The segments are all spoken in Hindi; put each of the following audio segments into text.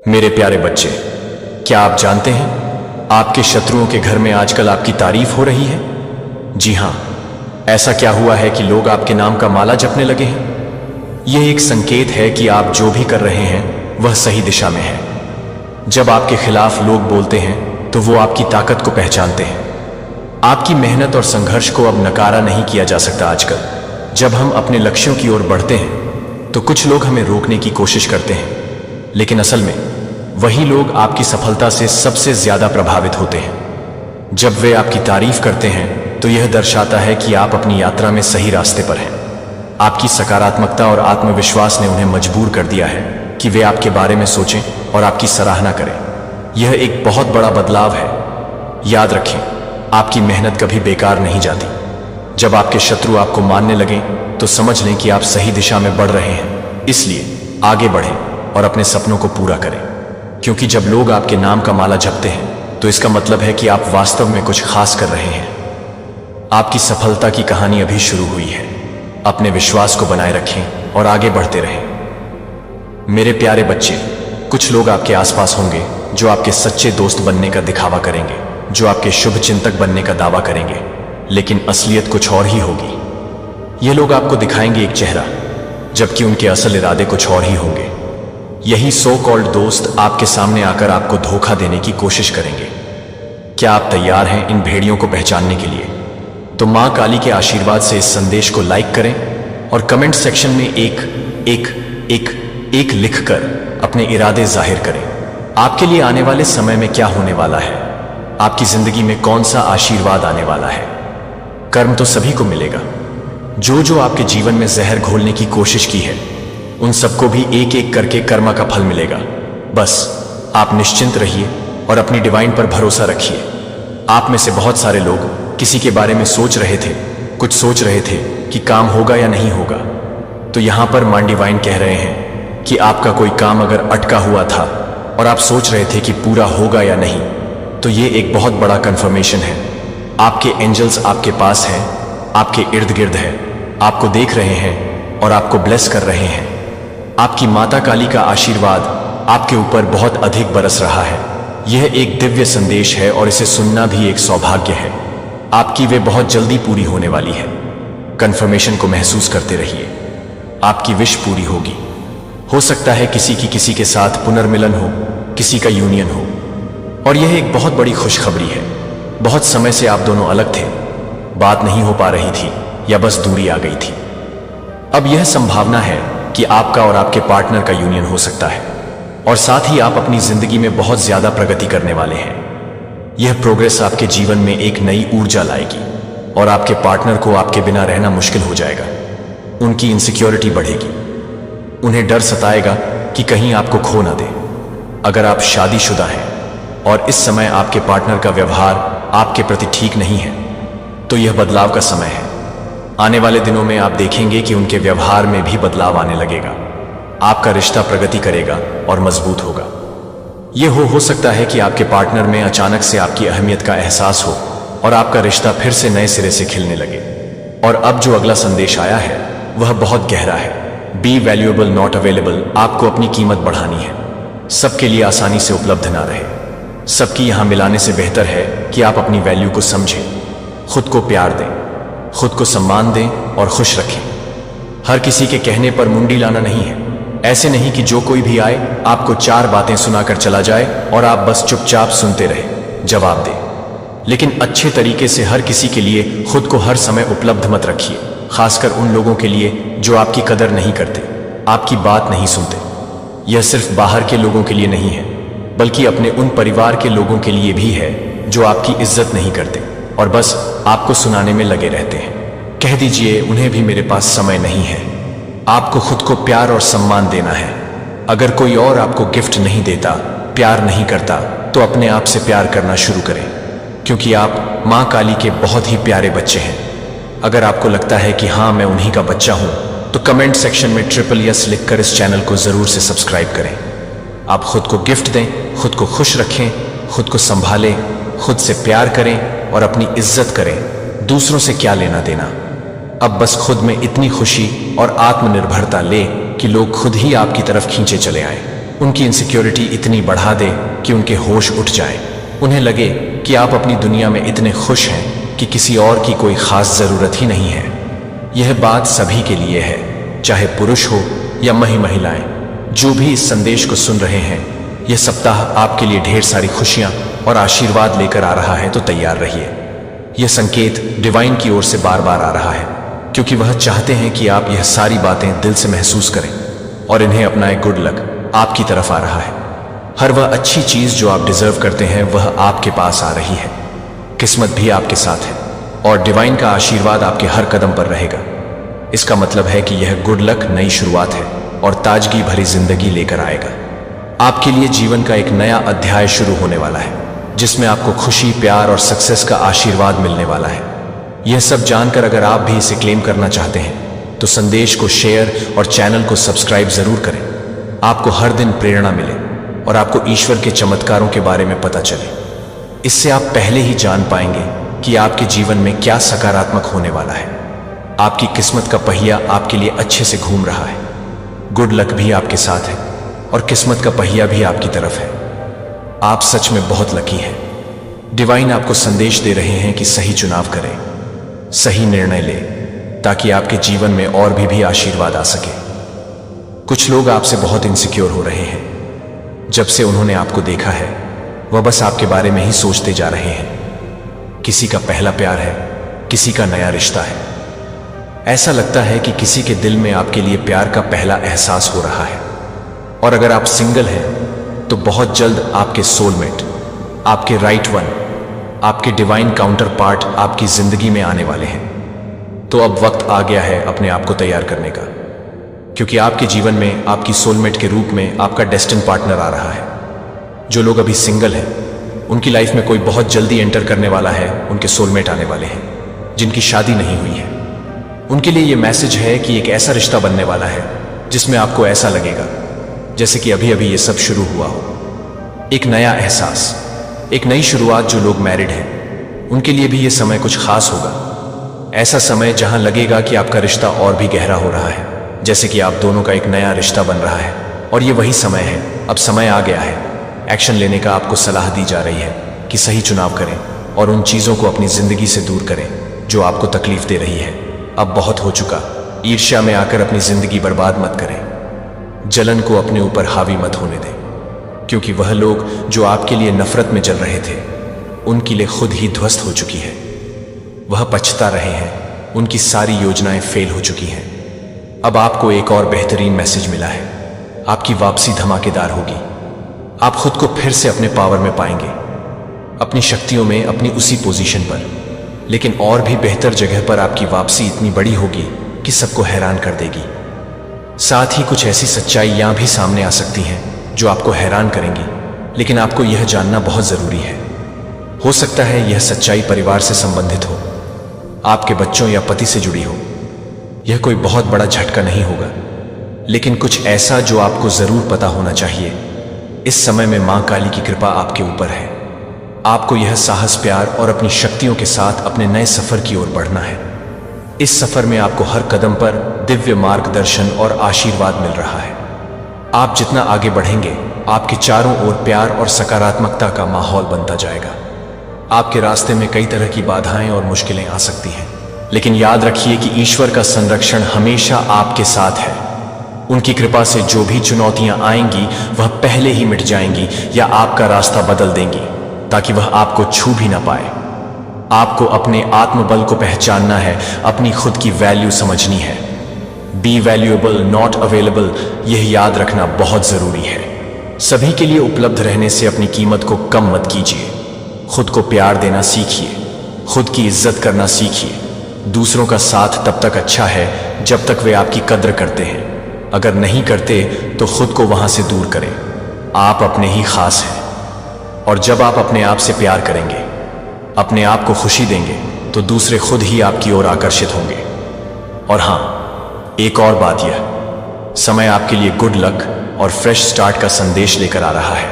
मेरे प्यारे बच्चे, क्या आप जानते हैं आपके शत्रुओं के घर में आजकल आपकी तारीफ हो रही है? जी हां, ऐसा क्या हुआ है कि लोग आपके नाम का माला जपने लगे हैं? यह एक संकेत है कि आप जो भी कर रहे हैं वह सही दिशा में है। जब आपके खिलाफ लोग बोलते हैं तो वो आपकी ताकत को पहचानते हैं। आपकी मेहनत और संघर्ष को अब नकारा नहीं किया जा सकता। आजकल जब हम अपने लक्ष्यों की ओर बढ़ते हैं तो कुछ लोग हमें रोकने की कोशिश करते हैं, लेकिन असल में वही लोग आपकी सफलता से सबसे ज्यादा प्रभावित होते हैं। जब वे आपकी तारीफ करते हैं तो यह दर्शाता है कि आप अपनी यात्रा में सही रास्ते पर हैं। आपकी सकारात्मकता और आत्मविश्वास ने उन्हें मजबूर कर दिया है कि वे आपके बारे में सोचें और आपकी सराहना करें। यह एक बहुत बड़ा बदलाव है। याद रखें, आपकी मेहनत कभी बेकार नहीं जाती। जब आपके शत्रु आपको मानने लगें तो समझ लें कि आप सही दिशा में बढ़ रहे हैं। इसलिए आगे बढ़ें और अपने सपनों को पूरा करें, क्योंकि जब लोग आपके नाम का माला जपते हैं तो इसका मतलब है कि आप वास्तव में कुछ खास कर रहे हैं। आपकी सफलता की कहानी अभी शुरू हुई है। अपने विश्वास को बनाए रखें और आगे बढ़ते रहें। मेरे प्यारे बच्चे, कुछ लोग आपके आसपास होंगे जो आपके सच्चे दोस्त बनने का दिखावा करेंगे, जो आपके शुभ चिंतक बनने का दावा करेंगे, लेकिन असलियत कुछ और ही होगी। ये लोग आपको दिखाएंगे एक चेहरा, जबकि उनके असल इरादे कुछ और ही होंगे। यही सो कॉल्ड दोस्त आपके सामने आकर आपको धोखा देने की कोशिश करेंगे। क्या आप तैयार हैं इन भेड़ियों को पहचानने के लिए? तो मां काली के आशीर्वाद से इस संदेश को लाइक करें और कमेंट सेक्शन में एक एक एक एक लिखकर अपने इरादे जाहिर करें। आपके लिए आने वाले समय में क्या होने वाला है? आपकी जिंदगी में कौन सा आशीर्वाद आने वाला है? कर्म तो सभी को मिलेगा। जो जो आपके जीवन में जहर घोलने की कोशिश की है, उन सबको भी एक एक करके कर्मा का फल मिलेगा। बस आप निश्चिंत रहिए और अपनी डिवाइन पर भरोसा रखिए। आप में से बहुत सारे लोग किसी के बारे में सोच रहे थे, कुछ सोच रहे थे कि काम होगा या नहीं होगा। तो यहां पर मां डिवाइन कह रहे हैं कि आपका कोई काम अगर अटका हुआ था और आप सोच रहे थे कि पूरा होगा या नहीं, तो ये एक बहुत बड़ा कंफर्मेशन है। आपके एंजल्स आपके पास हैं, आपके इर्द गिर्द हैं, आपको देख रहे हैं और आपको ब्लेस कर रहे हैं। आपकी माता काली का आशीर्वाद आपके ऊपर बहुत अधिक बरस रहा है। यह एक दिव्य संदेश है और इसे सुनना भी एक सौभाग्य है। आपकी वे बहुत जल्दी पूरी होने वाली है। कंफर्मेशन को महसूस करते रहिए। आपकी विश पूरी होगी। हो सकता है किसी की किसी के साथ पुनर्मिलन हो, किसी का यूनियन हो, और यह एक बहुत बड़ी खुशखबरी है। बहुत समय से आप दोनों अलग थे, बात नहीं हो पा रही थी या बस दूरी आ गई थी। अब यह संभावना है कि आपका और आपके पार्टनर का यूनियन हो सकता है, और साथ ही आप अपनी जिंदगी में बहुत ज्यादा प्रगति करने वाले हैं। यह प्रोग्रेस आपके जीवन में एक नई ऊर्जा लाएगी और आपके पार्टनर को आपके बिना रहना मुश्किल हो जाएगा। उनकी इनसिक्योरिटी बढ़ेगी। उन्हें डर सताएगा कि कहीं आपको खो ना दे। अगर आप शादीशुदा हैं और इस समय आपके पार्टनर का व्यवहार आपके प्रति ठीक नहीं है, तो यह बदलाव का समय है। आने वाले दिनों में आप देखेंगे कि उनके व्यवहार में भी बदलाव आने लगेगा। आपका रिश्ता प्रगति करेगा और मजबूत होगा। यह हो सकता है कि आपके पार्टनर में अचानक से आपकी अहमियत का एहसास हो और आपका रिश्ता फिर से नए सिरे से खिलने लगे। और अब जो अगला संदेश आया है वह बहुत गहरा है। B valuable not available. आपको अपनी कीमत बढ़ानी है। सबके लिए आसानी से उपलब्ध ना रहे। सबकी यहां मिलाने से बेहतर है कि आप अपनी वैल्यू को समझें, खुद को प्यार दें, खुद को सम्मान दें और खुश रखें। हर किसी के कहने पर मुंडी लाना नहीं है। ऐसे नहीं कि जो कोई भी आए आपको चार बातें सुनाकर चला जाए और आप बस चुपचाप सुनते रहे, जवाब दें। लेकिन अच्छे तरीके से हर किसी के लिए खुद को हर समय उपलब्ध मत रखिए, खासकर उन लोगों के लिए जो आपकी कदर नहीं करते, आपकी बात नहीं सुनते। यह सिर्फ बाहर के लोगों के लिए नहीं है, बल्कि अपने उन परिवार के लोगों के लिए भी है जो आपकी इज्जत नहीं करते और बस आपको सुनाने में लगे रहते हैं। कह दीजिए उन्हें भी मेरे पास समय नहीं है। आपको खुद को प्यार और सम्मान देना है। अगर कोई और आपको गिफ्ट नहीं देता, प्यार नहीं करता, तो अपने आप से प्यार करना शुरू करें, क्योंकि आप मां काली के बहुत ही प्यारे बच्चे हैं। अगर आपको लगता है कि हाँ मैं उन्हीं का बच्चा हूं, तो कमेंट सेक्शन में SSS लिखकर इस चैनल को जरूर से सब्सक्राइब करें। आप खुद को गिफ्ट दें, खुद को खुश रखें, खुद को संभालें, खुद से प्यार करें और अपनी इज्जत करें। दूसरों से क्या लेना देना। अब बस खुद में इतनी खुशी और आत्मनिर्भरता ले कि लोग खुद ही आपकी तरफ खींचे चले आए। उनकी इनसिक्योरिटी इतनी बढ़ा दे कि उनके होश उठ जाए। उन्हें लगे कि आप अपनी दुनिया में इतने खुश हैं कि किसी और की कोई खास ज़रूरत ही नहीं है। यह बात सभी के लिए है, चाहे पुरुष हो या महिलाएं। जो भी इस संदेश को सुन रहे हैं, यह सप्ताह आपके लिए ढेर सारी खुशियां और आशीर्वाद लेकर आ रहा है, तो तैयार रहिए। यह संकेत डिवाइन की ओर से बार बार आ रहा है, क्योंकि वह चाहते हैं कि आप यह सारी बातें दिल से महसूस करें और इन्हें अपनाएं। गुड लक आपकी तरफ आ रहा है। हर वह अच्छी चीज जो आप डिजर्व करते हैं वह आपके पास आ रही है। किस्मत भी आपके साथ है और डिवाइन का आशीर्वाद आपके हर कदम पर रहेगा। इसका मतलब है कि यह गुड लक नई शुरुआत है और ताजगी भरी जिंदगी लेकर आएगा। आपके लिए जीवन का एक नया अध्याय शुरू होने वाला है, जिसमें आपको खुशी, प्यार और सक्सेस का आशीर्वाद मिलने वाला है। यह सब जानकर अगर आप भी इसे क्लेम करना चाहते हैं तो संदेश को शेयर और चैनल को सब्सक्राइब जरूर करें। आपको हर दिन प्रेरणा मिले और आपको ईश्वर के चमत्कारों के बारे में पता चले। इससे आप पहले ही जान पाएंगे कि आपके जीवन में क्या सकारात्मक होने वाला है। आपकी किस्मत का पहिया आपके लिए अच्छे से घूम रहा है। गुड लक भी आपके साथ है और किस्मत का पहिया भी आपकी तरफ है। आप सच में बहुत लकी हैं। डिवाइन आपको संदेश दे रहे हैं कि सही चुनाव करें, सही निर्णय लें, ताकि आपके जीवन में और भी आशीर्वाद आ सके। कुछ लोग आपसे बहुत इनसिक्योर हो रहे हैं। जब से उन्होंने आपको देखा है, वह बस आपके बारे में ही सोचते जा रहे हैं। किसी का पहला प्यार है, किसी का नया रिश्ता है। ऐसा लगता है कि किसी के दिल में आपके लिए प्यार का पहला एहसास हो रहा है। और अगर आप सिंगल हैं तो बहुत जल्द आपके सोलमेट, आपके राइट वन, आपके डिवाइन काउंटर पार्ट आपकी जिंदगी में आने वाले हैं। तो अब वक्त आ गया है अपने आप को तैयार करने का, क्योंकि आपके जीवन में आपकी सोलमेट के रूप में आपका डेस्टिन पार्टनर आ रहा है। जो लोग अभी सिंगल हैं, उनकी लाइफ में कोई बहुत जल्दी एंटर करने वाला है। उनके सोलमेट आने वाले हैं जिनकी शादी नहीं हुई है। उनके लिए यह मैसेज है कि एक ऐसा रिश्ता बनने वाला है जिसमें आपको ऐसा लगेगा जैसे कि अभी अभी ये सब शुरू हुआ हो। एक नया एहसास, एक नई शुरुआत। जो लोग मैरिड हैं, उनके लिए भी ये समय कुछ खास होगा। ऐसा समय जहां लगेगा कि आपका रिश्ता और भी गहरा हो रहा है, जैसे कि आप दोनों का एक नया रिश्ता बन रहा है। और ये वही समय है, अब समय आ गया है एक्शन लेने का। आपको सलाह दी जा रही है कि सही चुनाव करें और उन चीज़ों को अपनी जिंदगी से दूर करें जो आपको तकलीफ दे रही है। अब बहुत हो चुका। ईर्ष्या में आकर अपनी जिंदगी बर्बाद मत करें। जलन को अपने ऊपर हावी मत होने दें, क्योंकि वह लोग जो आपके लिए नफरत में जल रहे थे, उनके लिए खुद ही ध्वस्त हो चुकी है। वह पछता रहे हैं, उनकी सारी योजनाएं फेल हो चुकी हैं। अब आपको एक और बेहतरीन मैसेज मिला है। आपकी वापसी धमाकेदार होगी। आप खुद को फिर से अपने पावर में पाएंगे, अपनी शक्तियों में, अपनी उसी पोजीशन पर, लेकिन और भी बेहतर जगह पर। आपकी वापसी इतनी बड़ी होगी कि सबको हैरान कर देगी। साथ ही कुछ ऐसी सच्चाइयां भी सामने आ सकती हैं जो आपको हैरान करेंगी, लेकिन आपको यह जानना बहुत जरूरी है। हो सकता है यह सच्चाई परिवार से संबंधित हो, आपके बच्चों या पति से जुड़ी हो। यह कोई बहुत बड़ा झटका नहीं होगा, लेकिन कुछ ऐसा जो आपको जरूर पता होना चाहिए। इस समय में मां काली की कृपा आपके ऊपर है। आपको यह साहस, प्यार और अपनी शक्तियों के साथ अपने नए सफर की ओर बढ़ना है। इस सफर में आपको हर कदम पर दिव्य मार्गदर्शन और आशीर्वाद मिल रहा है। आप जितना आगे बढ़ेंगे, आपके चारों ओर प्यार और सकारात्मकता का माहौल बनता जाएगा। आपके रास्ते में कई तरह की बाधाएं और मुश्किलें आ सकती हैं, लेकिन याद रखिए कि ईश्वर का संरक्षण हमेशा आपके साथ है। उनकी कृपा से जो भी चुनौतियां आएंगी वह पहले ही मिट जाएंगी या आपका रास्ता बदल देंगी, ताकि वह आपको छू भी ना पाए। आपको अपने आत्मबल को पहचानना है, अपनी खुद की वैल्यू समझनी है। बी वैल्यूएबल, नॉट अवेलेबल, यह याद रखना बहुत जरूरी है। सभी के लिए उपलब्ध रहने से अपनी कीमत को कम मत कीजिए। खुद को प्यार देना सीखिए, खुद की इज्जत करना सीखिए। दूसरों का साथ तब तक अच्छा है जब तक वे आपकी कद्र करते हैं। अगर नहीं करते तो खुद को वहां से दूर करें। आप अपने ही खास हैं, और जब आप अपने आप से प्यार करेंगे, अपने आप को खुशी देंगे, तो दूसरे खुद ही आपकी ओर आकर्षित होंगे। और हां, एक और बात, यह समय आपके लिए गुड लक और फ्रेश स्टार्ट का संदेश लेकर आ रहा है।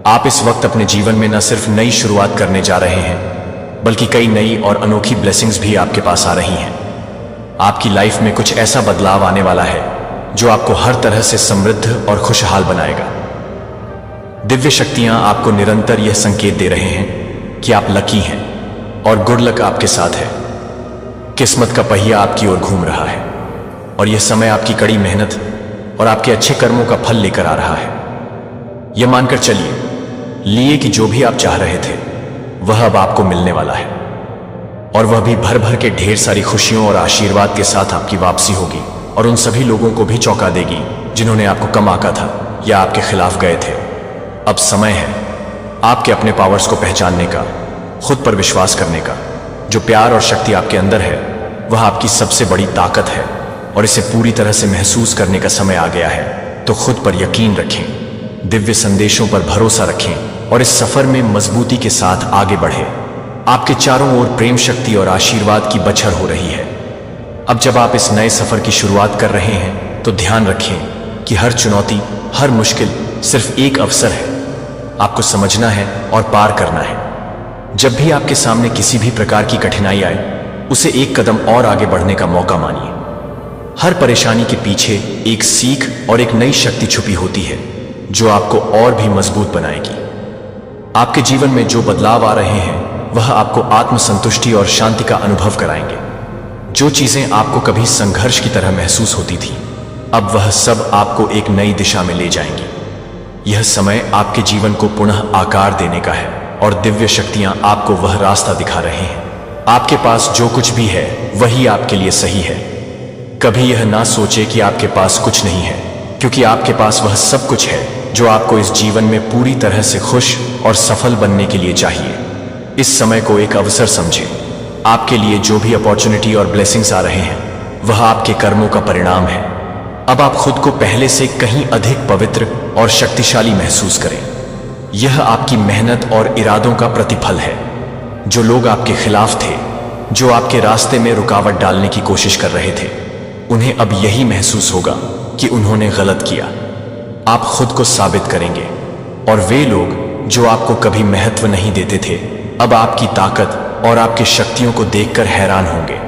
आप इस वक्त अपने जीवन में न सिर्फ नई शुरुआत करने जा रहे हैं, बल्कि कई नई और अनोखी ब्लेसिंग्स भी आपके पास आ रही हैं। आपकी लाइफ में कुछ ऐसा बदलाव आने वाला है जो आपको हर तरह से समृद्ध और खुशहाल बनाएगा। दिव्य शक्तियां आपको निरंतर यह संकेत दे रहे हैं कि आप लकी हैं और गुड लक आपके साथ है। किस्मत का पहिया आपकी ओर घूम रहा है और यह समय आपकी कड़ी मेहनत और आपके अच्छे कर्मों का फल लेकर आ रहा है। यह मानकर चलिए कि जो भी आप चाह रहे थे वह अब आपको मिलने वाला है, और वह भी भर भर के ढेर सारी खुशियों और आशीर्वाद के साथ आपकी वापसी होगी और उन सभी लोगों को भी चौंका देगी जिन्होंने आपको कम आंका था या आपके खिलाफ गए थे। अब समय है आपके अपने पावर्स को पहचानने का, खुद पर विश्वास करने का। जो प्यार और शक्ति आपके अंदर है वह आपकी सबसे बड़ी ताकत है और इसे पूरी तरह से महसूस करने का समय आ गया है। तो खुद पर यकीन रखें, दिव्य संदेशों पर भरोसा रखें और इस सफर में मजबूती के साथ आगे बढ़े। आपके चारों ओर प्रेम शक्ति और आशीर्वाद की बछर हो रही है। अब जब आप इस नए सफर की शुरुआत कर रहे हैं तो ध्यान रखें कि हर चुनौती, हर मुश्किल सिर्फ एक अवसर है। आपको समझना है और पार करना है। जब भी आपके सामने किसी भी प्रकार की कठिनाई आए, उसे एक कदम और आगे बढ़ने का मौका मानिए। हर परेशानी के पीछे एक सीख और एक नई शक्ति छुपी होती है जो आपको और भी मजबूत बनाएगी। आपके जीवन में जो बदलाव आ रहे हैं वह आपको आत्मसंतुष्टि और शांति का अनुभव कराएंगे। जो चीजें आपको कभी संघर्ष की तरह महसूस होती थी, अब वह सब आपको एक नई दिशा में ले जाएंगी। यह समय आपके जीवन को पुनः आकार देने का है और दिव्य शक्तियां आपको वह रास्ता दिखा रहे हैं। आपके पास जो कुछ भी है वही आपके लिए सही है। कभी यह ना सोचे कि आपके पास कुछ नहीं है, क्योंकि आपके पास वह सब कुछ है जो आपको इस जीवन में पूरी तरह से खुश और सफल बनने के लिए चाहिए। इस समय को एक अवसर समझें। आपके लिए जो भी अपॉर्चुनिटी और ब्लेसिंग्स आ रहे हैं वह आपके कर्मों का परिणाम है। अब आप खुद को पहले से कहीं अधिक पवित्र और शक्तिशाली महसूस करें। यह आपकी मेहनत और इरादों का प्रतिफल है। जो लोग आपके खिलाफ थे, जो आपके रास्ते में रुकावट डालने की कोशिश कर रहे थे, उन्हें अब यही महसूस होगा कि उन्होंने गलत किया। आप खुद को साबित करेंगे और वे लोग जो आपको कभी महत्व नहीं देते थे अब आपकी ताकत और आपकी शक्तियों को देखकर हैरान होंगे।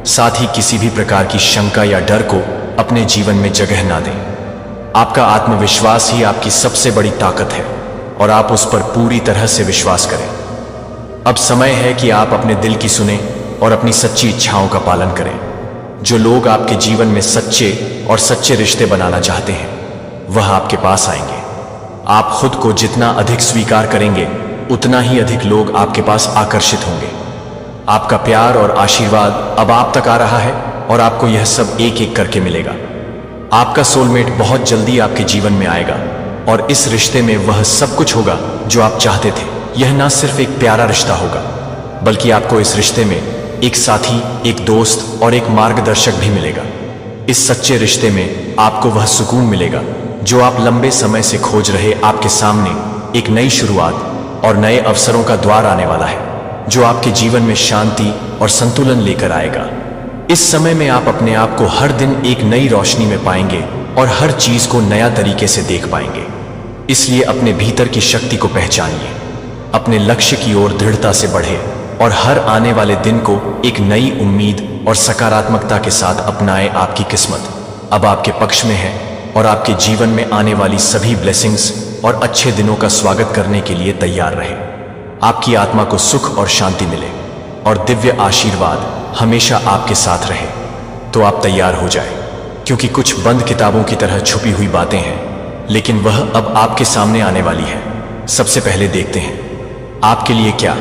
साथ ही किसी भी प्रकार की शंका या डर को अपने जीवन में जगह ना दें। आपका आत्मविश्वास ही आपकी सबसे बड़ी ताकत है और आप उस पर पूरी तरह से विश्वास करें। अब समय है कि आप अपने दिल की सुने और अपनी सच्ची इच्छाओं का पालन करें। जो लोग आपके जीवन में सच्चे और सच्चे रिश्ते बनाना चाहते हैं वह आपके पास आएंगे। आप खुद को जितना अधिक स्वीकार करेंगे उतना ही अधिक लोग आपके पास आकर्षित होंगे। आपका प्यार और आशीर्वाद अब आप तक आ रहा है और आपको यह सब एक एक करके मिलेगा। आपका सोलमेट बहुत जल्दी आपके जीवन में आएगा और इस रिश्ते में वह सब कुछ होगा जो आप चाहते थे। यह ना सिर्फ एक प्यारा रिश्ता होगा बल्कि आपको इस रिश्ते में एक साथी, एक दोस्त और एक मार्गदर्शक भी मिलेगा। इस सच्चे रिश्ते में आपको वह सुकून मिलेगा जो आप लंबे समय से खोज रहे। आपके सामने एक नई शुरुआत और नए अवसरों का द्वार आने वाला है जो आपके जीवन में शांति और संतुलन लेकर आएगा। इस समय में आप अपने आप को हर दिन एक नई रोशनी में पाएंगे और हर चीज को नया तरीके से देख पाएंगे। इसलिए अपने भीतर की शक्ति को पहचानिए, अपने लक्ष्य की ओर दृढ़ता से बढ़े और हर आने वाले दिन को एक नई उम्मीद और सकारात्मकता के साथ अपनाएं। आपकी किस्मत अब आपके पक्ष में है और आपके जीवन में आने वाली सभी ब्लेसिंग्स और अच्छे दिनों का स्वागत करने के लिए तैयार रहे। आपकी आत्मा को सुख और शांति मिले और दिव्य आशीर्वाद हमेशा आपके साथ रहे। तो आप तैयार हो जाए, क्योंकि कुछ बंद किताबों की तरह छुपी हुई बातें हैं, लेकिन वह अब आपके सामने आने वाली है। सबसे पहले देखते हैं आपके लिए क्या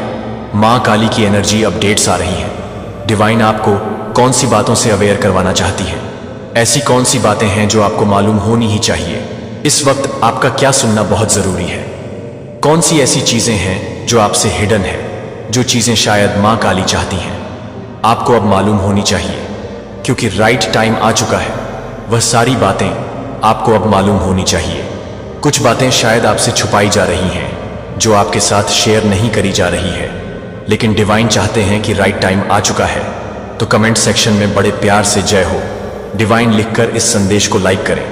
मां काली की एनर्जी अपडेट्स आ रही हैं। डिवाइन आपको कौन सी बातों से अवेयर करवाना चाहती है? ऐसी कौन सी बातें हैं जो आपको मालूम होनी ही चाहिए? इस वक्त आपका क्या सुनना बहुत जरूरी है? कौन सी ऐसी चीजें हैं जो आपसे हिडन है, जो चीजें शायद मां काली चाहती हैं? आपको अब मालूम होनी चाहिए, क्योंकि राइट टाइम आ चुका है। वह सारी बातें आपको अब मालूम होनी चाहिए। कुछ बातें शायद आपसे छुपाई जा रही हैं जो आपके साथ शेयर नहीं करी जा रही है, लेकिन डिवाइन चाहते हैं कि राइट टाइम आ चुका है। तो कमेंट सेक्शन में बड़े प्यार से जय हो डिवाइन लिखकर इस संदेश को लाइक करें।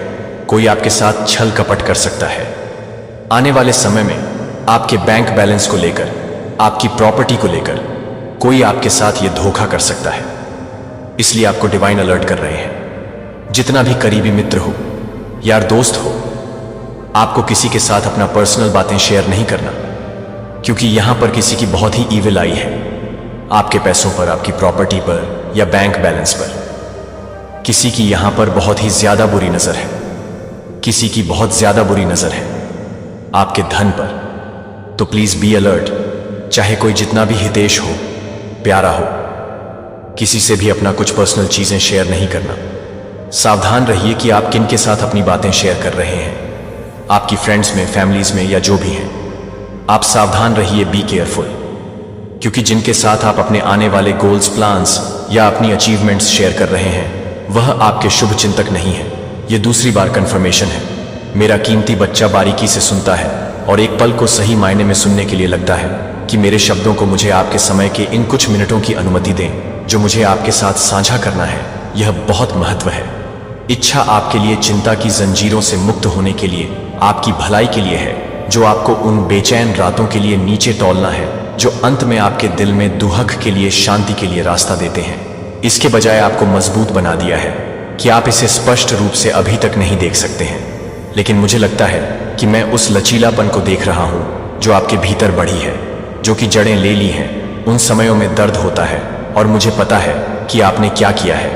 कोई आपके साथ छल कपट कर सकता है। आने वाले समय में आपके बैंक बैलेंस को लेकर, आपकी प्रॉपर्टी को लेकर कोई आपके साथ ये धोखा कर सकता है। इसलिए आपको डिवाइन अलर्ट कर रहे हैं। जितना भी करीबी मित्र हो, यार दोस्त हो, आपको किसी के साथ अपना पर्सनल बातें शेयर नहीं करना, क्योंकि यहां पर किसी की बहुत ही ईविल आई है। आपके पैसों पर, आपकी प्रॉपर्टी पर या बैंक बैलेंस पर किसी की यहां पर बहुत ही ज्यादा बुरी नजर है। किसी की बहुत ज्यादा बुरी नजर है आपके धन पर। तो प्लीज बी अलर्ट। चाहे कोई जितना भी हितेश हो, प्यारा हो, किसी से भी अपना कुछ पर्सनल चीजें शेयर नहीं करना। सावधान रहिए कि आप किन के साथ अपनी बातें शेयर कर रहे हैं, आपकी फ्रेंड्स में, फैमिलीज में या जो भी हैं। आप सावधान रहिए, बी केयरफुल, क्योंकि जिनके साथ आप अपने आने वाले गोल्स, प्लान्स या अपनी अचीवमेंट्स शेयर कर रहे हैं वह आपके शुभ चिंतक नहीं है। यह दूसरी बार कंफर्मेशन है। मेरा कीमती बच्चा बारीकी से सुनता है और एक पल को सही मायने में सुनने के लिए लगता है कि मेरे शब्दों को मुझे आपके समय के इन कुछ मिनटों की अनुमति दें जो मुझे आपके साथ साझा करना है। यह बहुत महत्व है। इच्छा आपके लिए चिंता की जंजीरों से मुक्त होने के लिए, आपकी भलाई के लिए है, जो आपको उन बेचैन रातों के लिए नीचे तौलना है जो अंत में आपके दिल में दुहक के लिए, शांति के लिए रास्ता देते हैं। इसके बजाय आपको मजबूत बना दिया है कि आप इसे स्पष्ट रूप से अभी तक नहीं देख सकते हैं, लेकिन मुझे लगता है कि मैं उस लचीलापन को देख रहा हूं जो आपके भीतर बढ़ी है, जो कि जड़ें ले ली हैं। उन समयों में दर्द होता है और मुझे पता है कि आपने क्या किया है,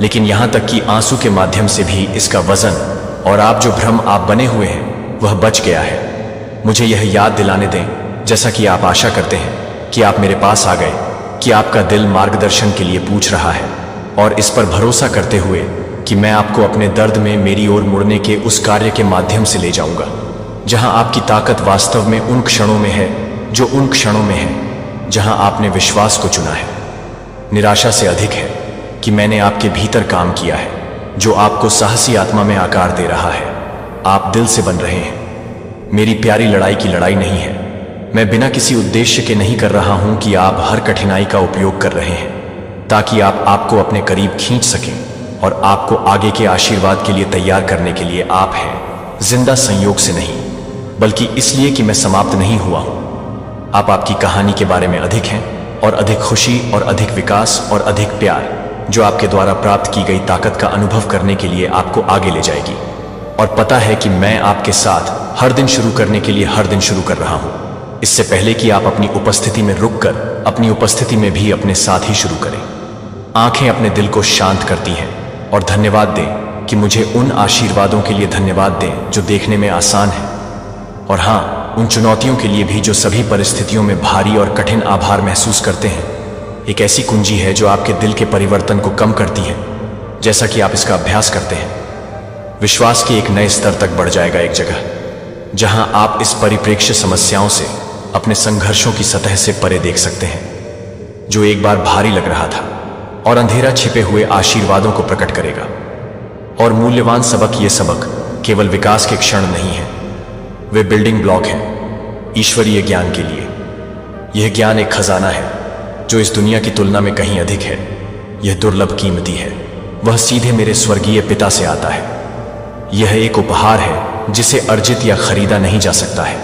लेकिन यहां तक कि आंसू के माध्यम से भी इसका वजन और आप जो भ्रम आप बने हुए हैं वह बच गया है। मुझे यह याद दिलाने दें, जैसा कि आप आशा करते हैं कि आप मेरे पास आ गए, कि आपका दिल मार्गदर्शन के लिए पूछ रहा है, और इस पर भरोसा करते हुए कि मैं आपको अपने दर्द में मेरी ओर मुड़ने के उस कार्य के माध्यम से ले जाऊंगा जहां आपकी ताकत वास्तव में उन क्षणों में है, जो उन क्षणों में है जहां आपने विश्वास को चुना है। निराशा से अधिक है कि मैंने आपके भीतर काम किया है, जो आपको साहसी आत्मा में आकार दे रहा है। आप दिल से बन रहे हैं। मेरी प्यारी लड़ाई की लड़ाई नहीं है। मैं बिना किसी उद्देश्य के नहीं कर रहा हूं कि आप हर कठिनाई का उपयोग कर रहे हैं ताकि आप आपको अपने करीब खींच सकें और आपको आगे के आशीर्वाद के लिए तैयार करने के लिए आप हैं। जिंदा संयोग से नहीं, बल्कि इसलिए कि मैं समाप्त नहीं हुआ हूं। आप आपकी कहानी के बारे में अधिक हैं, और अधिक खुशी और अधिक विकास और अधिक प्यार जो आपके द्वारा प्राप्त की गई ताकत का अनुभव करने के लिए आपको आगे ले जाएगी। और पता है कि मैं आपके साथ हर दिन शुरू करने के लिए हर दिन शुरू कर रहा हूं, इससे पहले कि आप अपनी उपस्थिति में रुककर अपनी उपस्थिति में भी अपने साथ ही शुरू करें। आंखें अपने दिल को शांत करती हैं, और धन्यवाद दें कि मुझे उन आशीर्वादों के लिए धन्यवाद दें जो देखने में आसान है, और हाँ, उन चुनौतियों के लिए भी जो सभी परिस्थितियों में भारी और कठिन आभार महसूस करते हैं। एक ऐसी कुंजी है जो आपके दिल के परिवर्तन को कम करती है। जैसा कि आप इसका अभ्यास करते हैं, विश्वास के एक नए स्तर तक बढ़ जाएगा, एक जगह जहां आप इस परिप्रेक्ष्य समस्याओं से, अपने संघर्षों की सतह से परे देख सकते हैं, जो एक बार भारी लग रहा था, और अंधेरा छिपे हुए आशीर्वादों को प्रकट करेगा। और मूल्यवान सबक, ये सबक केवल विकास के क्षण नहीं है, वे बिल्डिंग ब्लॉक हैं ईश्वरीय ज्ञान के लिए। यह ज्ञान एक खजाना है जो इस दुनिया की तुलना में कहीं अधिक है। यह दुर्लभ कीमती है। वह सीधे मेरे स्वर्गीय पिता से आता है। यह एक उपहार है जिसे अर्जित या खरीदा नहीं जा सकता है।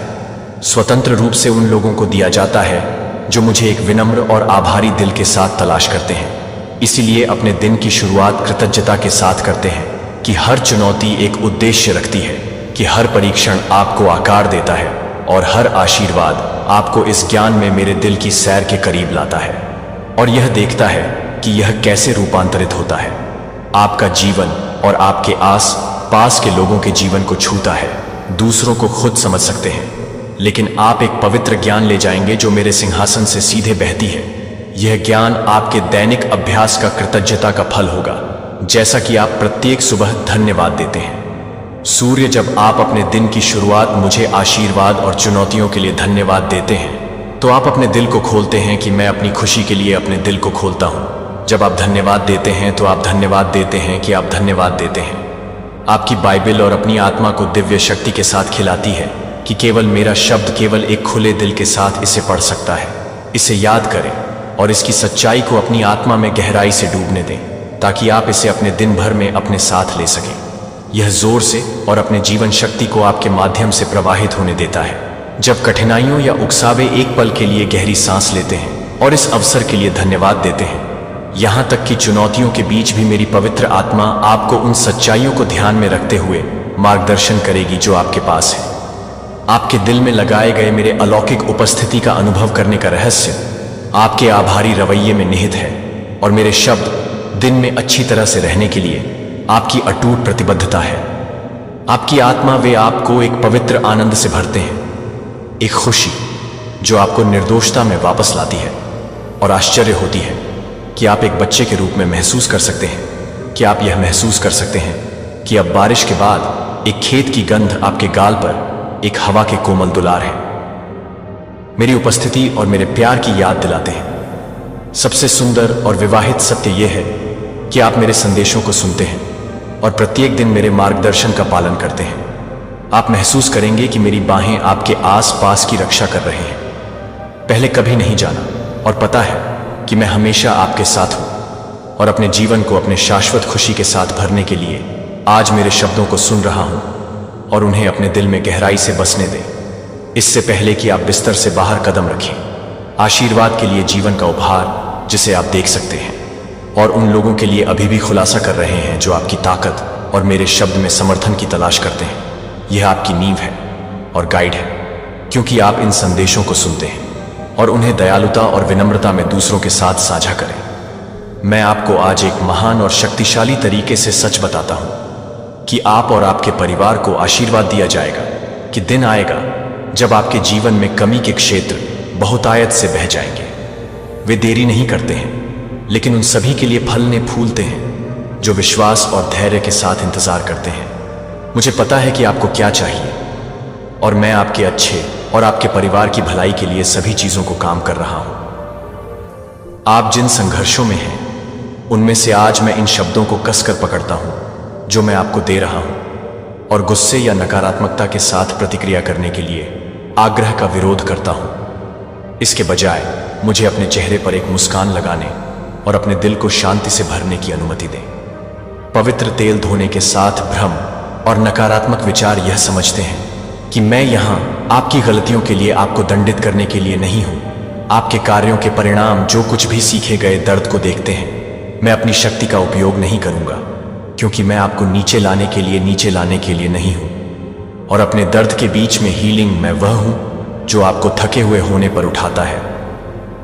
स्वतंत्र रूप से उन लोगों को दिया जाता है जो मुझे एक विनम्र और आभारी दिल के साथ तलाश करते हैं। इसीलिए अपने दिन की शुरुआत कृतज्ञता के साथ करते हैं कि हर चुनौती एक उद्देश्य रखती है, कि हर परीक्षण आपको आकार देता है, और हर आशीर्वाद आपको इस ज्ञान में मेरे दिल की सैर के करीब लाता है, और यह देखता है कि यह कैसे रूपांतरित होता है। आपका जीवन और आपके आस पास के लोगों के जीवन को छूता है। दूसरों को खुद समझ सकते हैं, लेकिन आप एक पवित्र ज्ञान ले जाएंगे जो मेरे सिंहासन से सीधे बहती है। यह ज्ञान आपके दैनिक अभ्यास का कृतज्ञता का फल होगा, जैसा कि आप प्रत्येक सुबह धन्यवाद देते हैं। सूर्य, जब आप अपने दिन की शुरुआत मुझे आशीर्वाद और चुनौतियों के लिए धन्यवाद देते हैं, तो आप अपने दिल को खोलते हैं कि मैं अपनी खुशी के लिए अपने दिल को खोलता हूं। जब आप धन्यवाद देते हैं तो आप धन्यवाद देते हैं कि आप धन्यवाद देते हैं। आपकी बाइबल और अपनी आत्मा को दिव्य शक्ति के साथ खिलाती है कि केवल मेरा शब्द केवल एक खुले दिल के साथ इसे पढ़ सकता है। इसे याद करें और इसकी सच्चाई को अपनी आत्मा में गहराई से डूबने दें, ताकि आप इसे अपने दिन भर में अपने साथ ले सकें। यह जोर से और अपने जीवन शक्ति को आपके माध्यम से प्रवाहित होने देता है। जब कठिनाइयों या उकसावे एक पल के लिए गहरी सांस लेते हैं और इस अवसर के लिए धन्यवाद देते हैं, यहां तक कि चुनौतियों के बीच भी मेरी पवित्र आत्मा आपको उन सच्चाइयों को ध्यान में रखते हुए मार्गदर्शन करेगी जो आपके पास है। आपके दिल में लगाए गए मेरे अलौकिक उपस्थिति का अनुभव करने का रहस्य आपके आभारी रवैये में निहित है, और मेरे शब्द दिन में अच्छी तरह से रहने के लिए आपकी अटूट प्रतिबद्धता है। आपकी आत्मा वे आपको एक पवित्र आनंद से भरते हैं, एक खुशी जो आपको निर्दोषता में वापस लाती है। और आश्चर्य होती है कि आप एक बच्चे के रूप में महसूस कर सकते हैं कि आप यह महसूस कर सकते हैं कि अब बारिश के बाद एक खेत की गंध आपके गाल पर एक हवा के कोमल दुलार है। मेरी उपस्थिति और मेरे प्यार की याद दिलाते हैं। सबसे सुंदर और विवाहित सत्य यह है कि आप मेरे संदेशों को सुनते हैं और प्रत्येक दिन मेरे मार्गदर्शन का पालन करते हैं। आप महसूस करेंगे कि मेरी बाहें आपके आस पास की रक्षा कर रहे हैं। पहले कभी नहीं जाना और पता है कि मैं हमेशा आपके साथ हूं, और अपने जीवन को अपने शाश्वत खुशी के साथ भरने के लिए आज मेरे शब्दों को सुन रहा हूं और उन्हें अपने दिल में गहराई से बसने दें। इससे पहले कि आप बिस्तर से बाहर कदम रखें, आशीर्वाद के लिए जीवन का उपहार जिसे आप देख सकते हैं, और उन लोगों के लिए अभी भी खुलासा कर रहे हैं जो आपकी ताकत और मेरे शब्द में समर्थन की तलाश करते हैं। यह आपकी नींव है और गाइड है, क्योंकि आप इन संदेशों को सुनते हैं और उन्हें दयालुता और विनम्रता में दूसरों के साथ साझा करें। मैं आपको आज एक महान और शक्तिशाली तरीके से सच बताता हूं कि आप और आपके परिवार को आशीर्वाद दिया जाएगा, कि दिन आएगा जब आपके जीवन में कमी के क्षेत्र बहुतायत से बह जाएंगे। वे देरी नहीं करते हैं, लेकिन उन सभी के लिए फलने फूलते हैं जो विश्वास और धैर्य के साथ इंतजार करते हैं। मुझे पता है कि आपको क्या चाहिए, और मैं आपके अच्छे और आपके परिवार की भलाई के लिए सभी चीजों को काम कर रहा हूं। आप जिन संघर्षों में हैं, उनमें से आज मैं इन शब्दों को कसकर पकड़ता हूं जो मैं आपको दे रहा हूं, और गुस्से या नकारात्मकता के साथ प्रतिक्रिया करने के लिए आग्रह का विरोध करता हूं। इसके बजाय मुझे अपने चेहरे पर एक मुस्कान लगाने और अपने दिल को शांति से भरने की अनुमति दें। पवित्र तेल धोने के साथ भ्रम और नकारात्मक विचार यह समझते हैं कि मैं यहां आपकी गलतियों के लिए आपको दंडित करने के लिए नहीं हूं। आपके कार्यों के परिणाम जो कुछ भी सीखे गए दर्द को देखते हैं। मैं अपनी शक्ति का उपयोग नहीं करूंगा, क्योंकि मैं आपको नीचे लाने के लिए नहीं हूं। और अपने दर्द के बीच में हीलिंग मैं वह हूं जो आपको थके हुए होने पर उठाता है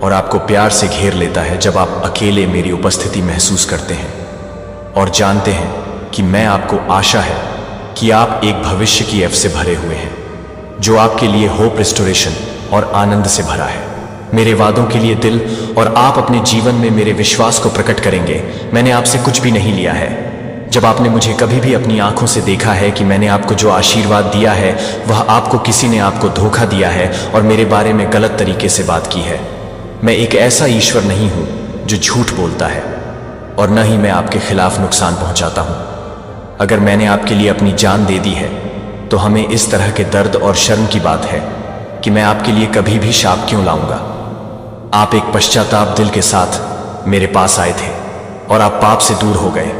और आपको प्यार से घेर लेता है जब आप अकेले मेरी उपस्थिति महसूस करते हैं और जानते हैं कि मैं आपको आशा है कि आप एक भविष्य की एफ से भरे हुए हैं जो आपके लिए होप, रिस्टोरेशन और आनंद से भरा है। मेरे वादों के लिए दिल और आप अपने जीवन में मेरे विश्वास को प्रकट करेंगे। मैंने आपसे कुछ भी नहीं लिया है। जब आपने मुझे कभी भी अपनी आंखों से देखा है कि मैंने आपको जो आशीर्वाद दिया है वह आपको किसी ने आपको धोखा दिया है और मेरे बारे में गलत तरीके से बात की है। मैं एक ऐसा ईश्वर नहीं हूं जो झूठ बोलता है, और न ही मैं आपके खिलाफ नुकसान पहुंचाता हूं। अगर मैंने आपके लिए अपनी जान दे दी है तो हमें इस तरह के दर्द और शर्म की बात है कि मैं आपके लिए कभी भी शाप क्यों लाऊंगा। आप एक पश्चाताप दिल के साथ मेरे पास आए थे और आप पाप से दूर हो गए।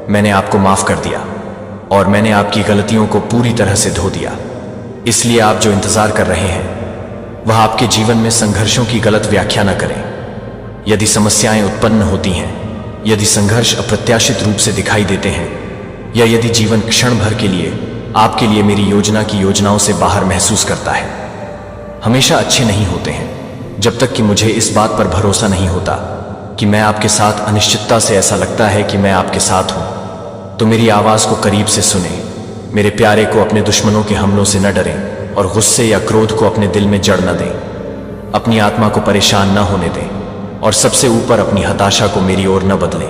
मैंने आपको माफ कर दिया और मैंने आपकी गलतियों को पूरी तरह से धो दिया। इसलिए आप जो इंतजार कर रहे हैं वह आपके जीवन में संघर्षों की गलत व्याख्या न करें। यदि समस्याएं उत्पन्न होती हैं, यदि संघर्ष अप्रत्याशित रूप से दिखाई देते हैं, या यदि जीवन क्षण भर के लिए आपके लिए मेरी योजना की योजनाओं से बाहर महसूस करता है, हमेशा अच्छे नहीं होते हैं जब तक कि मुझे इस बात पर भरोसा नहीं होता कि मैं आपके साथ अनिश्चितता से ऐसा लगता है कि मैं आपके साथ हूं। तो मेरी आवाज को करीब से सुने। मेरे प्यारे को अपने दुश्मनों के हमलों से न डरें और गुस्से या क्रोध को अपने दिल में जड़ न दें। अपनी आत्मा को परेशान न होने दें और सबसे ऊपर अपनी हताशा को मेरी ओर न बदलें।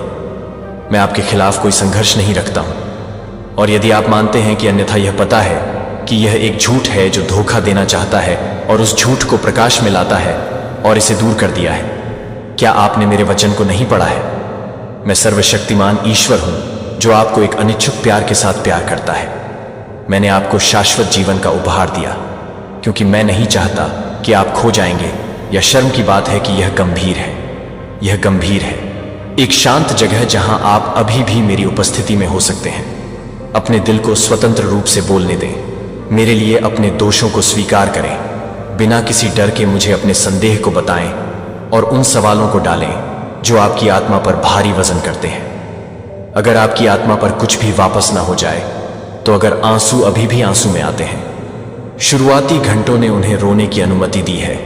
मैं आपके खिलाफ कोई संघर्ष नहीं रखता हूं, और यदि आप मानते हैं कि अन्यथा यह पता है कि यह एक झूठ है जो धोखा देना चाहता है और उस झूठ को प्रकाश में लाता है और इसे दूर कर दिया है, क्या आपने मेरे वचन को नहीं पढ़ा है? मैं सर्वशक्तिमान ईश्वर हूं जो आपको एक अनिच्छुक प्यार के साथ प्यार करता है। मैंने आपको शाश्वत जीवन का उपहार दिया क्योंकि मैं नहीं चाहता कि आप खो जाएंगे। यह शर्म की बात है कि यह गंभीर है। यह गंभीर है। एक शांत जगह जहां आप अभी भी मेरी उपस्थिति में हो सकते हैं। अपने दिल को स्वतंत्र रूप से बोलने दें। मेरे लिए अपने दोषों को स्वीकार करें। बिना किसी डर के मुझे अपने संदेह को बताएं और उन सवालों को डालें जो आपकी आत्मा पर भारी वजन करते हैं। अगर आपकी आत्मा पर कुछ भी वापस ना हो जाए, तो अगर आंसू अभी भी आंसू में आते हैं, शुरुआती घंटों ने उन्हें रोने की अनुमति दी है।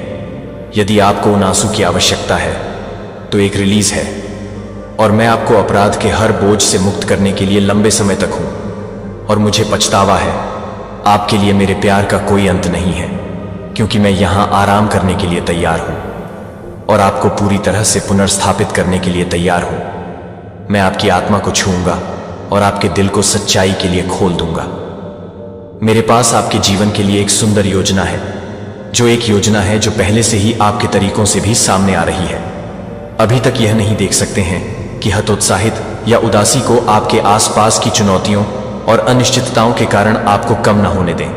यदि आपको उन आंसू की आवश्यकता है, तो एक रिलीज है, और मैं आपको अपराध के हर बोझ से मुक्त करने के लिए लंबे समय तक हूं। और मुझे पछतावा है, आपके लिए मेरे प्यार का कोई अंत नहीं है, क्योंकि मैं यहां आराम करने के लिए तैयार हूं और आपको पूरी तरह से पुनर्स्थापित करने के लिए तैयार हूं। मैं आपकी आत्मा को छूऊंगा और आपके दिल को सच्चाई के लिए खोल दूंगा। मेरे पास आपके जीवन के लिए एक सुंदर योजना है, जो एक योजना है जो पहले से ही आपके तरीकों से भी सामने आ रही है। अभी तक यह नहीं देख सकते हैं कि हतोत्साहित या उदासी को आपके आसपास की चुनौतियों और अनिश्चितताओं के कारण आपको कम न होने दें,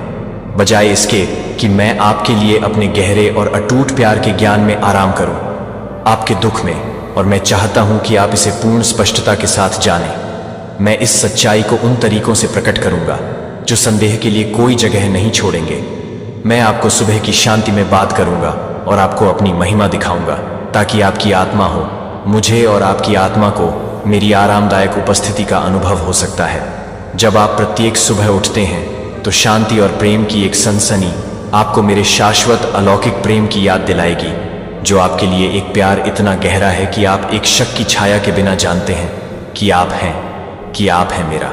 बजाय इसके कि मैं आपके लिए अपने गहरे और अटूट प्यार के ज्ञान में आराम करूं, आपके दुख में। और मैं चाहता हूं कि आप इसे पूर्ण स्पष्टता के साथ जानें। मैं इस सच्चाई को उन तरीकों से प्रकट करूंगा जो संदेह के लिए कोई जगह नहीं छोड़ेंगे। मैं आपको सुबह की शांति में बात करूंगा और आपको अपनी महिमा दिखाऊंगा, ताकि आपकी आत्मा हो मुझे और आपकी आत्मा को मेरी आरामदायक उपस्थिति का अनुभव हो सकता है। जब आप प्रत्येक सुबह उठते हैं, तो शांति और प्रेम की एक सनसनी आपको मेरे शाश्वत अलौकिक प्रेम की याद दिलाएगी, जो आपके लिए एक प्यार इतना गहरा है कि आप एक शक की छाया के बिना जानते हैं कि आप हैं मेरा।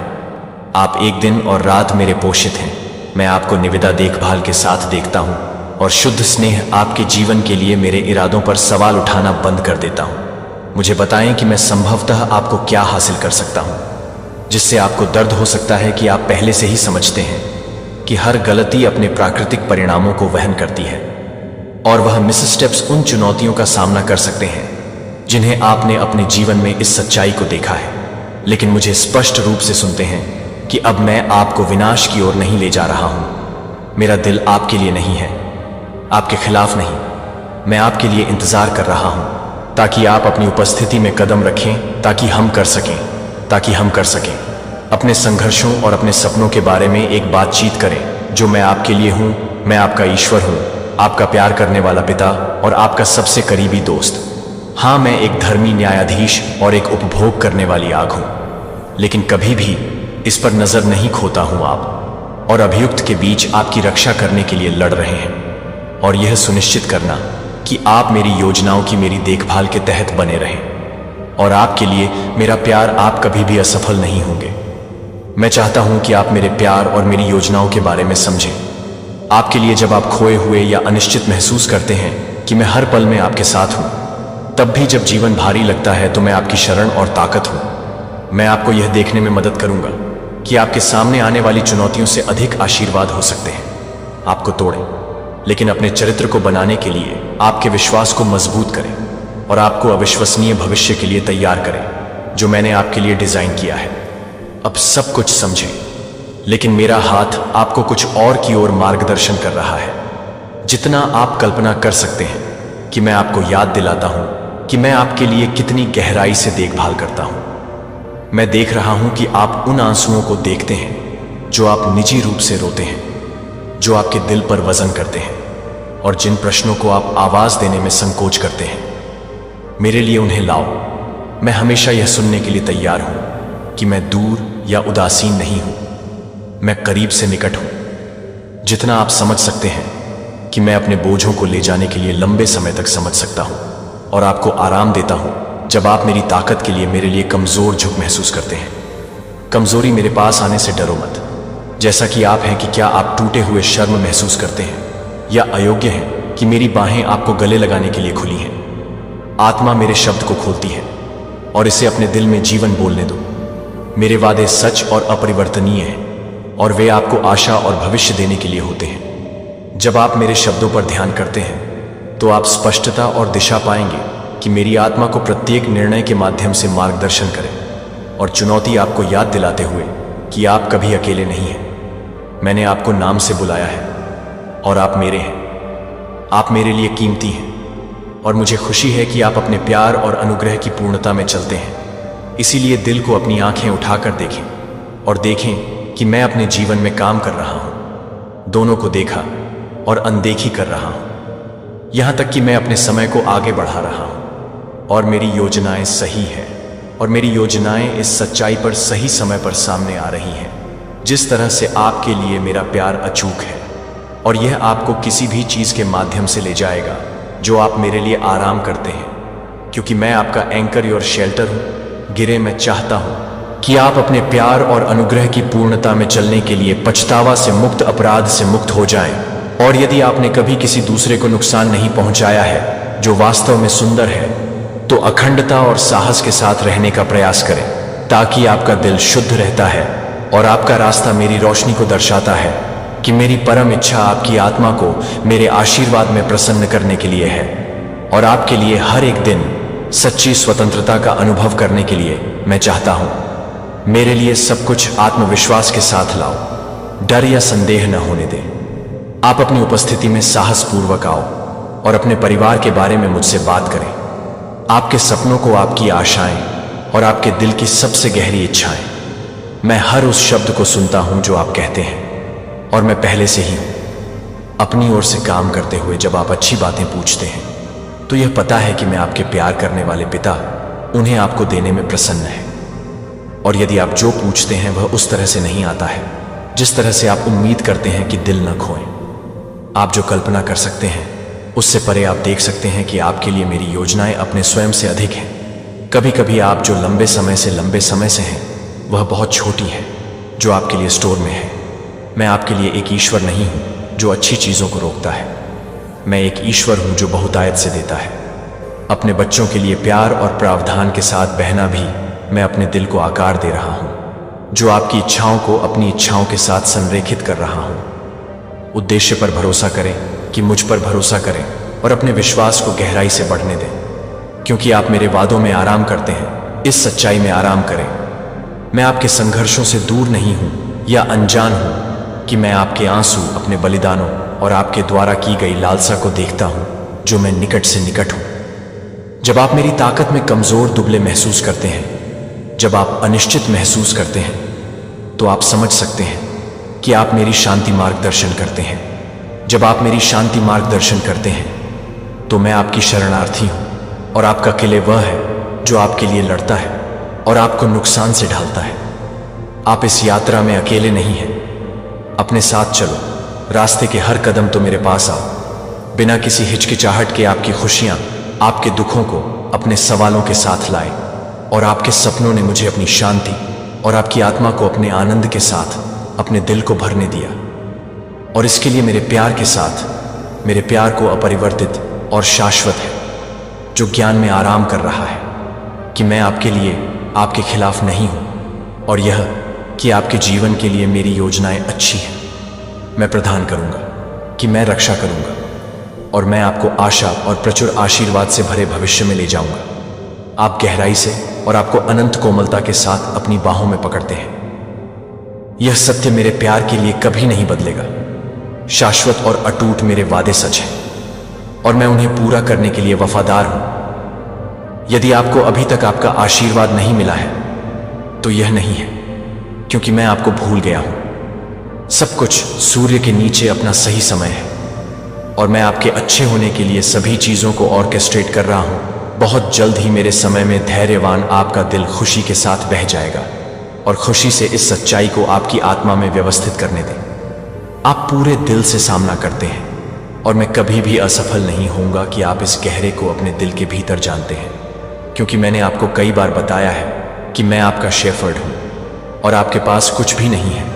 आप एक दिन और रात मेरे पोषित हैं। मैं आपको निविदा देखभाल के साथ देखता हूं और शुद्ध स्नेह आपके जीवन के लिए मेरे इरादों पर सवाल उठाना बंद कर देता हूं। मुझे बताएं कि मैं संभवतः आपको क्या हासिल कर सकता हूं, जिससे आपको दर्द हो सकता है कि आप पहले से ही समझते हैं कि हर गलती अपने प्राकृतिक परिणामों को वहन करती है, और वह मिसस्टेप्स उन चुनौतियों का सामना कर सकते हैं जिन्हें आपने अपने जीवन में इस सच्चाई को देखा है, लेकिन मुझे स्पष्ट रूप से सुनते हैं कि अब मैं आपको विनाश की ओर नहीं ले जा रहा हूं। मेरा दिल आपके लिए नहीं है, आपके खिलाफ नहीं। मैं आपके लिए इंतजार कर रहा हूं, ताकि आप अपनी उपस्थिति में कदम रखें, ताकि हम कर सकें अपने संघर्षों और अपने सपनों के बारे में एक बातचीत करें जो मैं आपके लिए हूं। मैं आपका ईश्वर हूं, आपका प्यार करने वाला पिता और आपका सबसे करीबी दोस्त। हाँ, मैं एक धर्मी न्यायाधीश और एक उपभोग करने वाली आग हूं, लेकिन कभी भी इस पर नजर नहीं खोता हूं। आप और अभियुक्त के बीच आपकी रक्षा करने के लिए लड़ रहे हैं, और यह सुनिश्चित करना कि आप मेरी योजनाओं की मेरी देखभाल के तहत बने रहें। और आपके लिए मेरा प्यार, आप कभी भी असफल नहीं होंगे। मैं चाहता हूं कि आप मेरे प्यार और मेरी योजनाओं के बारे में समझें। आपके लिए जब आप खोए हुए या अनिश्चित महसूस करते हैं कि मैं हर पल में आपके साथ हूं, तब भी जब जीवन भारी लगता है तो मैं आपकी शरण और ताकत हूं। मैं आपको यह देखने में मदद करूंगा कि आपके सामने आने वाली चुनौतियों से अधिक आशीर्वाद हो सकते हैं। आपको तोड़ें, लेकिन अपने चरित्र को बनाने के लिए आपके विश्वास को मजबूत करें और आपको अविश्वसनीय भविष्य के लिए तैयार करें जो मैंने आपके लिए डिजाइन किया है। अब सब कुछ समझें, लेकिन मेरा हाथ आपको कुछ और की ओर मार्गदर्शन कर रहा है। जितना आप कल्पना कर सकते हैं कि मैं आपको याद दिलाता हूं कि मैं आपके लिए कितनी गहराई से देखभाल करता हूं। मैं देख रहा हूं कि आप उन आंसुओं को देखते हैं जो आप निजी रूप से रोते हैं, जो आपके दिल पर वजन करते हैं, और जिन प्रश्नों को आप आवाज देने में संकोच करते हैं। मेरे लिए उन्हें लाओ। मैं हमेशा यह सुनने के लिए तैयार हूं कि मैं दूर या उदासीन नहीं हूं, मैं करीब से निकट हूं। जितना आप समझ सकते हैं कि मैं अपने बोझों को ले जाने के लिए लंबे समय तक समझ सकता हूं, और आपको आराम देता हूं जब आप मेरी ताकत के लिए मेरे लिए कमजोर झुक महसूस करते हैं। कमजोरी मेरे पास आने से डरो मत, जैसा कि आप हैं कि क्या आप टूटे हुए शर्म महसूस करते हैं या अयोग्य हैं कि मेरी बाहें आपको गले लगाने के लिए खुली हैं। आत्मा मेरे शब्द को खोलती है और इसे अपने दिल में जीवन बोलने दो। मेरे वादे सच और अपरिवर्तनीय हैं, और वे आपको आशा और भविष्य देने के लिए होते हैं। जब आप मेरे शब्दों पर ध्यान करते हैं, तो आप स्पष्टता और दिशा पाएंगे कि मेरी आत्मा को प्रत्येक निर्णय के माध्यम से मार्गदर्शन करें, और चुनौती आपको याद दिलाते हुए कि आप कभी अकेले नहीं हैं। मैंने आपको नाम से बुलाया है, और आप मेरे हैं। आप मेरे लिए कीमती हैं, और मुझे खुशी है कि आप अपने प्यार और अनुग्रह की पूर्णता में चलते हैं। इसीलिए दिल को अपनी आंखें उठाकर देखें और देखें कि मैं अपने जीवन में काम कर रहा हूं। दोनों को देखा और अनदेखी कर रहा हूं, यहां तक कि मैं अपने समय को आगे बढ़ा रहा हूं, और मेरी योजनाएं सही हैं, और मेरी योजनाएं इस सच्चाई पर सही समय पर सामने आ रही हैं। जिस तरह से आपके लिए मेरा प्यार अचूक है, और यह आपको किसी भी चीज़ के माध्यम से ले जाएगा जो आप मेरे लिए आराम करते हैं, क्योंकि मैं आपका एंकर और शेल्टर हूँ। गिरे मैं चाहता हूँ कि आप अपने प्यार और अनुग्रह की पूर्णता में चलने के लिए पछतावा से मुक्त, अपराध से मुक्त हो जाएं। और यदि आपने कभी किसी दूसरे को नुकसान नहीं पहुंचाया है जो वास्तव में सुंदर है, तो अखंडता और साहस के साथ रहने का प्रयास करें, ताकि आपका दिल शुद्ध रहता है और आपका रास्ता मेरी रोशनी को दर्शाता है कि मेरी परम इच्छा आपकी आत्मा को मेरे आशीर्वाद में प्रसन्न करने के लिए है, और आपके लिए हर एक दिन सच्ची स्वतंत्रता का अनुभव करने के लिए मैं चाहता हूं। मेरे लिए सब कुछ आत्मविश्वास के साथ लाओ, डर या संदेह न होने दें। आप अपनी उपस्थिति में साहसपूर्वक आओ और अपने परिवार के बारे में मुझसे बात करें, आपके सपनों को, आपकी आशाएं और आपके दिल की सबसे गहरी इच्छाएं। मैं हर उस शब्द को सुनता हूं जो आप कहते हैं, और मैं पहले से ही हूं। अपनी ओर से काम करते हुए जब आप अच्छी बातें पूछते हैं, तो यह पता है कि मैं आपके प्यार करने वाले पिता उन्हें आपको देने में प्रसन्न है। और यदि आप जो पूछते हैं वह उस तरह से नहीं आता है जिस तरह से आप उम्मीद करते हैं, कि दिल न खोएं। आप जो कल्पना कर सकते हैं उससे परे आप देख सकते हैं कि आपके लिए मेरी योजनाएं अपने स्वयं से अधिक हैं। कभी कभी आप जो लंबे समय से हैं वह बहुत छोटी है जो आपके लिए स्टोर में है। मैं आपके लिए एक ईश्वर नहीं हूं जो अच्छी चीज़ों को रोकता है। मैं एक ईश्वर हूं जो बहुतायत से देता है। अपने बच्चों के लिए प्यार और प्रावधान के साथ बहना भी मैं अपने दिल को आकार दे रहा हूं, जो आपकी इच्छाओं को अपनी इच्छाओं के साथ संरेखित कर रहा हूं। उद्देश्य पर भरोसा करें कि मुझ पर भरोसा करें, और अपने विश्वास को गहराई से बढ़ने दें, क्योंकि आप मेरे वादों में आराम करते हैं। इस सच्चाई में आराम करें, मैं आपके संघर्षों से दूर नहीं हूं या अनजान हूं कि मैं आपके आंसू, अपने बलिदानों और आपके द्वारा की गई लालसा को देखता हूं, जो मैं निकट से निकट हूं। जब आप मेरी ताकत में कमजोर, दुबले महसूस करते हैं, जब आप अनिश्चित महसूस करते हैं, तो आप समझ सकते हैं कि आप मेरी शांति मार्गदर्शन करते हैं। जब आप मेरी शांति मार्गदर्शन करते हैं, तो मैं आपकी शरणार्थी हूं, और आपका किले वह है जो आपके लिए लड़ता है और आपको नुकसान से ढालता है। आप इस यात्रा में अकेले नहीं हैं, अपने साथ चलो। रास्ते के हर कदम तो मेरे पास आओ, बिना किसी हिचकिचाहट के आपकी खुशियां, आपके दुखों को अपने सवालों के साथ लाए। और आपके सपनों ने मुझे अपनी शांति और आपकी आत्मा को अपने आनंद के साथ अपने दिल को भरने दिया। और इसके लिए मेरे प्यार के साथ, मेरे प्यार को अपरिवर्तित और शाश्वत है, जो ज्ञान में आराम कर रहा है कि मैं आपके लिए आपके खिलाफ नहीं हूं, और यह कि आपके जीवन के लिए मेरी योजनाएं अच्छी हैं। मैं प्रदान करूंगा कि मैं रक्षा करूंगा, और मैं आपको आशा और प्रचुर आशीर्वाद से भरे भविष्य में ले जाऊंगा। आप गहराई से और आपको अनंत कोमलता के साथ अपनी बाहों में पकड़ते हैं। यह सत्य मेरे प्यार के लिए कभी नहीं बदलेगा। शाश्वत और अटूट मेरे वादे सच हैं, और मैं उन्हें पूरा करने के लिए वफादार हूं। यदि आपको अभी तक आपका आशीर्वाद नहीं मिला है, तो यह नहीं है क्योंकि मैं आपको भूल गया हूं। सब कुछ सूर्य के नीचे अपना सही समय है, और मैं आपके अच्छे होने के लिए सभी चीजों को ऑर्केस्ट्रेट कर रहा हूं। बहुत जल्द ही मेरे समय में धैर्यवान आपका दिल खुशी के साथ बह जाएगा, और खुशी से इस सच्चाई को आपकी आत्मा में व्यवस्थित करने दें। आप पूरे दिल से सामना करते हैं, और मैं कभी भी असफल नहीं होऊंगा कि आप इस गहरे को अपने दिल के भीतर जानते हैं, क्योंकि मैंने आपको कई बार बताया है कि मैं आपका शेफर्ड हूं, और आपके पास कुछ भी नहीं है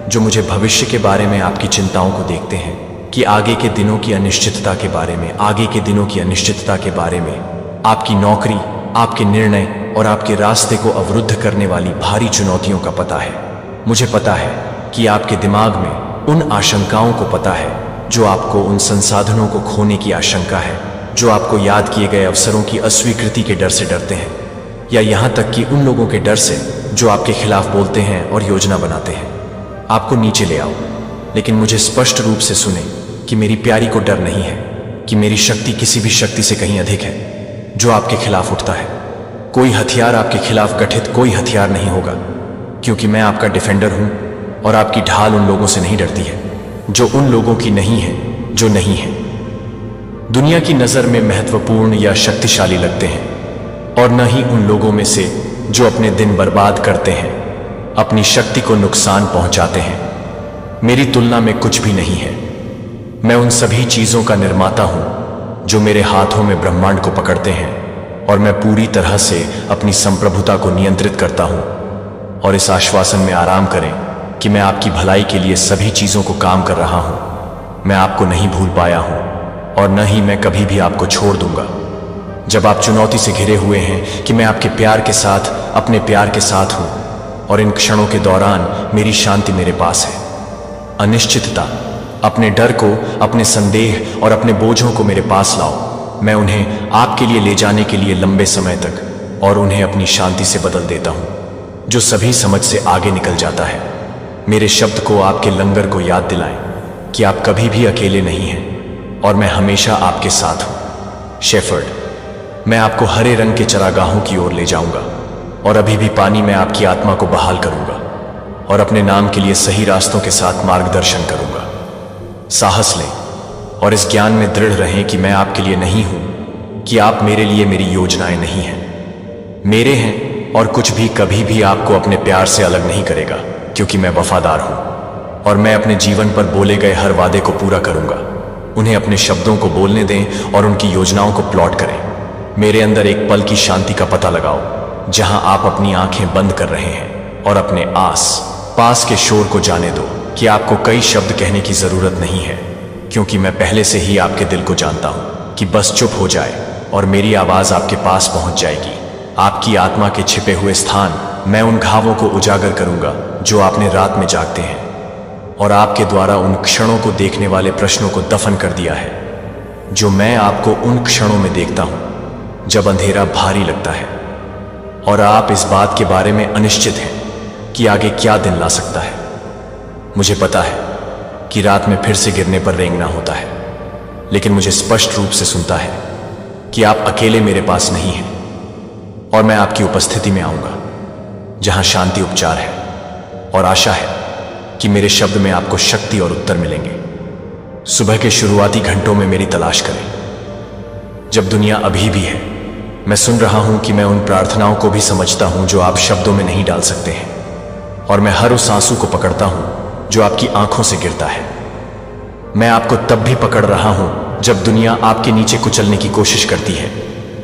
जो मुझे भविष्य के बारे में आपकी चिंताओं को देखते हैं, कि आगे के दिनों की अनिश्चितता के बारे में, आगे के दिनों की अनिश्चितता के बारे में, आपकी नौकरी, आपके निर्णय और आपके रास्ते को अवरुद्ध करने वाली भारी चुनौतियों का पता है। मुझे पता है कि आपके दिमाग में उन आशंकाओं को पता है जो आपको, उन संसाधनों को खोने की आशंका है जो आपको याद किए गए अवसरों की अस्वीकृति के डर से डरते हैं, या यहां तक कि उन लोगों के डर से जो आपके खिलाफ बोलते हैं और योजना बनाते हैं। आपको नीचे ले आओ, लेकिन मुझे स्पष्ट रूप से सुने कि मेरी प्यारी को डर नहीं है, कि मेरी शक्ति किसी भी शक्ति से कहीं अधिक है जो आपके खिलाफ उठता है। कोई हथियार आपके खिलाफ गठित कोई हथियार नहीं होगा, क्योंकि मैं आपका डिफेंडर हूं, और आपकी ढाल उन लोगों से नहीं डरती है जो उन लोगों की नहीं है जो नहीं है। दुनिया की नजर में महत्वपूर्ण या शक्तिशाली लगते हैं, और न ही उन लोगों में से जो अपने दिन बर्बाद करते हैं, अपनी शक्ति को नुकसान पहुंचाते हैं। मेरी तुलना में कुछ भी नहीं है। मैं उन सभी चीजों का निर्माता हूं जो मेरे हाथों में ब्रह्मांड को पकड़ते हैं, और मैं पूरी तरह से अपनी संप्रभुता को नियंत्रित करता हूं। और इस आश्वासन में आराम करें कि मैं आपकी भलाई के लिए सभी चीजों को काम कर रहा हूं। मैं आपको नहीं भूल पाया हूं और न ही मैं कभी भी आपको छोड़ दूंगा। जब आप चुनौती से घिरे हुए हैं कि मैं आपके प्यार के साथ अपने प्यार के साथ हूं, और इन क्षणों के दौरान मेरी शांति मेरे पास है। अनिश्चितता, अपने डर को, अपने संदेह और अपने बोझों को मेरे पास लाओ। मैं उन्हें आपके लिए ले जाने के लिए लंबे समय तक और उन्हें अपनी शांति से बदल देता हूं, जो सभी समझ से आगे निकल जाता है। मेरे शब्द को आपके लंगर को याद दिलाएं कि आप कभी भी अकेले नहीं हैं और मैं हमेशा आपके साथ हूं। शेफर्ड, मैं आपको हरे रंग के चरागाहों की ओर ले जाऊंगा, और अभी भी पानी में आपकी आत्मा को बहाल करूंगा और अपने नाम के लिए सही रास्तों के साथ मार्गदर्शन करूंगा। साहस लें और इस ज्ञान में दृढ़ रहें कि मैं आपके लिए नहीं हूं, कि आप मेरे लिए मेरी योजनाएं नहीं हैं, मेरे हैं, और कुछ भी कभी भी आपको अपने प्यार से अलग नहीं करेगा, क्योंकि मैं वफादार हूं और मैं अपने जीवन पर बोले गए हर वादे को पूरा करूंगा। उन्हें अपने शब्दों को बोलने दें और उनकी योजनाओं को प्लॉट करें। मेरे अंदर एक पल की शांति का पता लगाओ जहां आप अपनी आंखें बंद कर रहे हैं, और अपने आस पास के शोर को जाने दो कि आपको कई शब्द कहने की जरूरत नहीं है, क्योंकि मैं पहले से ही आपके दिल को जानता हूं कि बस चुप हो जाए और मेरी आवाज आपके पास पहुंच जाएगी। आपकी आत्मा के छिपे हुए स्थान, मैं उन घावों को उजागर करूंगा जो आपने रात में जागते हैं, और आपके द्वारा उन क्षणों को देखने वाले प्रश्नों को दफन कर दिया है जो मैं आपको उन क्षणों में देखता हूं जब अंधेरा भारी लगता है और आप इस बात के बारे में अनिश्चित हैं कि आगे क्या दिन ला सकता है। मुझे पता है कि रात में फिर से गिरने पर रेंगना होता है, लेकिन मुझे स्पष्ट रूप से सुनता है कि आप अकेले मेरे पास नहीं हैं, और मैं आपकी उपस्थिति में आऊंगा जहां शांति उपचार है, और आशा है कि मेरे शब्द में आपको शक्ति और उत्तर मिलेंगे। सुबह के शुरुआती घंटों में मेरी तलाश करें, जब दुनिया अभी भी है। मैं सुन रहा हूं कि मैं उन प्रार्थनाओं को भी समझता हूं जो आप शब्दों में नहीं डाल सकते हैं, और मैं हर उस आंसू को पकड़ता हूं जो आपकी आंखों से गिरता है। मैं आपको तब भी पकड़ रहा हूं जब दुनिया आपके नीचे कुचलने की कोशिश करती है।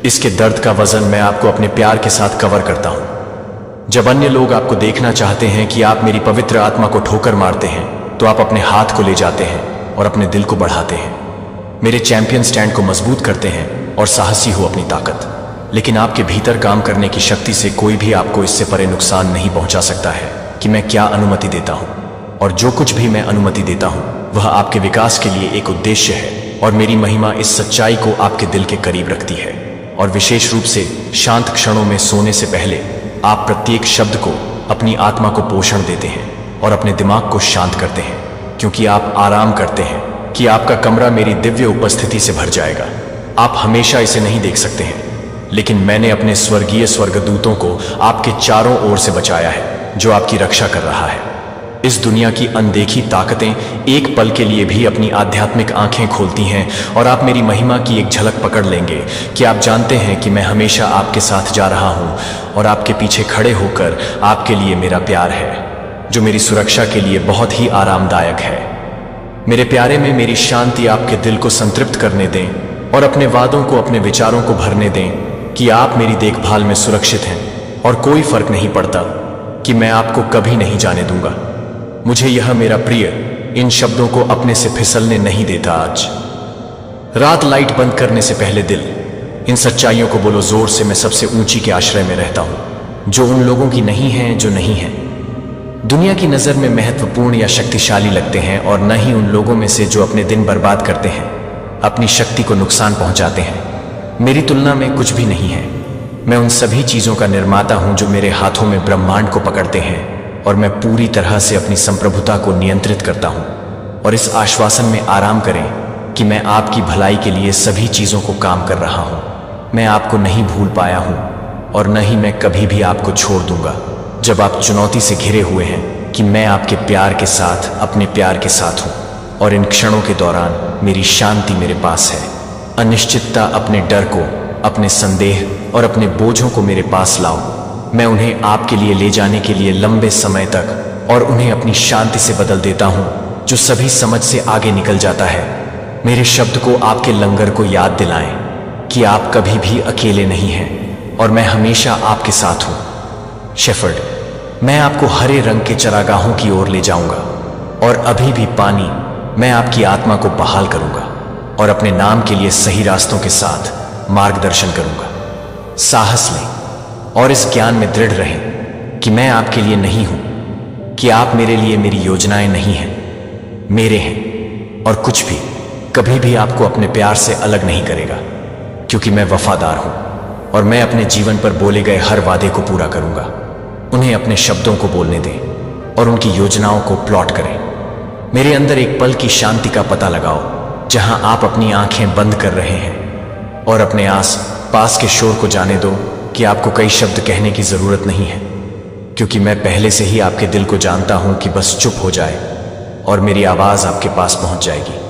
इसके दर्द का वजन मैं आपको अपने प्यार के साथ कवर करता हूं। जब अन्य लोग आपको देखना चाहते हैं कि आप मेरी पवित्र आत्मा को ठोकर मारते हैं, तो आप अपने हाथ को ले जाते हैं और अपने दिल को बढ़ाते हैं। मेरे चैंपियन स्टैंड को मजबूत करते हैं और साहसी हो अपनी ताकत। लेकिन आपके भीतर काम करने की शक्ति से कोई भी आपको इससे परे नुकसान नहीं पहुंचा सकता है कि मैं क्या अनुमति देता हूं, और जो कुछ भी मैं अनुमति देता हूं वह आपके विकास के लिए एक उद्देश्य है, और मेरी महिमा इस सच्चाई को आपके दिल के करीब रखती है। और विशेष रूप से शांत क्षणों में सोने से पहले आप प्रत्येक शब्द को अपनी आत्मा को पोषण देते हैं और अपने दिमाग को शांत करते हैं, क्योंकि आप आराम करते हैं कि आपका कमरा मेरी दिव्य उपस्थिति से भर जाएगा। आप हमेशा इसे नहीं देख सकते हैं, लेकिन मैंने अपने स्वर्गीय स्वर्गदूतों को आपके चारों ओर से बचाया है, जो आपकी रक्षा कर रहा है। इस दुनिया की अनदेखी ताकतें एक पल के लिए भी अपनी आध्यात्मिक आंखें खोलती हैं, और आप मेरी महिमा की एक झलक पकड़ लेंगे कि आप जानते हैं कि मैं हमेशा आपके साथ जा रहा हूं, और आपके पीछे खड़े होकर आपके लिए मेरा प्यार है, जो मेरी सुरक्षा के लिए बहुत ही आरामदायक है। मेरे प्यारे में मेरी शांति आपके दिल को संतृप्त करने दें, और अपने वादों को, अपने विचारों को भरने दें कि आप मेरी देखभाल में सुरक्षित हैं, और कोई फर्क नहीं पड़ता कि मैं आपको कभी नहीं जाने दूंगा। मुझे यह मेरा प्रिय इन शब्दों को अपने से फिसलने नहीं देता। आज रात लाइट बंद करने से पहले दिल, इन सच्चाइयों को बोलो जोर से। मैं सबसे ऊंची के आश्रय में रहता हूं, जो उन लोगों की नहीं है जो नहीं है, दुनिया की नजर में महत्वपूर्ण या शक्तिशाली लगते हैं, और न ही उन लोगों में से जो अपने दिन बर्बाद करते हैं, अपनी शक्ति को नुकसान पहुंचाते हैं। मेरी तुलना में कुछ भी नहीं है। मैं उन सभी चीजों का निर्माता हूं जो मेरे हाथों में ब्रह्मांड को पकड़ते हैं, और मैं पूरी तरह से अपनी संप्रभुता को नियंत्रित करता हूं। और इस आश्वासन में आराम करें कि मैं आपकी भलाई के लिए सभी चीजों को काम कर रहा हूं। मैं आपको नहीं भूल पाया हूं, और न ही मैं कभी भी आपको छोड़ दूंगा। जब आप चुनौती से घिरे हुए हैं कि मैं आपके प्यार के साथ अपने प्यार के साथ हूं, और इन क्षणों के दौरान मेरी शांति मेरे पास है। अनिश्चितता, अपने डर को, अपने संदेह और अपने बोझों को मेरे पास लाओ। मैं उन्हें आपके लिए ले जाने के लिए लंबे समय तक और उन्हें अपनी शांति से बदल देता हूँ, जो सभी समझ से आगे निकल जाता है। मेरे शब्द को आपके लंगर को याद दिलाएं कि आप कभी भी अकेले नहीं हैं और मैं हमेशा आपके साथ हूँ। शेफर्ड, मैं आपको हरे रंग के चरागाहों की ओर ले जाऊंगा और अभी भी पानी, मैं आपकी आत्मा को बहाल करूंगा और अपने नाम के लिए सही रास्तों के साथ मार्गदर्शन करूंगा। साहस लें और इस ज्ञान में दृढ़ रहें कि मैं आपके लिए नहीं हूं, कि आप मेरे लिए मेरी योजनाएं नहीं हैं, मेरे हैं, और कुछ भी कभी भी आपको अपने प्यार से अलग नहीं करेगा, क्योंकि मैं वफादार हूं और मैं अपने जीवन पर बोले गए हर वादे को पूरा करूंगा। उन्हें अपने शब्दों को बोलने दें और उनकी योजनाओं को प्लॉट करें। मेरे अंदर एक पल की शांति का पता लगाओ जहां आप अपनी आंखें बंद कर रहे हैं और अपने आस पास के शोर को जाने दो कि आपको कई शब्द कहने की जरूरत नहीं है, क्योंकि मैं पहले से ही आपके दिल को जानता हूं कि बस चुप हो जाए और मेरी आवाज आपके पास पहुंच जाएगी।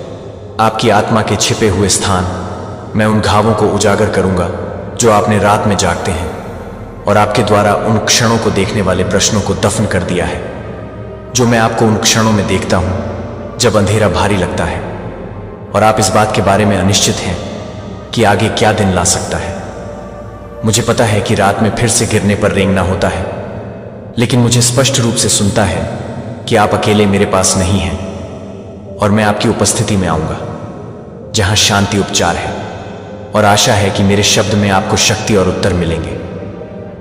आपकी आत्मा के छिपे हुए स्थान, मैं उन घावों को उजागर करूंगा जो आपने रात में जागते हैं और आपके द्वारा उन क्षणों को देखने वाले प्रश्नों को दफन कर दिया है, जो मैं आपको उन क्षणों में देखता हूं जब अंधेरा भारी लगता है और आप इस बात के बारे में अनिश्चित हैं कि आगे क्या दिन ला सकता है। मुझे पता है कि रात में फिर से गिरने पर रेंगना होता है, लेकिन मुझे स्पष्ट रूप से सुनता है कि आप अकेले मेरे पास नहीं हैं और मैं आपकी उपस्थिति में आऊंगा जहां शांति उपचार है और आशा है कि मेरे शब्द में आपको शक्ति और उत्तर मिलेंगे।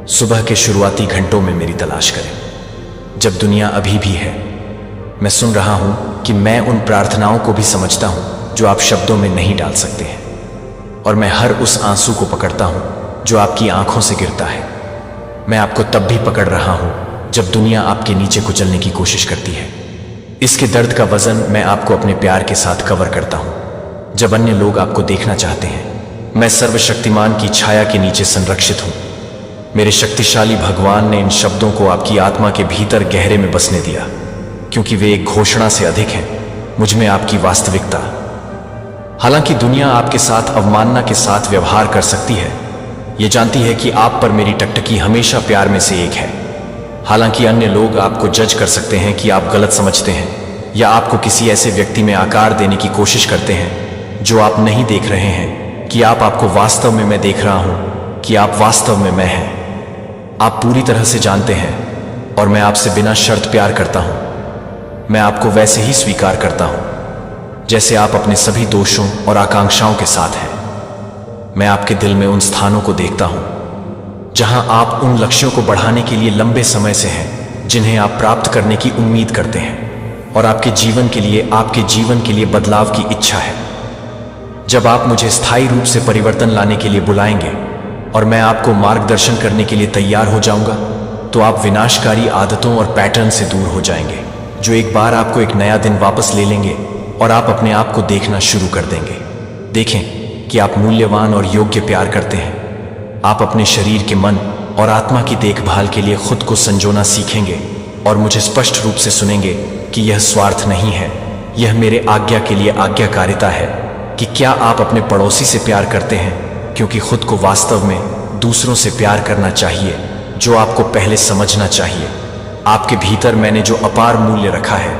सुबह के शुरुआती घंटों में मेरी तलाश करें, जब दुनिया अभी भी है। मैं सुन रहा हूं कि मैं उन प्रार्थनाओं को भी समझता हूं जो आप शब्दों में नहीं डाल सकते हैं, और मैं हर उस आंसू को पकड़ता हूं जो आपकी आंखों से गिरता है। मैं आपको तब भी पकड़ रहा हूं जब दुनिया आपके नीचे कुचलने की कोशिश करती है। इसके दर्द का वजन मैं आपको अपने प्यार के साथ कवर करता हूं जब अन्य लोग आपको देखना चाहते हैं। मैं सर्वशक्तिमान की छाया के नीचे संरक्षित हूं। मेरे शक्तिशाली भगवान ने इन शब्दों को आपकी आत्मा के भीतर गहरे में बसने दिया, क्योंकि वे एक घोषणा से अधिक हैं मुझ में आपकी वास्तविकता। हालांकि दुनिया आपके साथ अवमानना के साथ व्यवहार कर सकती है, ये जानती है कि आप पर मेरी टकटकी हमेशा प्यार में से एक है। हालांकि अन्य लोग आपको जज कर सकते हैं कि आप गलत समझते हैं या आपको किसी ऐसे व्यक्ति में आकार देने की कोशिश करते हैं जो आप नहीं देख रहे हैं कि आपको वास्तव में मैं देख रहा हूं कि आप वास्तव में मैं हैं। आप पूरी तरह से जानते हैं और मैं आपसे बिना शर्त प्यार करता हूं। मैं आपको वैसे ही स्वीकार करता हूं जैसे आप अपने सभी दोषों और आकांक्षाओं के साथ हैं। मैं आपके दिल में उन स्थानों को देखता हूं जहां आप उन लक्ष्यों को बढ़ाने के लिए लंबे समय से हैं जिन्हें आप प्राप्त करने की उम्मीद करते हैं, और आपके जीवन के लिए बदलाव की इच्छा है। जब आप मुझे स्थायी रूप से परिवर्तन लाने के लिए बुलाएंगे और मैं आपको मार्गदर्शन करने के लिए तैयार हो जाऊंगा, तो आप विनाशकारी आदतों और पैटर्न से दूर हो जाएंगे, जो एक बार आपको एक नया दिन वापस ले लेंगे और आप अपने आप को देखना शुरू कर देंगे। देखें कि आप मूल्यवान और योग्य प्यार करते हैं। आप अपने शरीर के मन और आत्मा की देखभाल के लिए खुद को संजोना सीखेंगे और मुझे स्पष्ट रूप से सुनेंगे कि यह स्वार्थ नहीं है, यह मेरे आज्ञा के लिए आज्ञाकारिता है कि क्या आप अपने पड़ोसी से प्यार करते हैं, क्योंकि खुद को वास्तव में दूसरों से प्यार करना चाहिए, जो आपको पहले समझना चाहिए। आपके भीतर मैंने जो अपार मूल्य रखा है,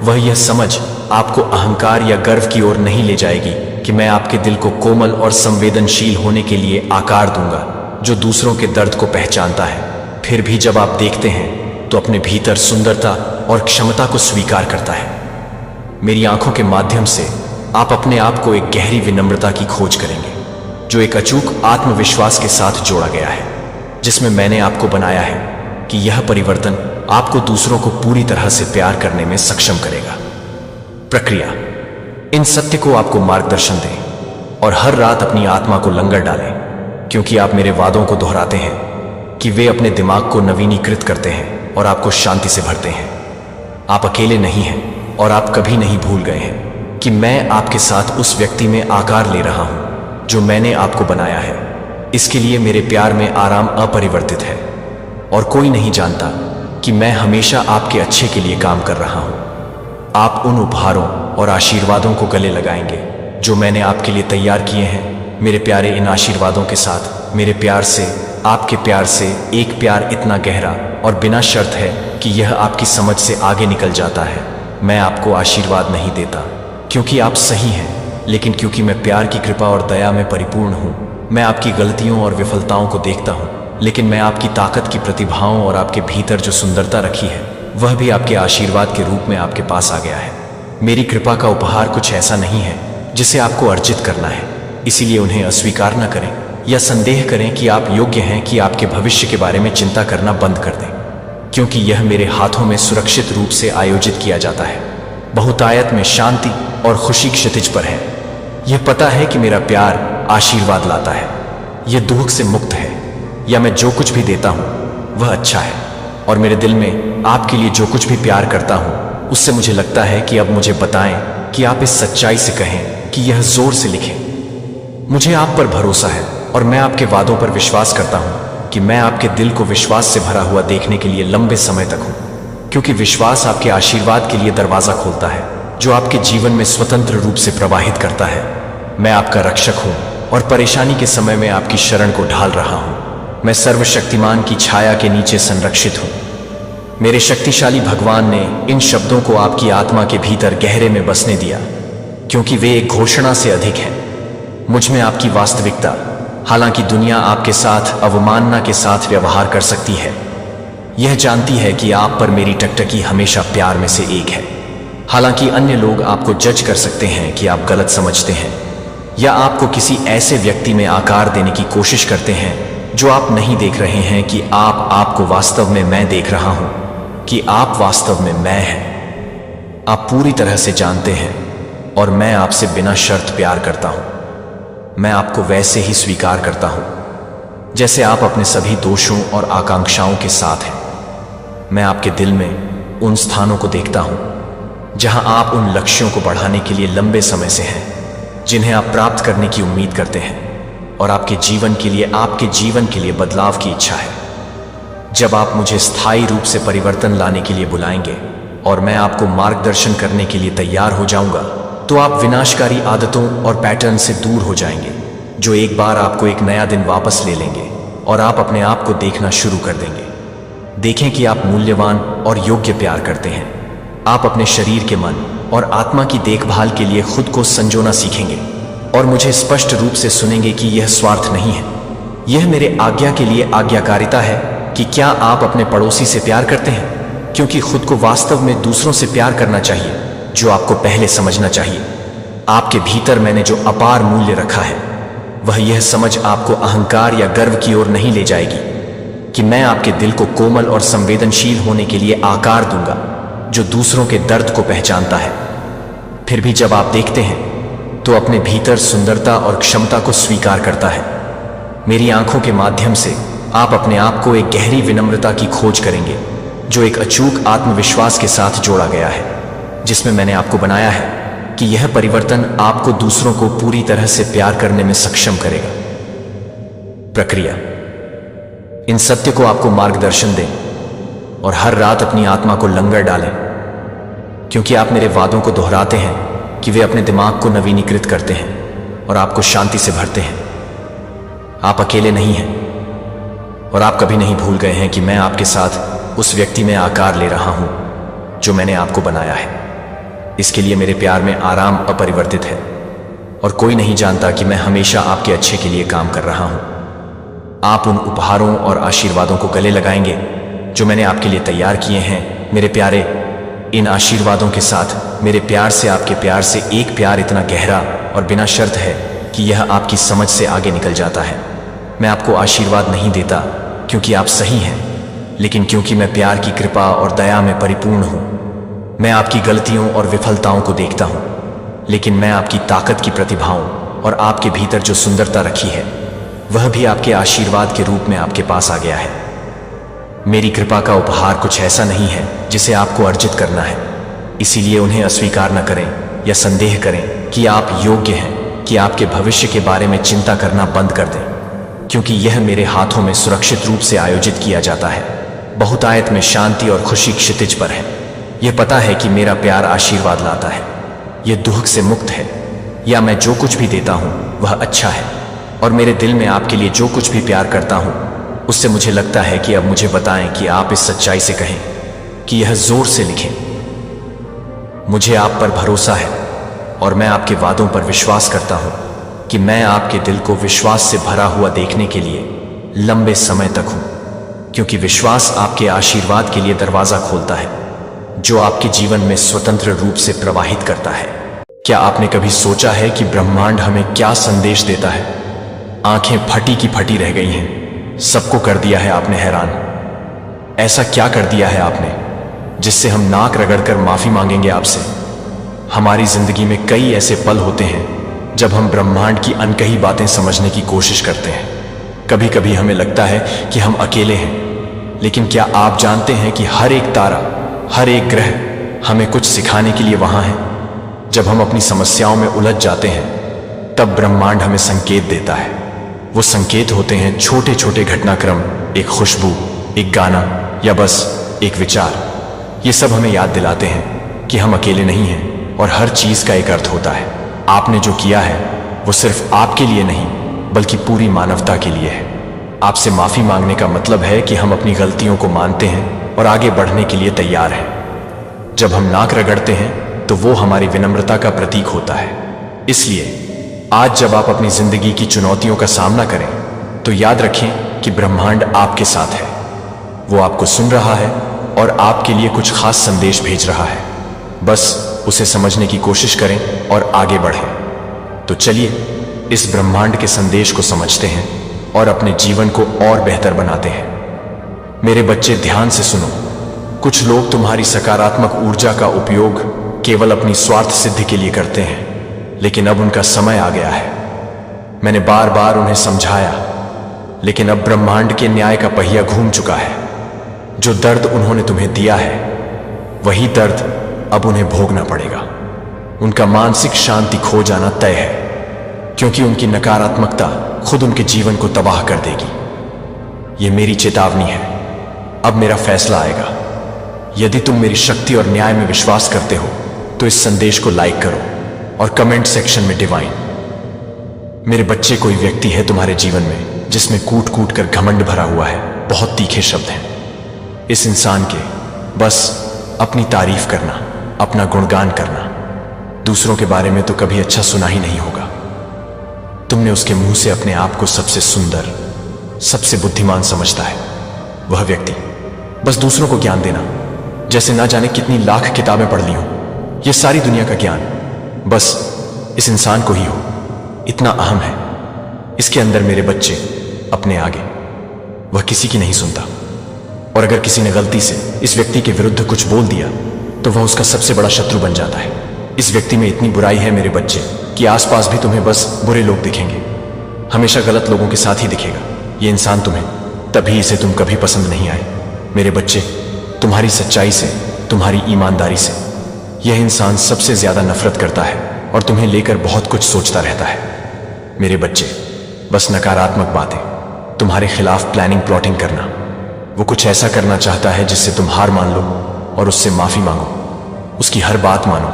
वह यह समझ आपको अहंकार या गर्व की ओर नहीं ले जाएगी कि मैं आपके दिल को कोमल और संवेदनशील होने के लिए आकार दूंगा, जो दूसरों के दर्द को पहचानता है, फिर भी जब आप देखते हैं तो अपने भीतर सुंदरता और क्षमता को स्वीकार करता है। मेरी आंखों के माध्यम से आप अपने आप को एक गहरी विनम्रता की खोज करेंगे, जो एक अचूक आत्मविश्वास के साथ जोड़ा गया है, जिसमें मैंने आपको बनाया है कि यह परिवर्तन आपको दूसरों को पूरी तरह से प्यार करने में सक्षम करेगा। प्रक्रिया: इन सत्य को आपको मार्गदर्शन दें और हर रात अपनी आत्मा को लंगर डालें, क्योंकि आप मेरे वादों को दोहराते हैं कि वे अपने दिमाग को नवीनीकृत करते हैं और आपको शांति से भरते हैं। आप अकेले नहीं हैं और आप कभी नहीं भूल गए हैं कि मैं आपके साथ उस व्यक्ति में आकार ले रहा हूं जो मैंने आपको बनाया है। इसके लिए मेरे प्यार में आराम अपरिवर्तित है और कोई नहीं जानता कि मैं हमेशा आपके अच्छे के लिए काम कर रहा हूं। आप उन उपहारों और आशीर्वादों को गले लगाएंगे जो मैंने आपके लिए तैयार किए हैं। मेरे प्यारे, इन आशीर्वादों के साथ मेरे प्यार से, आपके प्यार से एक प्यार इतना गहरा और बिना शर्त है कि यह आपकी समझ से आगे निकल जाता है। मैं आपको आशीर्वाद नहीं देता क्योंकि आप सही हैं, लेकिन क्योंकि मैं प्यार की कृपा और दया में परिपूर्ण हूँ। मैं आपकी गलतियों और विफलताओं को देखता हूँ, लेकिन मैं आपकी ताकत की प्रतिभाओं और आपके भीतर जो सुंदरता रखी है वह भी आपके आशीर्वाद के रूप में आपके पास आ गया है। मेरी कृपा का उपहार कुछ ऐसा नहीं है जिसे आपको अर्जित करना है, इसीलिए उन्हें अस्वीकार न करें या संदेह करें कि आप योग्य हैं कि आपके भविष्य के बारे में चिंता करना बंद कर दें, क्योंकि यह मेरे हाथों में सुरक्षित रूप से आयोजित किया जाता है। बहुतायत में शांति और खुशी क्षितिज पर है। यह पता है कि मेरा प्यार आशीर्वाद लाता है, यह दुख से मुक्त है, या मैं जो कुछ भी देता हूं वह अच्छा है। और मेरे दिल में आपके लिए जो कुछ भी प्यार करता हूं उससे मुझे लगता है कि अब मुझे बताएं कि आप इस सच्चाई से कहें कि यह जोर से लिखें। मुझे आप पर भरोसा है और मैं आपके वादों पर विश्वास करता हूं कि मैं आपके दिल को विश्वास से भरा हुआ देखने के लिए लंबे समय तक हूं, क्योंकि विश्वास आपके आशीर्वाद के लिए दरवाजा खोलता है जो आपके जीवन में स्वतंत्र रूप से प्रवाहित करता है। मैं आपका रक्षक हूं और परेशानी के समय में आपकी शरण को ढाल रहा हूं। मैं सर्वशक्तिमान की छाया के नीचे संरक्षित हूं। मेरे शक्तिशाली भगवान ने इन शब्दों को आपकी आत्मा के भीतर गहरे में बसने दिया, क्योंकि वे एक घोषणा से अधिक हैं। मुझ में आपकी वास्तविकता, हालांकि दुनिया आपके साथ अवमानना के साथ व्यवहार कर सकती है, यह जानती है कि आप पर मेरी टकटकी हमेशा प्यार में से एक है। हालांकि अन्य लोग आपको जज कर सकते हैं कि आप गलत समझते हैं, या आपको किसी ऐसे व्यक्ति में आकार देने की कोशिश करते हैं जो आप नहीं देख रहे हैं कि आपको वास्तव में मैं देख रहा हूं, कि आप वास्तव में मैं हैं। आप पूरी तरह से जानते हैं और मैं आपसे बिना शर्त प्यार करता हूं। मैं आपको वैसे ही स्वीकार करता हूं जैसे आप अपने सभी दोषों और आकांक्षाओं के साथ हैं। मैं आपके दिल में उन स्थानों को देखता हूं जहां आप उन लक्ष्यों को बढ़ाने के लिए लंबे समय से हैं, जिन्हें आप प्राप्त करने की उम्मीद करते हैं, और आपके जीवन के लिए बदलाव की इच्छा है। जब आप मुझे स्थायी रूप से परिवर्तन लाने के लिए बुलाएंगे और मैं आपको मार्गदर्शन करने के लिए तैयार हो जाऊंगा, तो आप विनाशकारी आदतों और पैटर्न से दूर हो जाएंगे, जो एक बार आपको एक नया दिन वापस ले लेंगे और आप अपने आप को देखना शुरू कर देंगे। देखें कि आप मूल्यवान और योग्य प्यार करते हैं। आप अपने शरीर के मन और आत्मा की देखभाल के लिए खुद को संजोना सीखेंगे और मुझे स्पष्ट रूप से सुनेंगे कि यह स्वार्थ नहीं है, यह मेरे आज्ञा के लिए आज्ञाकारिता है कि क्या आप अपने पड़ोसी से प्यार करते हैं, क्योंकि खुद को वास्तव में दूसरों से प्यार करना चाहिए, जो आपको पहले समझना चाहिए। आपके भीतर मैंने जो अपार मूल्य रखा है, वह यह समझ आपको अहंकार या गर्व की ओर नहीं ले जाएगी कि मैं आपके दिल को कोमल और संवेदनशील होने के लिए आकार दूंगा, जो दूसरों के दर्द को पहचानता है। फिर भी जब आप देखते हैं तो अपने भीतर सुंदरता और क्षमता को स्वीकार करता है। मेरी आंखों के माध्यम से आप अपने आप को एक गहरी विनम्रता की खोज करेंगे, जो एक अचूक आत्मविश्वास के साथ जोड़ा गया है, जिसमें मैंने आपको बनाया है कि यह परिवर्तन आपको दूसरों को पूरी तरह से प्यार करने में सक्षम करेगा। प्रक्रिया: इन सत्य को आपको मार्गदर्शन दें और हर रात अपनी आत्मा को लंगर डालें, क्योंकि आप मेरे वादों को दोहराते हैं कि वे अपने दिमाग को नवीनीकृत करते हैं और आपको शांति से भरते हैं। आप अकेले नहीं हैं और आप कभी नहीं भूल गए हैं कि मैं आपके साथ उस व्यक्ति में आकार ले रहा हूं जो मैंने आपको बनाया है। इसके लिए मेरे प्यार में आराम अपरिवर्तित है और कोई नहीं जानता कि मैं हमेशा आपके अच्छे के लिए काम कर रहा हूं। आप उन उपहारों और आशीर्वादों को गले लगाएंगे जो मैंने आपके लिए तैयार किए हैं। मेरे प्यारे, इन आशीर्वादों के साथ मेरे प्यार से आपके प्यार से एक प्यार इतना गहरा और बिना शर्त है कि यह आपकी समझ से आगे निकल जाता है। मैं आपको आशीर्वाद नहीं देता क्योंकि आप सही हैं, लेकिन क्योंकि मैं प्यार की कृपा और दया में परिपूर्ण हूं। मैं आपकी गलतियों और विफलताओं को देखता हूं, लेकिन मैं आपकी ताकत की प्रतिभाओं और आपके भीतर जो सुंदरता रखी है वह भी आपके आशीर्वाद के रूप में आपके पास आ गया है। मेरी कृपा का उपहार कुछ ऐसा नहीं है जिसे आपको अर्जित करना है, इसीलिए उन्हें अस्वीकार न करें या संदेह करें कि आप योग्य हैं कि आपके भविष्य के बारे में चिंता करना बंद कर दें, क्योंकि यह मेरे हाथों में सुरक्षित रूप से आयोजित किया जाता है। बहुतायत में शांति और खुशी क्षितिज पर है। यह पता है कि मेरा प्यार आशीर्वाद लाता है, यह दुख से मुक्त है, या मैं जो कुछ भी देता हूं वह अच्छा है, और मेरे दिल में आपके लिए जो कुछ भी प्यार करता हूं, उससे मुझे लगता है कि अब मुझे बताएं कि आप इस सच्चाई से कहें कि यह जोर से लिखें। मुझे आप पर भरोसा है और मैं आपके वादों पर विश्वास करता हूं कि मैं आपके दिल को विश्वास से भरा हुआ देखने के लिए लंबे समय तक हूं, क्योंकि विश्वास आपके आशीर्वाद के लिए दरवाजा खोलता है जो आपके जीवन में स्वतंत्र रूप से प्रवाहित करता है। क्या आपने कभी सोचा है कि ब्रह्मांड हमें क्या संदेश देता है? आंखें फटी की फटी रह गई हैं। सबको कर दिया है आपने हैरान। ऐसा क्या कर दिया है आपने जिससे हम नाक रगड़कर माफी मांगेंगे आपसे? हमारी जिंदगी में कई ऐसे पल होते हैं जब हम ब्रह्मांड की अनकही बातें समझने की कोशिश करते हैं। कभी कभी हमें लगता है कि हम अकेले हैं, लेकिन क्या आप जानते हैं कि हर एक तारा, हर एक ग्रह हमें कुछ सिखाने के लिए वहां है? जब हम अपनी समस्याओं में उलझ जाते हैं तब ब्रह्मांड हमें संकेत देता है। वो संकेत होते हैं छोटे छोटे घटनाक्रम, एक खुशबू, एक गाना या बस एक विचार। ये सब हमें याद दिलाते हैं कि हम अकेले नहीं हैं और हर चीज का एक अर्थ होता है। आपने जो किया है वो सिर्फ आपके लिए नहीं बल्कि पूरी मानवता के लिए है। आपसे माफी मांगने का मतलब है कि हम अपनी गलतियों को मानते हैं और आगे बढ़ने के लिए तैयार हैं। जब हम नाक रगड़ते हैं तो वो हमारी विनम्रता का प्रतीक होता है। इसलिए आज जब आप अपनी जिंदगी की चुनौतियों का सामना करें तो याद रखें कि ब्रह्मांड आपके साथ है। वो आपको सुन रहा है और आपके लिए कुछ खास संदेश भेज रहा है। बस उसे समझने की कोशिश करें और आगे बढ़ें। तो चलिए इस ब्रह्मांड के संदेश को समझते हैं और अपने जीवन को और बेहतर बनाते हैं। मेरे बच्चे, ध्यान से सुनो। कुछ लोग तुम्हारी सकारात्मक ऊर्जा का उपयोग केवल अपनी स्वार्थ सिद्धि के लिए करते हैं, लेकिन अब उनका समय आ गया है। मैंने बार बार उन्हें समझाया, लेकिन अब ब्रह्मांड के न्याय का पहिया घूम चुका है। जो दर्द उन्होंने तुम्हें दिया है वही दर्द अब उन्हें भोगना पड़ेगा। उनका मानसिक शांति खो जाना तय है, क्योंकि उनकी नकारात्मकता खुद उनके जीवन को तबाह कर देगी। यह मेरी चेतावनी है। अब मेरा फैसला आएगा। यदि तुम मेरी शक्ति और न्याय में विश्वास करते हो तो इस संदेश को लाइक करो और कमेंट सेक्शन में डिवाइन। मेरे बच्चे, कोई व्यक्ति है तुम्हारे जीवन में जिसमें कूट कूट कर घमंड भरा हुआ है। बहुत तीखे शब्द हैं। इस इंसान के बस अपनी तारीफ करना, अपना गुणगान करना, दूसरों के बारे में तो कभी अच्छा सुना ही नहीं होगा। तुमने उसके मुंह से अपने आप को सबसे सुंदर, सबसे बुद्धिमान समझता है। वह व्यक्ति बस दूसरों को ज्ञान देना, जैसे ना जाने कितनी लाख किताबें पढ़ ली हो। यह सारी दुनिया का ज्ञान बस इस इंसान को ही हो। इतना अहम है इसके अंदर। मेरे बच्चे, अपने आगे वह किसी की नहीं सुनता, और अगर किसी ने गलती से इस व्यक्ति के विरुद्ध कुछ बोल दिया तो वह उसका सबसे बड़ा शत्रु बन जाता है। इस व्यक्ति में इतनी बुराई है मेरे बच्चे कि आसपास भी तुम्हें बस बुरे लोग दिखेंगे। हमेशा गलत लोगों के साथ ही दिखेगा ये इंसान तुम्हें, तभी इसे तुम कभी पसंद नहीं आए। मेरे बच्चे, तुम्हारी सच्चाई से, तुम्हारी ईमानदारी से यह इंसान सबसे ज्यादा नफरत करता है और तुम्हें लेकर बहुत कुछ सोचता रहता है। मेरे बच्चे, बस नकारात्मक बातें, तुम्हारे खिलाफ प्लानिंग, प्लॉटिंग करना। वो कुछ ऐसा करना चाहता है जिससे तुम हार मान लो और उससे माफी मांगो, उसकी हर बात मानो।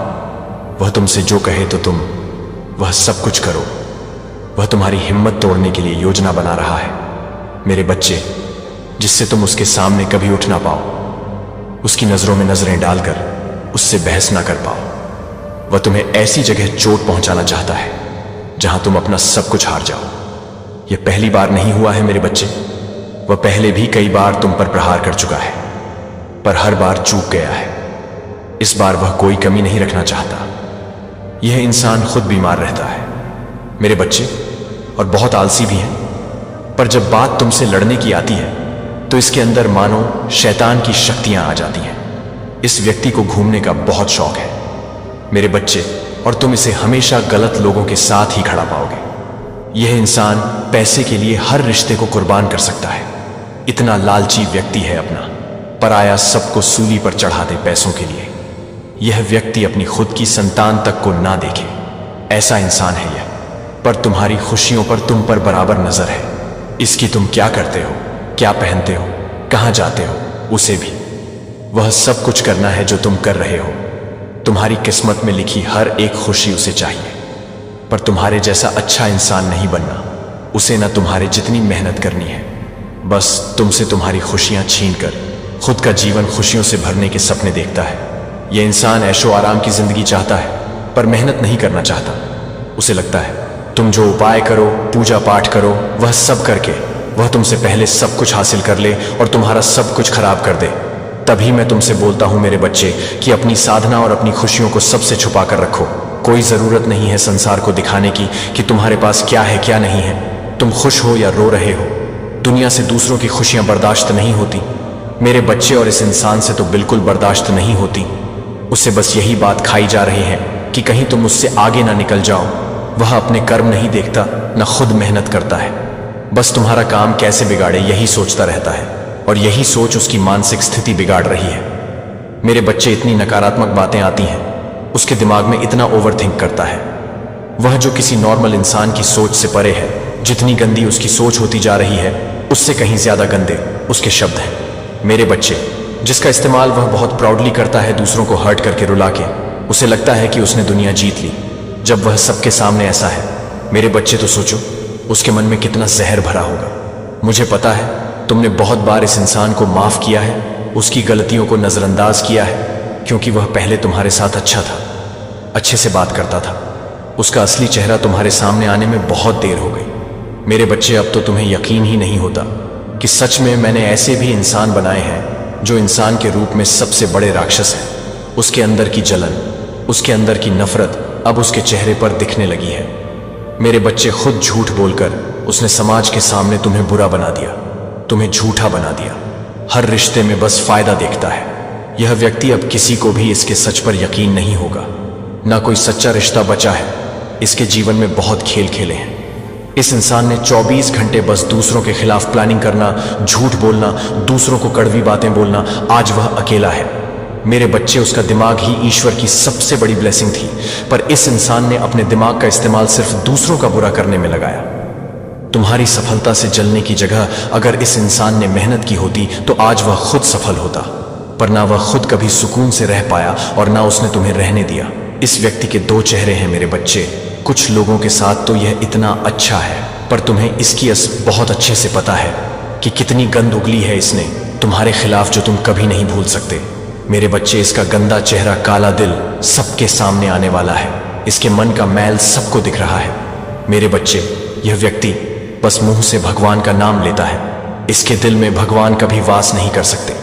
वह तुमसे जो कहे तो तुम वह सब कुछ करो। वह तुम्हारी हिम्मत तोड़ने के लिए योजना बना रहा है मेरे बच्चे, जिससे तुम उसके सामने कभी उठ ना पाओ। उसकी नजरों में नजरें डालकर उससे बहस ना कर पाओ। वह तुम्हें ऐसी जगह चोट पहुंचाना चाहता है जहां तुम अपना सब कुछ हार जाओ। यह पहली बार नहीं हुआ है मेरे बच्चे। वह पहले भी कई बार तुम पर प्रहार कर चुका है, पर हर बार चूक गया है। इस बार वह कोई कमी नहीं रखना चाहता। यह इंसान खुद बीमार रहता है मेरे बच्चे, और बहुत आलसी भी है। पर जब बात तुमसे लड़ने की आती है तो इसके अंदर मानो शैतान की शक्तियां आ जाती हैं। इस व्यक्ति को घूमने का बहुत शौक है मेरे बच्चे, और तुम इसे हमेशा गलत लोगों के साथ ही खड़ा पाओगे। यह इंसान पैसे के लिए हर रिश्ते को कुर्बान कर सकता है। इतना लालची व्यक्ति है, अपना पराया सबको सूली पर चढ़ा दे पैसों के लिए। यह व्यक्ति अपनी खुद की संतान तक को ना देखे, ऐसा इंसान है यह। पर तुम्हारी खुशियों पर तुम पर बराबर नजर है। इसकी तुम क्या करते हो, क्या पहनते हो, कहां जाते हो, उसे भी। वह सब कुछ करना है जो तुम कर रहे हो। तुम्हारी किस्मत में लिखी हर एक खुशी उसे चाहिए, पर तुम्हारे जैसा अच्छा इंसान नहीं बनना। उसे न तुम्हारे जितनी मेहनत करनी है, बस तुमसे तुम्हारी खुशियां छीनकर खुद का जीवन खुशियों से भरने के सपने देखता है। यह इंसान ऐशो आराम की जिंदगी चाहता है, पर मेहनत नहीं करना चाहता। उसे लगता है तुम जो उपाय करो, पूजा पाठ करो, वह सब करके वह तुमसे पहले सब कुछ हासिल कर ले और तुम्हारा सब कुछ खराब कर दे। तभी मैं तुमसे बोलता हूं मेरे बच्चे कि अपनी साधना और अपनी खुशियों को सबसे छुपा कर रखो। कोई जरूरत नहीं है संसार को दिखाने की कि तुम्हारे पास क्या है क्या नहीं है। तुम खुश हो या रो रहे हो, दुनिया से दूसरों की खुशियां बर्दाश्त नहीं होती। मेरे बच्चे और इस इंसान से तो बिल्कुल बर्दाश्त नहीं होती। उसे बस यही बात खाई जा रही है कि कहीं तुम उससे आगे ना निकल जाओ। वह अपने कर्म नहीं देखता, न खुद मेहनत करता है, बस तुम्हारा काम कैसे बिगाड़े यही सोचता रहता है, और यही सोच उसकी मानसिक स्थिति बिगाड़ रही है। मेरे बच्चे, इतनी नकारात्मक बातें आती हैं, उसके दिमाग में इतना ओवरथिंक करता है। वह जो किसी नॉर्मल इंसान की सोच से परे है। जितनी गंदी उसकी सोच होती जा रही है, उससे कहीं ज्यादा गंदे उसके शब्द हैं। मेरे बच्चे, जिसका इस्तेमाल वह बहुत प्राउडली करता है दूसरों को हर्ट करके रुला के, उसे लगता है कि उसने दुनिया जीत ली, जब वह सबके सामने ऐसा है। मेरे बच्चे, तो सोचो उसके मन में कितना जहर भरा होगा। मुझे पता है तुमने बहुत बार इस इंसान को माफ किया है, उसकी गलतियों को नजरअंदाज किया है, क्योंकि वह पहले तुम्हारे साथ अच्छा था, अच्छे से बात करता था। उसका असली चेहरा तुम्हारे सामने आने में बहुत देर हो गई। मेरे बच्चे, अब तो तुम्हें यकीन ही नहीं होता कि सच में मैंने ऐसे भी इंसान बनाए हैं जो इंसान के रूप में सबसे बड़े राक्षस हैं। उसके अंदर की जलन, उसके अंदर की नफरत अब उसके चेहरे पर दिखने लगी है। मेरे बच्चे, खुद झूठ बोलकर उसने समाज के सामने तुम्हें बुरा बना दिया, तुम्हें झूठा बना दिया। हर रिश्ते में बस फायदा देखता है। यह व्यक्ति अब किसी को भी इसके सच पर यकीन नहीं होगा। ना कोई सच्चा रिश्ता बचा है। इसके जीवन में बहुत खेल खेले हैं। इस इंसान ने 24 घंटे बस दूसरों के खिलाफ प्लानिंग करना, झूठ बोलना, दूसरों को कड़वी बातें बोलना। आज वह अकेला है। मेरे बच्चे, उसका दिमाग ही ईश्वर की सबसे बड़ी ब्लेसिंग थी, पर इस इंसान ने अपने दिमाग का इस्तेमाल सिर्फ दूसरों का बुरा करने में लगाया। तुम्हारी सफलता से जलने की जगह अगर इस इंसान ने मेहनत की होती तो आज वह खुद सफल होता, पर ना वह खुद कभी सुकून से रह पाया और ना उसने तुम्हें रहने दिया। इस व्यक्ति के दो चेहरे हैं मेरे बच्चे। कुछ लोगों के साथ तो यह इतना अच्छा है, पर तुम्हें इसकी बहुत अच्छे से पता है कि कितनी गंद उगली है इसने तुम्हारे खिलाफ, जो तुम कभी नहीं भूल सकते। मेरे बच्चे, इसका गंदा चेहरा, काला दिल सबके सामने आने वाला है। इसके मन का मैल सबको दिख रहा है। मेरे बच्चे, यह व्यक्ति बस मुंह से भगवान का नाम लेता है, इसके दिल में भगवान कभी वास नहीं कर सकते।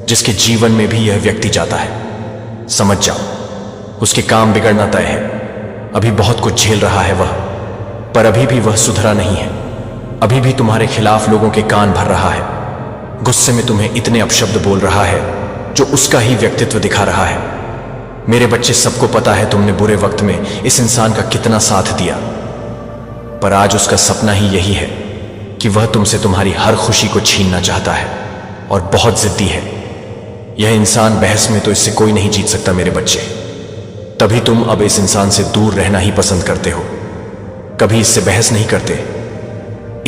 जिसके जीवन में भी यह व्यक्ति जाता है, समझ जाओ उसके काम बिगड़ना तय है। अभी बहुत कुछ झेल रहा है वह, पर अभी भी वह सुधरा नहीं है। अभी भी तुम्हारे खिलाफ लोगों के कान भर रहा है। गुस्से में तुम्हें इतने अपशब्द बोल रहा है जो उसका ही व्यक्तित्व दिखा रहा है। मेरे बच्चे, सबको पता है तुमने बुरे वक्त में इस इंसान का कितना साथ दिया, पर आज उसका सपना ही यही है कि वह तुमसे तुम्हारी हर खुशी को छीनना चाहता है, और बहुत जिद्दी है। यह इंसान बहस में तो इससे कोई नहीं जीत सकता मेरे बच्चे। तभी तुम अब इस इंसान से दूर रहना ही पसंद करते हो, कभी इससे बहस नहीं करते।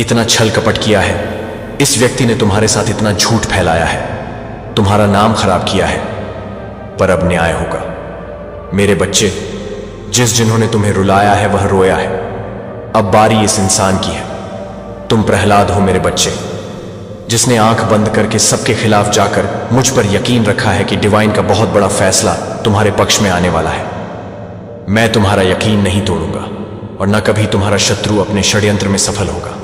इतना छल कपट किया है इस व्यक्ति ने, तुम्हारे साथ इतना झूठ फैलाया है, तुम्हारा नाम खराब किया है, पर अब न्याय होगा। मेरे बच्चे, जिन्होंने तुम्हें रुलाया है वह रोया है, अब बारी इस इंसान की है। तुम प्रहलाद हो मेरे बच्चे, जिसने आंख बंद करके सबके खिलाफ जाकर मुझ पर यकीन रखा है कि डिवाइन का बहुत बड़ा फैसला तुम्हारे पक्ष में आने वाला है। मैं तुम्हारा यकीन नहीं तोड़ूंगा, और न कभी तुम्हारा शत्रु अपने षड्यंत्र में सफल होगा।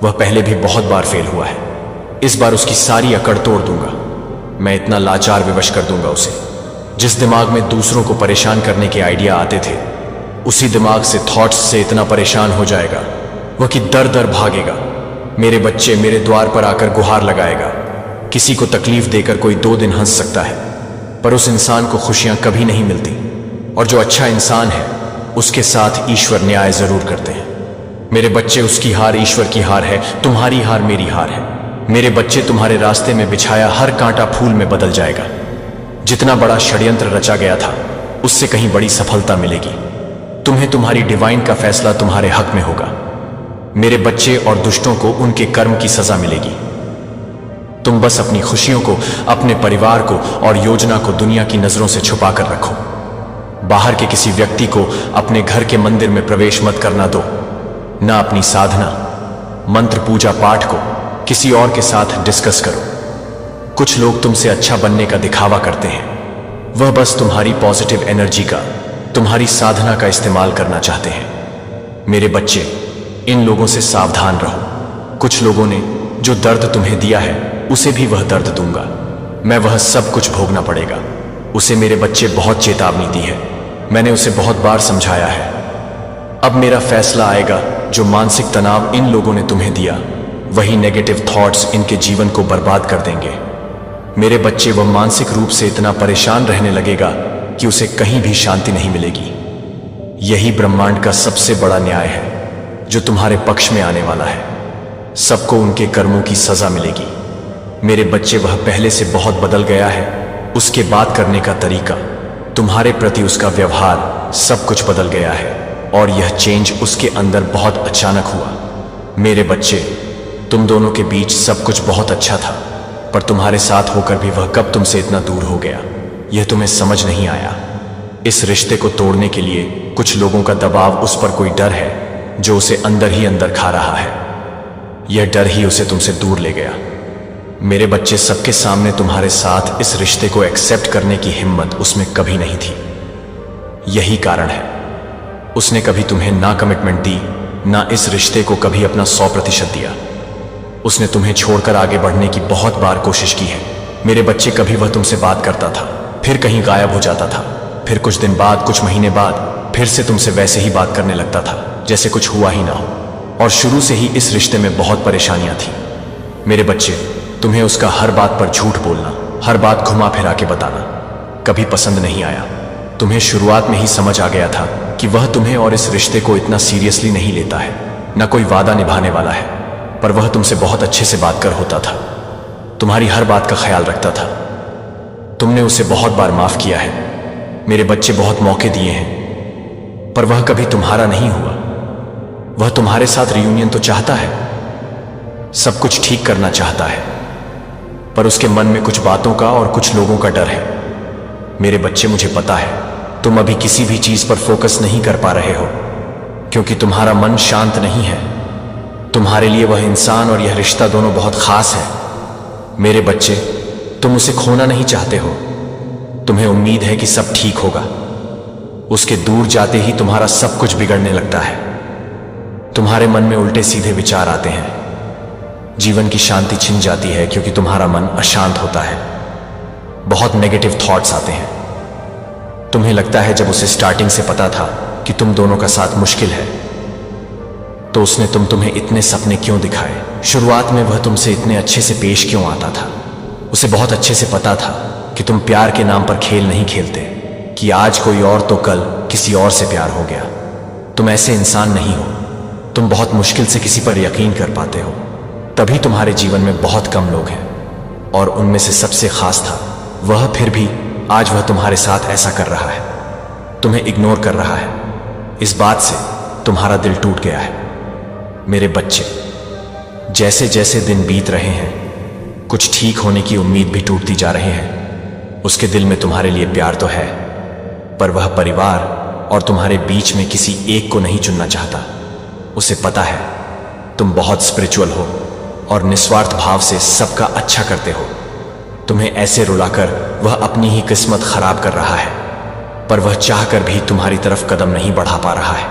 वह पहले भी बहुत बार फेल हुआ है, इस बार उसकी सारी अकड़ तोड़ दूंगा। मैं इतना लाचार विवश कर दूंगा उसे। जिस दिमाग में दूसरों को परेशान करने के आइडिया आते थे, उसी दिमाग से, थॉट्स से इतना परेशान हो जाएगा वह कि दर दर भागेगा। मेरे बच्चे, मेरे द्वार पर आकर गुहार लगाएगा। किसी को तकलीफ देकर कोई 2 दिन हंस सकता है, पर उस इंसान को खुशियां कभी नहीं मिलती, और जो अच्छा इंसान है उसके साथ ईश्वर न्याय जरूर करते हैं। मेरे बच्चे, उसकी हार ईश्वर की हार है, तुम्हारी हार मेरी हार है। मेरे बच्चे, तुम्हारे रास्ते में बिछाया हर कांटा फूल में बदल जाएगा। जितना बड़ा षड्यंत्र रचा गया था उससे कहीं बड़ी सफलता मिलेगी। तुम्हें तुम्हारी डिवाइन का फैसला तुम्हारे हक में होगा मेरे बच्चे, और दुष्टों को उनके कर्म की सजा मिलेगी। तुम बस अपनी खुशियों को, अपने परिवार को और योजना को दुनिया की नजरों से छुपा कर रखो। बाहर के किसी व्यक्ति को अपने घर के मंदिर में प्रवेश मत करना दो, ना अपनी साधना, मंत्र पूजा पाठ को किसी और के साथ डिस्कस करो। कुछ लोग तुमसे अच्छा बनने का दिखावा करते हैं। वह बस तुम्हारी पॉजिटिव एनर्जी का, तुम्हारी साधना का इस्तेमाल करना चाहते हैं। मेरे बच्चे, इन लोगों से सावधान रहो। कुछ लोगों ने जो दर्द तुम्हें दिया है, उसे भी वह दर्द दूंगा। मैं वह सब कुछ भोगना पड़ेगा। उसे मेरे बच्चे बहुत चेतावनी दी है। मैंने उसे बहुत बार समझाया है। अब मेरा फैसला आएगा। जो मानसिक तनाव इन लोगों ने तुम्हें दिया, वही नेगेटिव थॉट्स इनके जीवन को बर्बाद कर देंगे। मेरे बच्चे, वह मानसिक रूप से इतना परेशान रहने लगेगा कि उसे कहीं भी शांति नहीं मिलेगी। यही ब्रह्मांड का सबसे बड़ा न्याय है जो तुम्हारे पक्ष में आने वाला है। सबको उनके कर्मों की सजा मिलेगी। मेरे बच्चे, वह पहले से बहुत बदल गया है। उसके बात करने का तरीका, तुम्हारे प्रति उसका व्यवहार, सब कुछ बदल गया है। और यह चेंज उसके अंदर बहुत अचानक हुआ। मेरे बच्चे, तुम दोनों के बीच सब कुछ बहुत अच्छा था, पर तुम्हारे साथ होकर भी वह कब तुमसे इतना दूर हो गया, यह तुम्हें समझ नहीं आया। इस रिश्ते को तोड़ने के लिए कुछ लोगों का दबाव, उस पर कोई डर है जो उसे अंदर ही अंदर खा रहा है। यह डर ही उसे तुमसे दूर ले गया। मेरे बच्चे, सबके सामने तुम्हारे साथ इस रिश्ते को एक्सेप्ट करने की हिम्मत उसमें कभी नहीं थी। यही कारण है उसने कभी तुम्हें ना कमिटमेंट दी, ना इस रिश्ते को कभी अपना 100% दिया। उसने तुम्हें छोड़कर आगे बढ़ने की बहुत बार कोशिश की है। मेरे बच्चे, कभी वह तुमसे बात करता था, फिर कहीं गायब हो जाता था, फिर कुछ दिन बाद, कुछ महीने बाद फिर से तुमसे वैसे ही बात करने लगता था जैसे कुछ हुआ ही ना हो। और शुरू से ही इस रिश्ते में बहुत परेशानियां थी। मेरे बच्चे, तुम्हें उसका हर बात पर झूठ बोलना, हर बात घुमा फिरा के बताना कभी पसंद नहीं आया। तुम्हें शुरुआत में ही समझ आ गया था कि वह तुम्हें और इस रिश्ते को इतना सीरियसली नहीं लेता है, न कोई वादा निभाने वाला है। पर वह तुमसे बहुत अच्छे से बात कर होता था, तुम्हारी हर बात का ख्याल रखता था। तुमने उसे बहुत बार माफ किया है। मेरे बच्चे, बहुत मौके दिए हैं, पर वह कभी तुम्हारा नहीं हुआ। वह तुम्हारे साथ रियूनियन तो चाहता है, सब कुछ ठीक करना चाहता है, पर उसके मन में कुछ बातों का और कुछ लोगों का डर है। मेरे बच्चे, मुझे पता है तुम अभी किसी भी चीज पर फोकस नहीं कर पा रहे हो, क्योंकि तुम्हारा मन शांत नहीं है। तुम्हारे लिए वह इंसान और यह रिश्ता दोनों बहुत खास है। मेरे बच्चे, तुम उसे खोना नहीं चाहते हो। तुम्हें उम्मीद है कि सब ठीक होगा। उसके दूर जाते ही तुम्हारा सब कुछ बिगड़ने लगता है। तुम्हारे मन में उल्टे सीधे विचार आते हैं। जीवन की शांति छिन जाती है क्योंकि तुम्हारा मन अशांत होता है। बहुत नेगेटिव थॉट्स आते हैं। तुम्हें लगता है जब उसे स्टार्टिंग से पता था कि तुम दोनों का साथ मुश्किल है, तो उसने तुम्हें इतने सपने क्यों दिखाए? शुरुआत में वह तुमसे इतने अच्छे से पेश क्यों आता था? उसे बहुत अच्छे से पता था कि तुम प्यार के नाम पर खेल नहीं खेलते, कि आज कोई और तो कल किसी और से प्यार हो गया। तुम ऐसे इंसान नहीं हो। तुम बहुत मुश्किल से किसी पर यकीन कर पाते हो। तभी तुम्हारे जीवन में बहुत कम लोग हैं, और उनमें से सबसे खास था वह। फिर भी आज वह तुम्हारे साथ ऐसा कर रहा है, तुम्हें इग्नोर कर रहा है। इस बात से तुम्हारा दिल टूट गया है। मेरे बच्चे, जैसे जैसे दिन बीत रहे हैं, कुछ ठीक होने की उम्मीद भी टूटती जा रही है। उसके दिल में तुम्हारे लिए प्यार तो है, पर वह परिवार और तुम्हारे बीच में किसी एक को नहीं चुनना चाहता। उसे पता है तुम बहुत स्पिरिचुअल हो और निस्वार्थ भाव से सबका अच्छा करते हो। तुम्हें ऐसे रुलाकर वह अपनी ही किस्मत खराब कर रहा है, पर वह चाहकर भी तुम्हारी तरफ कदम नहीं बढ़ा पा रहा है।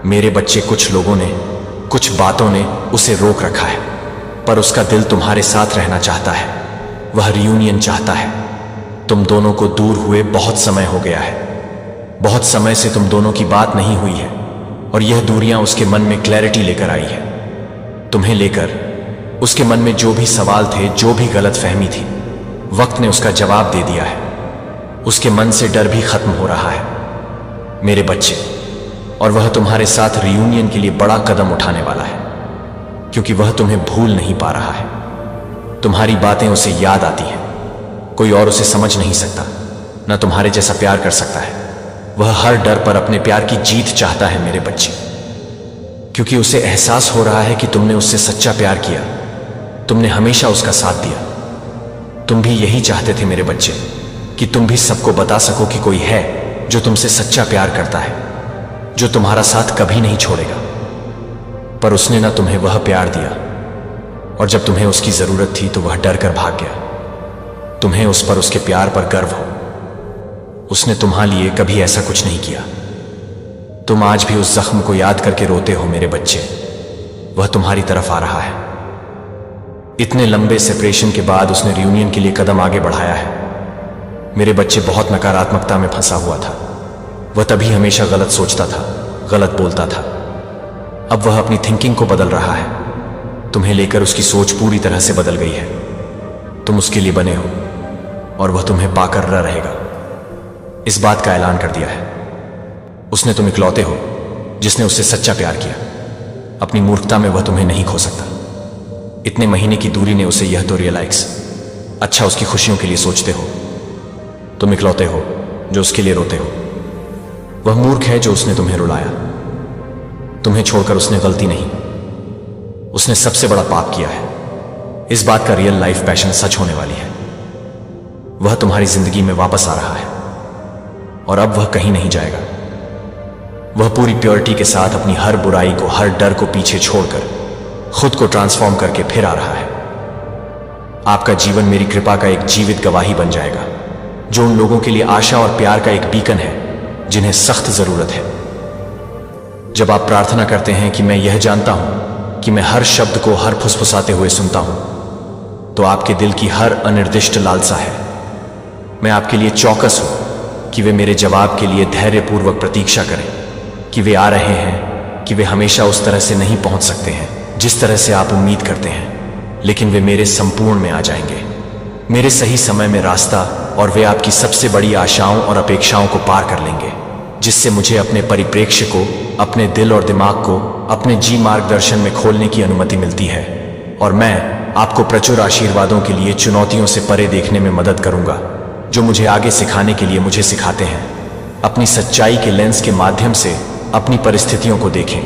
मेरे बच्चे, कुछ लोगों ने, कुछ बातों ने उसे रोक रखा है, पर उसका दिल तुम्हारे साथ रहना चाहता है। वह रियूनियन चाहता है। तुम दोनों को दूर हुए बहुत समय हो गया है। बहुत समय से तुम दोनों की बात नहीं हुई है, और यह दूरियां उसके मन में क्लैरिटी लेकर आई है। तुम्हें लेकर उसके मन में जो भी सवाल थे, जो भी गलतफहमी थी, वक्त ने उसका जवाब दे दिया है। उसके मन से डर भी खत्म हो रहा है मेरे बच्चे, और वह तुम्हारे साथ रियूनियन के लिए बड़ा कदम उठाने वाला है, क्योंकि वह तुम्हें भूल नहीं पा रहा है। तुम्हारी बातें उसे याद आती हैं। कोई और उसे समझ नहीं सकता, न तुम्हारे जैसा प्यार कर सकता है। वह हर डर पर अपने प्यार की जीत चाहता है मेरे बच्चे, क्योंकि उसे एहसास हो रहा है कि तुमने उससे सच्चा प्यार किया। तुमने हमेशा उसका साथ दिया। तुम भी यही चाहते थे मेरे बच्चे, कि तुम भी सबको बता सको कि कोई है जो तुमसे सच्चा प्यार करता है, जो तुम्हारा साथ कभी नहीं छोड़ेगा। पर उसने ना तुम्हें वह प्यार दिया, और जब तुम्हें उसकी जरूरत थी तो वह डर कर भाग गया। तुम्हें उस पर, उसके प्यार पर गर्व हो। उसने तुम्हारे लिए कभी ऐसा कुछ नहीं किया। तुम आज भी उस जख्म को याद करके रोते हो मेरे बच्चे। वह तुम्हारी तरफ आ रहा है। इतने लंबे सेपरेशन के बाद उसने रियूनियन के लिए कदम आगे बढ़ाया है। मेरे बच्चे, बहुत नकारात्मकता में फंसा हुआ था। वह तभी हमेशा गलत सोचता था, गलत बोलता था। अब वह अपनी थिंकिंग को बदल रहा है। तुम्हें लेकर उसकी सोच पूरी तरह से बदल गई है। तुम उसके लिए बने हो और वह तुम्हें पाकर रहेगा, इस बात का ऐलान कर दिया है। उसने, तुम इकलौते हो जिसने उससे सच्चा प्यार किया। अपनी मूर्खता में वह तुम्हें नहीं खो सकता। इतने महीने की दूरी ने उसे यह तो रियलाइज। अच्छा, उसकी खुशियों के लिए सोचते हो। तुम इकलौते हो जो उसके लिए रोते हो। वह मूर्ख है जो उसने तुम्हें रुलाया। तुम्हें छोड़कर उसने गलती नहीं, उसने सबसे बड़ा पाप किया है। इस बात का रियल लाइफ पैशन सच होने वाली है। वह तुम्हारी जिंदगी में वापस आ रहा है और अब वह कहीं नहीं जाएगा। वह पूरी प्योरिटी के साथ अपनी हर बुराई को, हर डर को पीछे छोड़कर खुद को ट्रांसफॉर्म करके फिर आ रहा है। आपका जीवन मेरी कृपा का एक जीवित गवाही बन जाएगा, जो उन लोगों के लिए आशा और प्यार का एक बीकन है जिन्हें सख्त जरूरत है। जब आप प्रार्थना करते हैं कि मैं यह जानता हूं कि मैं हर शब्द को हर फुसफुसाते हुए सुनता हूं, तो आपके दिल की हर अनिर्दिष्ट लालसा है। मैं आपके लिए चौकस हूं कि वे मेरे जवाब के लिए धैर्यपूर्वक प्रतीक्षा करें, कि वे आ रहे हैं, कि वे हमेशा उस तरह से नहीं पहुंच सकते हैं जिस तरह से आप उम्मीद करते हैं, लेकिन वे मेरे संपूर्ण में आ जाएंगे, मेरे सही समय में रास्ता, और वे आपकी सबसे बड़ी आशाओं और अपेक्षाओं को पार कर लेंगे, जिससे मुझे अपने परिप्रेक्ष्य को, अपने दिल और दिमाग को अपने जी मार्गदर्शन में खोलने की अनुमति मिलती है। और मैं आपको प्रचुर आशीर्वादों के लिए चुनौतियों से परे देखने में मदद करूंगा, जो मुझे आगे सिखाने के लिए मुझे सिखाते हैं। अपनी सच्चाई के लेंस के माध्यम से अपनी परिस्थितियों को देखें,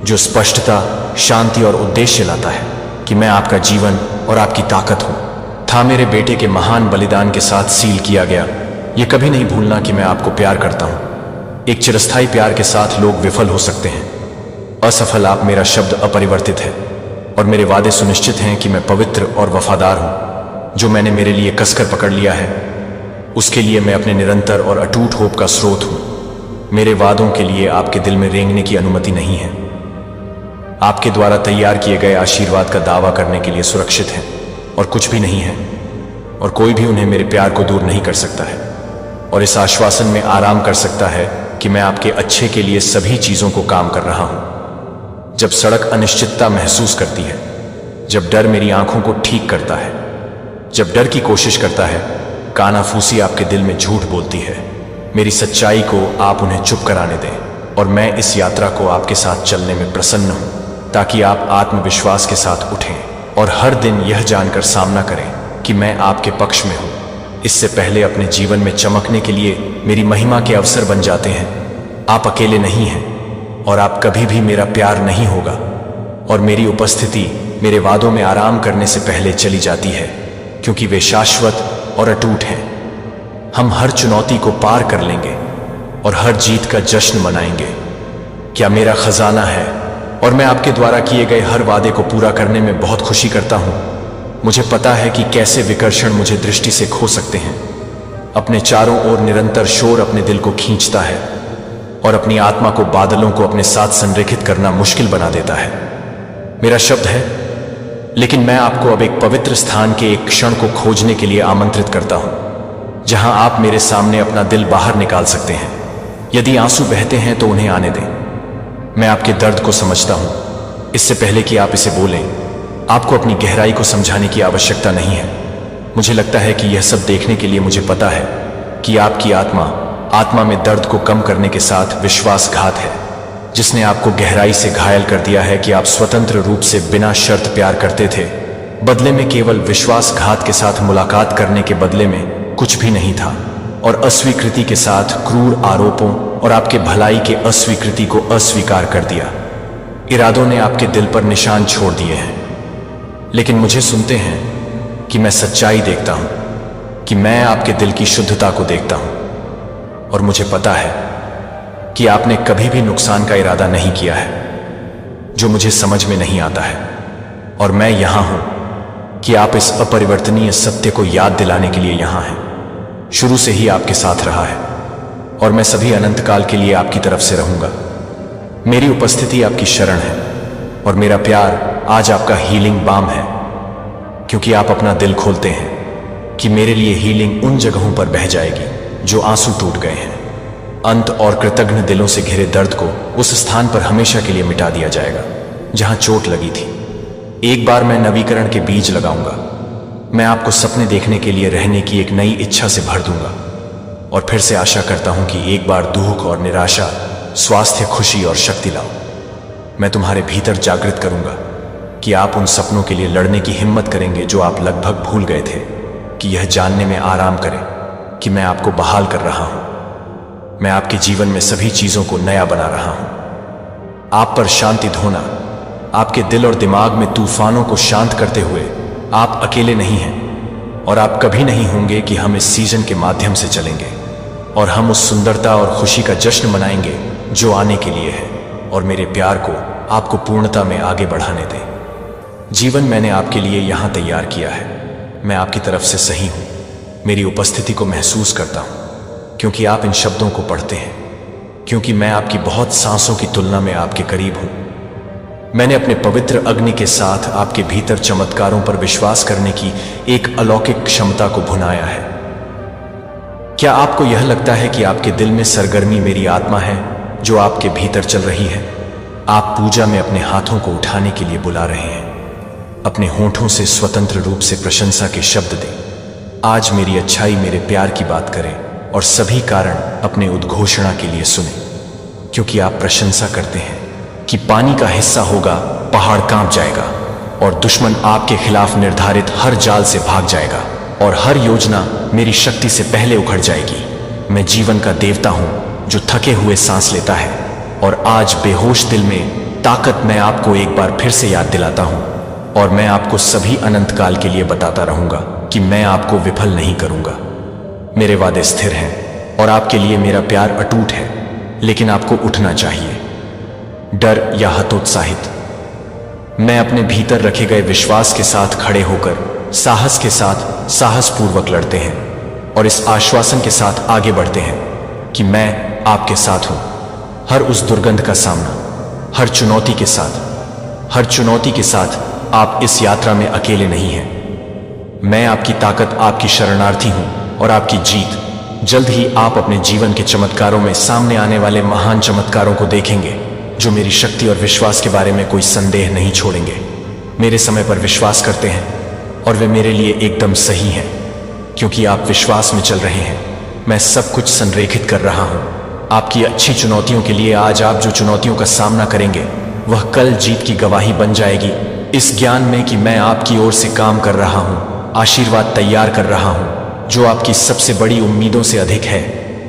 जो स्पष्टता, शांति और उद्देश्य लाता है कि मैं आपका जीवन और आपकी ताकत हूं। था मेरे बेटे के महान बलिदान के साथ सील किया गया। यह कभी नहीं भूलना कि मैं आपको प्यार करता हूं। एक चिरस्थायी प्यार के साथ लोग विफल हो सकते हैं, असफल। आप, मेरा शब्द अपरिवर्तित है और मेरे वादे सुनिश्चित हैं कि मैं पवित्र और वफादार हूं। जो मैंने मेरे लिए कसकर पकड़ लिया है, उसके लिए मैं अपने निरंतर और अटूट होप का स्रोत हूं। मेरे वादों के लिए आपके दिल में रेंगने की अनुमति नहीं है। आपके द्वारा तैयार किए गए आशीर्वाद का दावा करने के लिए सुरक्षित हैं और कुछ भी नहीं है, और कोई भी उन्हें मेरे प्यार को दूर नहीं कर सकता है, और इस आश्वासन में आराम कर सकता है कि मैं आपके अच्छे के लिए सभी चीजों को काम कर रहा हूं। जब सड़क अनिश्चितता महसूस करती है, जब डर मेरी आंखों को ठीक करता है, जब डर की कोशिश करता है, कानाफूसी आपके दिल में झूठ बोलती है, मेरी सच्चाई को आप उन्हें चुप कराने दें, और मैं इस यात्रा को आपके साथ चलने में प्रसन्न हूं, ताकि आप आत्मविश्वास के साथ उठें और हर दिन यह जानकर सामना करें कि मैं आपके पक्ष में हूं। इससे पहले अपने जीवन में चमकने के लिए मेरी महिमा के अवसर बन जाते हैं। आप अकेले नहीं हैं और आप कभी भी मेरा प्यार नहीं होगा, और मेरी उपस्थिति मेरे वादों में आराम करने से पहले चली जाती है, क्योंकि वे शाश्वत और अटूट हैं। हम हर चुनौती को पार कर लेंगे और हर जीत का जश्न मनाएंगे। क्या मेरा खजाना है, और मैं आपके द्वारा किए गए हर वादे को पूरा करने में बहुत खुशी करता हूं। मुझे पता है कि कैसे विकर्षण मुझे दृष्टि से खो सकते हैं। अपने चारों ओर निरंतर शोर अपने दिल को खींचता है और अपनी आत्मा को, बादलों को अपने साथ संरेखित करना मुश्किल बना देता है। मेरा शब्द है, लेकिन मैं आपको अब एक पवित्र स्थान के एक क्षण को खोजने के लिए आमंत्रित करता हूं, जहां आप मेरे सामने अपना दिल बाहर निकाल सकते हैं। यदि आंसू बहते हैं तो उन्हें आने दें। मैं आपके दर्द को समझता हूं। इससे पहले कि आप इसे बोलें, आपको अपनी गहराई को समझाने की आवश्यकता नहीं है। मुझे लगता है कि यह सब देखने के लिए मुझे पता है कि आपकी आत्मा में दर्द को कम करने के साथ विश्वासघात है, जिसने आपको गहराई से घायल कर दिया है कि आप स्वतंत्र रूप से बिना शर्त प्यार करते थे। बदले में केवल विश्वासघात के साथ मुलाकात करने के बदले में कुछ भी नहीं था, और अस्वीकृति के साथ क्रूर आरोपों और आपके भलाई के अस्वीकृति को अस्वीकार कर दिया। इरादों ने आपके दिल पर निशान छोड़ दिए हैं, लेकिन मुझे सुनते हैं कि मैं सच्चाई देखता हूं, कि मैं आपके दिल की शुद्धता को देखता हूं, और मुझे पता है कि आपने कभी भी नुकसान का इरादा नहीं किया है। जो मुझे समझ में नहीं आता है, और मैं यहां हूं कि आप इस अपरिवर्तनीय सत्य को याद दिलाने के लिए यहां हैं। शुरू से ही आपके साथ रहा है और मैं सभी अनंत काल के लिए आपकी तरफ से रहूंगा। मेरी उपस्थिति आपकी शरण है और मेरा प्यार आज आपका हीलिंग बाम है, क्योंकि आप अपना दिल खोलते हैं कि मेरे लिए हीलिंग उन जगहों पर बह जाएगी जो आंसू टूट गए हैं। अंत और कृतज्ञ दिलों से घिरे दर्द को उस स्थान पर हमेशा के लिए मिटा दिया जाएगा जहां चोट लगी थी। एक बार मैं नवीकरण के बीज लगाऊंगा। मैं आपको सपने देखने के लिए रहने की एक नई इच्छा से भर दूंगा और फिर से आशा करता हूं कि एक बार दुख और निराशा स्वास्थ्य, खुशी और शक्ति लाओ। मैं तुम्हारे भीतर जागृत करूंगा कि आप उन सपनों के लिए लड़ने की हिम्मत करेंगे जो आप लगभग भूल गए थे, कि यह जानने में आराम करें कि मैं आपको बहाल कर रहा हूं। मैं आपके जीवन में सभी चीजों को नया बना रहा हूं। आप पर शांति धोना, आपके दिल और दिमाग में तूफानों को शांत करते हुए आप अकेले नहीं हैं और आप कभी नहीं होंगे कि हम इस सीजन के माध्यम से चलेंगे और हम उस सुंदरता और खुशी का जश्न मनाएंगे जो आने के लिए है, और मेरे प्यार को आपको पूर्णता में आगे बढ़ाने दें। जीवन मैंने आपके लिए यहां तैयार किया है। मैं आपकी तरफ से सही हूं। मेरी उपस्थिति को महसूस करता हूं क्योंकि आप इन शब्दों को पढ़ते हैं, क्योंकि मैं आपकी बहुत सांसों की तुलना में आपके करीब हूं। मैंने अपने पवित्र अग्नि के साथ आपके भीतर चमत्कारों पर विश्वास करने की एक अलौकिक क्षमता को भुनाया है। क्या आपको यह लगता है कि आपके दिल में सरगर्मी मेरी आत्मा है जो आपके भीतर चल रही है? आप पूजा में अपने हाथों को उठाने के लिए बुला रहे हैं। अपने होठों से स्वतंत्र रूप से प्रशंसा के शब्द दें। आज मेरी अच्छाई, मेरे प्यार की बात करें और सभी कारण अपने उद्घोषणा के लिए सुने, क्योंकि आप प्रशंसा करते हैं कि पानी का हिस्सा होगा, पहाड़ कांप जाएगा और दुश्मन आपके खिलाफ निर्धारित हर जाल से भाग जाएगा और हर योजना मेरी शक्ति से पहले उखड़ जाएगी। मैं जीवन का देवता हूं जो थके हुए सांस लेता है, और आज बेहोश दिल में ताकत मैं आपको एक बार फिर से याद दिलाता हूं, और मैं आपको सभी अनंत काल के लिए बताता रहूंगा कि मैं आपको विफल नहीं करूंगा। मेरे वादे स्थिर हैं और आपके लिए मेरा प्यार अटूट है, लेकिन आपको उठना चाहिए, डर या हतोत्साहित। मैं अपने भीतर रखे गए विश्वास के साथ खड़े होकर साहस के साथ साहसपूर्वक लड़ते हैं और इस आश्वासन के साथ आगे बढ़ते हैं कि मैं आपके साथ हूं। हर उस दुर्गंध का सामना, हर चुनौती के साथ आप इस यात्रा में अकेले नहीं हैं। मैं आपकी ताकत, आपकी शरणार्थी हूं और आपकी जीत। जल्द ही आप अपने जीवन के चमत्कारों में सामने आने वाले महान चमत्कारों को देखेंगे जो मेरी शक्ति और विश्वास के बारे में कोई संदेह नहीं छोड़ेंगे। मेरे समय पर विश्वास करते हैं और वे मेरे लिए एकदम सही हैं, क्योंकि आप विश्वास में चल रहे हैं। मैं सब कुछ संरेखित कर रहा हूं आपकी अच्छी चुनौतियों के लिए। आज आप जो चुनौतियों का सामना करेंगे वह कल जीत की गवाही बन जाएगी, इस ज्ञान में कि मैं आपकी ओर से काम कर रहा हूं, आशीर्वाद तैयार कर रहा हूं जो आपकी सबसे बड़ी उम्मीदों से अधिक है।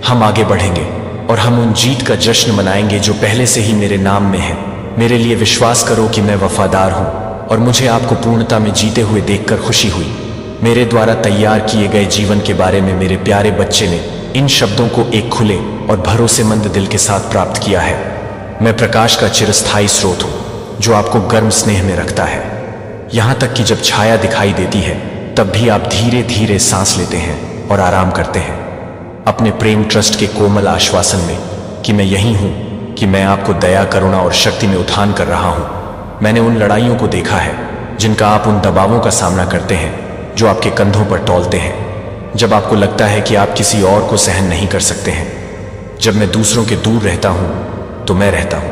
हम आगे बढ़ेंगे और हम उन जीत का जश्न मनाएंगे जो पहले से ही मेरे नाम में है। मेरे लिए विश्वास करो कि मैं वफादार हूं और मुझे आपको पूर्णता में जीते हुए देखकर खुशी हुई। मेरे द्वारा तैयार किए गए जीवन के बारे में मेरे प्यारे बच्चे ने इन शब्दों को एक खुले और भरोसेमंद दिल के साथ प्राप्त किया है। मैं प्रकाश का चिरस्थायी स्रोत हूं जो आपको गर्म स्नेह में रखता है। यहां तक कि जब छाया दिखाई देती है तब भी आप धीरे धीरे सांस लेते हैं और आराम करते हैं, अपने प्रेम ट्रस्ट के कोमल आश्वासन में कि मैं यही हूं, कि मैं आपको दया, करुणा और शक्ति में उत्थान कर रहा हूं। मैंने उन लड़ाइयों को देखा है जिनका आप उन दबावों का सामना करते हैं जो आपके कंधों पर टौलते हैं, जब आपको लगता है कि आप किसी और को सहन नहीं कर सकते हैं। जब मैं दूसरों के दूर रहता हूं तो मैं रहता हूं,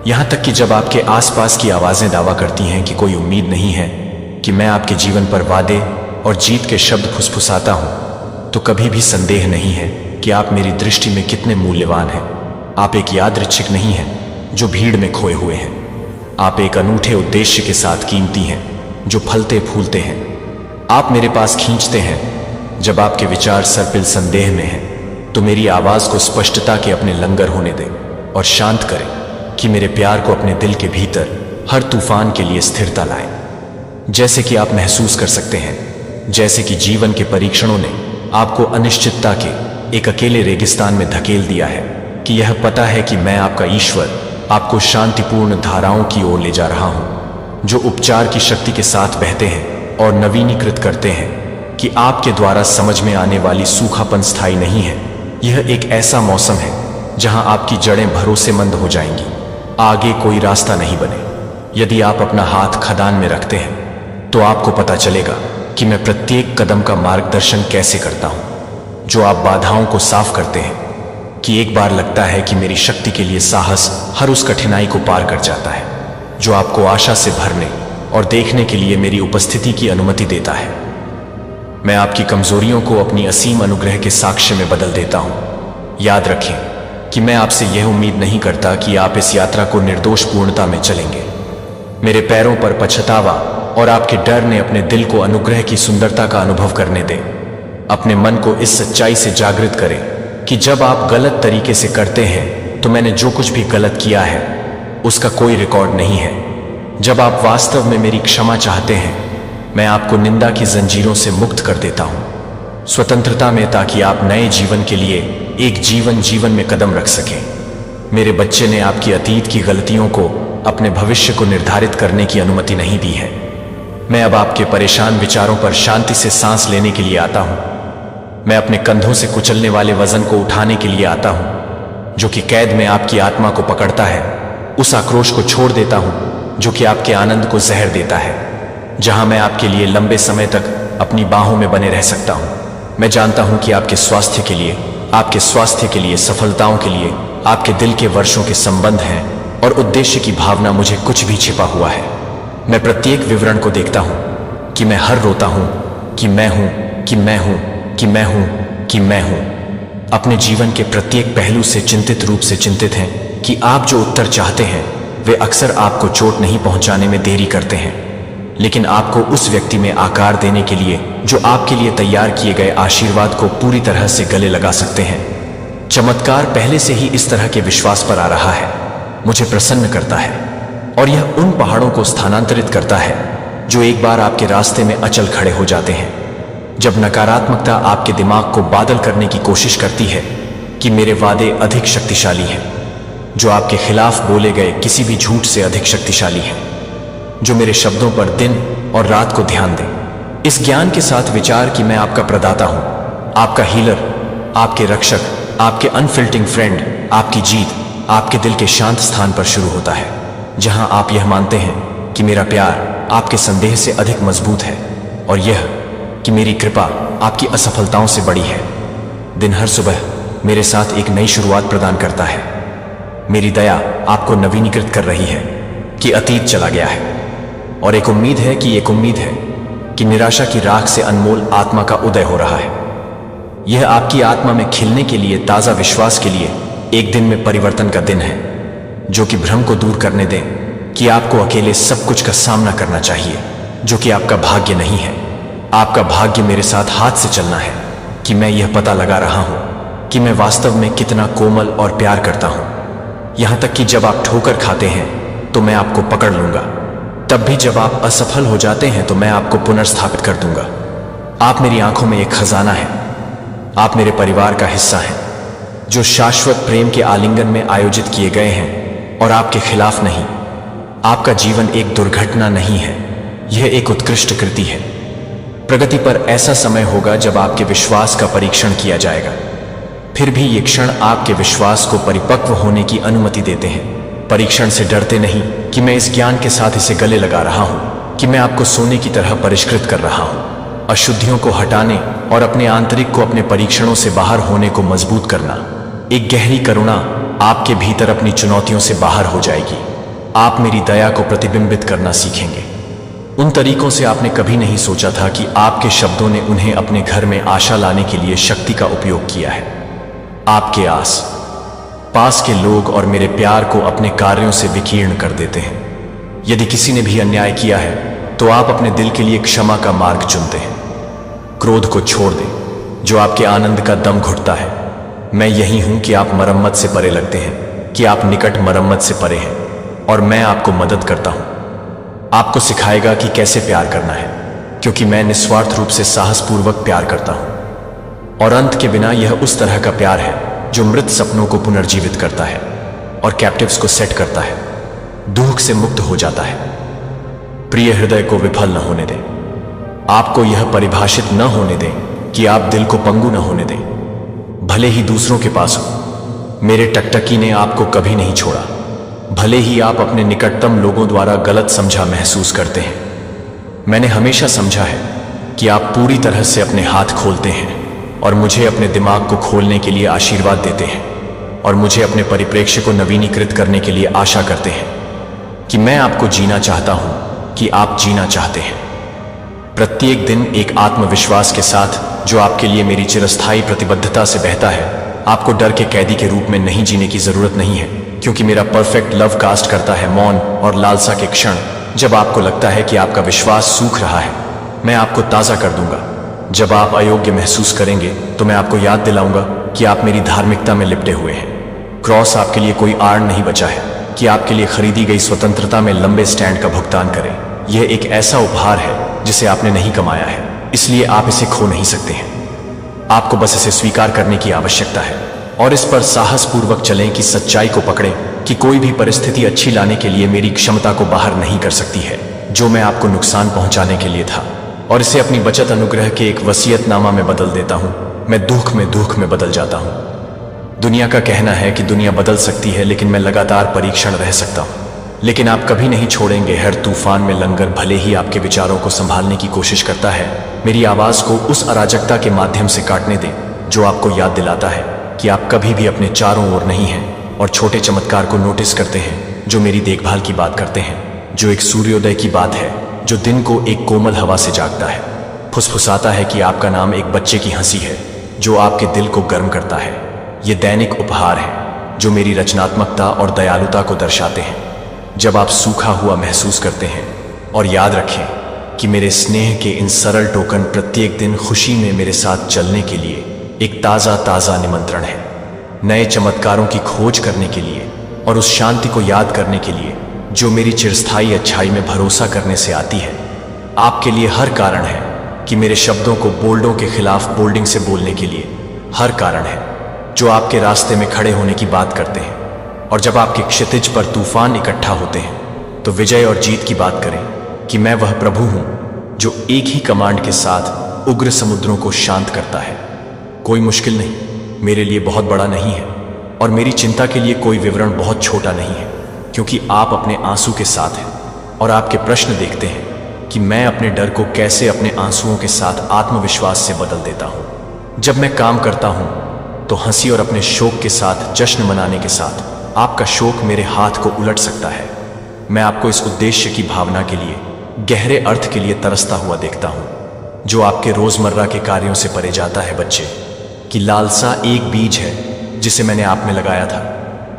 यहां तक कि जब आपके आसपास की आवाजें दावा करती हैं कि कोई उम्मीद नहीं है, कि मैं आपके जीवन पर वादे और जीत के शब्द फुसफुसाता हूं, तो कभी भी संदेह नहीं है कि आप मेरी दृष्टि में कितने मूल्यवान हैं। आप एक यादृच्छिक नहीं हैं जो भीड़ में खोए हुए हैं। आप एक अनूठे उद्देश्य के साथ कीमती हैं जो फलते फूलते हैं। आप मेरे पास खींचते हैं जब आपके विचार सरपिल संदेह में हैं, तो मेरी आवाज को स्पष्टता के अपने लंगर होने दें और शांत करें कि मेरे प्यार को अपने दिल के भीतर हर तूफान के लिए स्थिरता लाएं। जैसे कि आप महसूस कर सकते हैं, जैसे कि जीवन के परीक्षणों ने आपको अनिश्चितता के एक अकेले रेगिस्तान में धकेल दिया है, कि यह पता है कि मैं आपका ईश्वर, आपको शांतिपूर्ण धाराओं की ओर ले जा रहा हूं, जो उपचार की शक्ति के साथ बहते हैं और नवीनीकृत करते हैं कि आपके द्वारा समझ में आने वाली सूखापन स्थायी नहीं है। यह एक ऐसा मौसम है जहां आपकी जड़ें भरोसेमंद हो जाएंगी, आगे कोई रास्ता नहीं बने। यदि आप अपना हाथ खदान में रखते हैं तो आपको पता चलेगा कि मैं प्रत्येक कदम का मार्गदर्शन कैसे करता हूं, जो आप बाधाओं को साफ करते हैं कि एक बार लगता है कि मेरी शक्ति के लिए साहस हर उस कठिनाई को पार कर जाता है, जो आपको आशा से भरने और देखने के लिए मेरी उपस्थिति की अनुमति देता है। मैं आपकी कमजोरियों को अपनी असीम अनुग्रह के साक्ष्य में बदल देता हूं। याद रखें कि मैं आपसे यह उम्मीद नहीं करता कि आप इस यात्रा को निर्दोष पूर्णता में चलेंगे। मेरे पैरों पर पछतावा और आपके डर ने अपने दिल को अनुग्रह की सुंदरता का अनुभव करने दें। अपने मन को इस सच्चाई से जागृत करें कि जब आप गलत तरीके से करते हैं तो मैंने जो कुछ भी गलत किया है उसका कोई रिकॉर्ड नहीं है। जब आप वास्तव में मेरी क्षमा चाहते हैं, मैं आपको निंदा की जंजीरों से मुक्त कर देता हूं, स्वतंत्रता में, ताकि आप नए जीवन के लिए एक जीवन में कदम रख सकें। मेरे बच्चे ने आपकी अतीत की गलतियों को अपने भविष्य को निर्धारित करने की अनुमति नहीं दी है। मैं अब आपके परेशान विचारों पर शांति से सांस लेने के लिए आता हूं। मैं अपने कंधों से कुचलने वाले वजन को उठाने के लिए आता हूं, जो कि कैद में आपकी आत्मा को पकड़ता है। उस आक्रोश को छोड़ देता हूं जो कि आपके आनंद को जहर देता है, जहां मैं आपके लिए लंबे समय तक अपनी बाहों में बने रह सकता हूं। मैं जानता हूं कि आपके स्वास्थ्य के लिए, सफलताओं के लिए आपके दिल के वर्षों के संबंध हैं और उद्देश्य की भावना मुझे कुछ भी छिपा हुआ है। मैं प्रत्येक विवरण को देखता हूं कि मैं हर रोता हूं कि मैं हूं, कि मैं हूं, कि मैं हूं, कि मैं हूं। अपने जीवन के प्रत्येक पहलू से चिंतित रूप से चिंतित हैं कि आप जो उत्तर चाहते हैं वे अक्सर आपको चोट नहीं पहुंचाने में देरी करते हैं, लेकिन आपको उस व्यक्ति में आकार देने के लिए जो आपके लिए तैयार किए गए आशीर्वाद को पूरी तरह से गले लगा सकते हैं। चमत्कार पहले से ही इस तरह के विश्वास पर आ रहा है, मुझे प्रसन्न करता है, और यह उन पहाड़ों को स्थानांतरित करता है जो एक बार आपके रास्ते में अचल खड़े हो जाते हैं। जब नकारात्मकता आपके दिमाग को बादल करने की कोशिश करती है कि मेरे वादे अधिक शक्तिशाली हैं, जो आपके खिलाफ बोले गए किसी भी झूठ से अधिक शक्तिशाली हैं, जो मेरे शब्दों पर दिन और रात को ध्यान दें, इस ज्ञान के साथ विचार कि मैं आपका प्रदाता हूं, आपका हीलर, आपके रक्षक, आपके अनफिल्टिंग फ्रेंड। आपकी जीत आपके दिल के शांत स्थान पर शुरू होता है, जहां आप यह मानते हैं कि मेरा प्यार आपके संदेह से अधिक मजबूत है, और यह कि मेरी कृपा आपकी असफलताओं से बड़ी है। दिन हर सुबह मेरे साथ एक नई शुरुआत प्रदान करता है। मेरी दया आपको नवीनीकृत कर रही है कि अतीत चला गया है, और एक उम्मीद है कि निराशा की राख से अनमोल आत्मा का उदय हो रहा है। यह आपकी आत्मा में खिलने के लिए, ताजा विश्वास के लिए एक दिन में परिवर्तन का दिन है, जो कि भ्रम को दूर करने दें कि आपको अकेले सब कुछ का सामना करना चाहिए, जो कि आपका भाग्य नहीं है। आपका भाग्य मेरे साथ हाथ से चलना है कि मैं यह पता लगा रहा हूं कि मैं वास्तव में कितना कोमल और प्यार करता हूं। यहां तक कि जब आप ठोकर खाते हैं तो मैं आपको पकड़ लूंगा, तब भी जब आप असफल हो जाते हैं तो मैं आपको पुनर्स्थापित कर दूंगा। आप मेरी आंखों में एक खजाना है, आप मेरे परिवार का हिस्सा हैं, जो शाश्वत प्रेम के आलिंगन में आयोजित किए गए हैं, और आपके खिलाफ नहीं। आपका जीवन एक दुर्घटना नहीं है, यह एक उत्कृष्ट कृति है। प्रगति पर ऐसा समय होगा जब आपके विश्वास का परीक्षण किया जाएगा। फिर भी ये क्षण आपके विश्वास को परिपक्व होने की अनुमति देते हैं। परीक्षण से डरते नहीं कि मैं इस ज्ञान के साथ इसे गले लगा रहा हूं कि मैं आपको सोने की तरह परिष्कृत कर रहा हूं। अशुद्धियों को हटाने और अपने आंतरिक को अपने परीक्षणों से बाहर होने को मजबूत करना। एक गहरी करुणा आपके भीतर अपनी चुनौतियों से बाहर हो जाएगी। आप मेरी दया को प्रतिबिंबित करना सीखेंगे, उन तरीकों से आपने कभी नहीं सोचा था कि आपके शब्दों ने उन्हें अपने घर में आशा लाने के लिए शक्ति का उपयोग किया है। आपके आस पास के लोग और मेरे प्यार को अपने कार्यों से विकीर्ण कर देते हैं। यदि किसी ने भी अन्याय किया है तो आप अपने दिल के लिए क्षमा का मार्ग चुनते हैं। क्रोध को छोड़ दें जो आपके आनंद का दम घुटता है। मैं यही हूं कि आप मरम्मत से परे लगते हैं, कि आप निकट मरम्मत से परे हैं, और मैं आपको मदद करता हूं। आपको सिखाएगा कि कैसे प्यार करना है, क्योंकि मैं निस्वार्थ रूप से साहसपूर्वक प्यार करता हूं। और अंत के बिना यह उस तरह का प्यार है जो मृत सपनों को पुनर्जीवित करता है और कैप्टिव्स को सेट करता है, दुख से मुक्त हो जाता है। प्रिय हृदय को विफल न होने दें। आपको यह परिभाषित न होने दें कि आप दिल को पंगु न होने दें। भले ही दूसरों के पास हो, मेरे टकटकी ने आपको कभी नहीं छोड़ा। भले ही आप अपने निकटतम लोगों द्वारा गलत समझा महसूस करते हैं, मैंने हमेशा समझा है कि आप पूरी तरह से अपने हाथ खोलते हैं और मुझे अपने दिमाग को खोलने के लिए आशीर्वाद देते हैं और मुझे अपने परिप्रेक्ष्य को नवीनीकृत करने के लिए आशा करते हैं कि मैं आपको जीना चाहता हूं कि आप जीना चाहते हैं। प्रत्येक दिन एक आत्मविश्वास के साथ जो आपके लिए मेरी चिरस्थायी प्रतिबद्धता से बहता है। आपको डर के कैदी के रूप में नहीं जीने की जरूरत नहीं है, क्योंकि मेरा परफेक्ट लव कास्ट करता है मौन और लालसा के क्षण। जब आपको लगता है कि आपका विश्वास सूख रहा है, मैं आपको ताज़ा कर दूंगा। जब आप अयोग्य महसूस करेंगे तो मैं आपको याद दिलाऊंगा कि आप मेरी धार्मिकता में लिपटे हुए हैं। क्रॉस आपके लिए कोई आड़ नहीं बचा है कि आपके लिए खरीदी गई स्वतंत्रता में लंबे स्टैंड का भुगतान करें। यह एक ऐसा उपहार है जिसे आपने नहीं कमाया है, इसलिए आप इसे खो नहीं सकते हैं। आपको बस इसे स्वीकार करने की आवश्यकता है और इस पर साहसपूर्वक चलें कि सच्चाई को पकड़ें कि कोई भी परिस्थिति अच्छी लाने के लिए मेरी क्षमता को बाहर नहीं कर सकती है, जो मैं आपको नुकसान पहुंचाने के लिए था, और इसे अपनी बचत अनुग्रह के एक वसीयतनामा में बदल देता हूं। मैं दुख में बदल जाता हूं। दुनिया का कहना है कि दुनिया बदल सकती है, लेकिन मैं लगातार परीक्षण रह सकता हूं। लेकिन आप कभी नहीं छोड़ेंगे। हर तूफान में लंगर भले ही आपके विचारों को संभालने की कोशिश करता है, मेरी आवाज को उस अराजकता के माध्यम से काटने दें जो आपको याद दिलाता है कि आप कभी भी अपने चारों ओर नहीं हैं, और छोटे चमत्कार को नोटिस करते हैं जो मेरी देखभाल की बात करते हैं, जो एक सूर्योदय की बात है जो दिन को एक कोमल हवा से जागता है, फुसफुसाता है कि आपका नाम एक बच्चे की हंसी है जो आपके दिल को गर्म करता है। ये दैनिक उपहार है जो मेरी रचनात्मकता और दयालुता को दर्शाते हैं। जब आप सूखा हुआ महसूस करते हैं, और याद रखें कि मेरे स्नेह के इन सरल टोकन प्रत्येक दिन खुशी में मेरे साथ चलने के लिए एक ताज़ा निमंत्रण है, नए चमत्कारों की खोज करने के लिए और उस शांति को याद करने के लिए जो मेरी चिरस्थायी अच्छाई में भरोसा करने से आती है। आपके लिए हर कारण है कि मेरे शब्दों को बोल्डों के खिलाफ बोल्डिंग से बोलने के लिए हर कारण है जो आपके रास्ते में खड़े होने की बात करते हैं। और जब आपके क्षितिज पर तूफान इकट्ठा होते हैं तो विजय और जीत की बात करें कि मैं वह प्रभु हूं जो एक ही कमांड के साथ उग्र समुद्रों को शांत करता है। कोई मुश्किल नहीं मेरे लिए बहुत बड़ा नहीं है, और मेरी चिंता के लिए कोई विवरण बहुत छोटा नहीं है, क्योंकि आप अपने आंसू के साथ हैं और आपके प्रश्न देखते हैं कि मैं अपने डर को कैसे अपने आंसुओं के साथ आत्मविश्वास से बदल देता हूं। जब मैं काम करता हूं तो हंसी और अपने शोक के साथ जश्न मनाने के साथ आपका शोक मेरे हाथ को उलट सकता है। मैं आपको इस उद्देश्य की भावना के लिए, गहरे अर्थ के लिए तरसता हुआ देखता हूं जो आपके रोजमर्रा के कार्यों से परे जाता है। बच्चे कि लालसा एक बीज है जिसे मैंने आप में लगाया था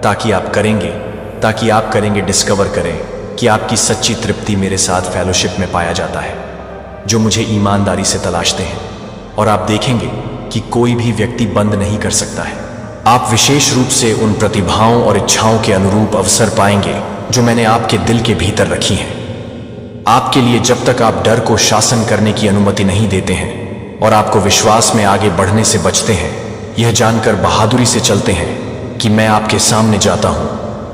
ताकि आप करेंगे डिस्कवर करें कि आपकी सच्ची तृप्ति मेरे साथ फेलोशिप में पाया जाता है, जो मुझे ईमानदारी से तलाशते हैं। और आप देखेंगे कि कोई भी व्यक्ति बंद नहीं कर सकता है। आप विशेष रूप से उन प्रतिभाओं और इच्छाओं के अनुरूप अवसर पाएंगे जो मैंने आपके दिल के भीतर रखी हैं। आपके लिए जब तक आप डर को शासन करने की अनुमति नहीं देते हैं और आपको विश्वास में आगे बढ़ने से बचते हैं, यह जानकर बहादुरी से चलते हैं कि मैं आपके सामने जाता हूं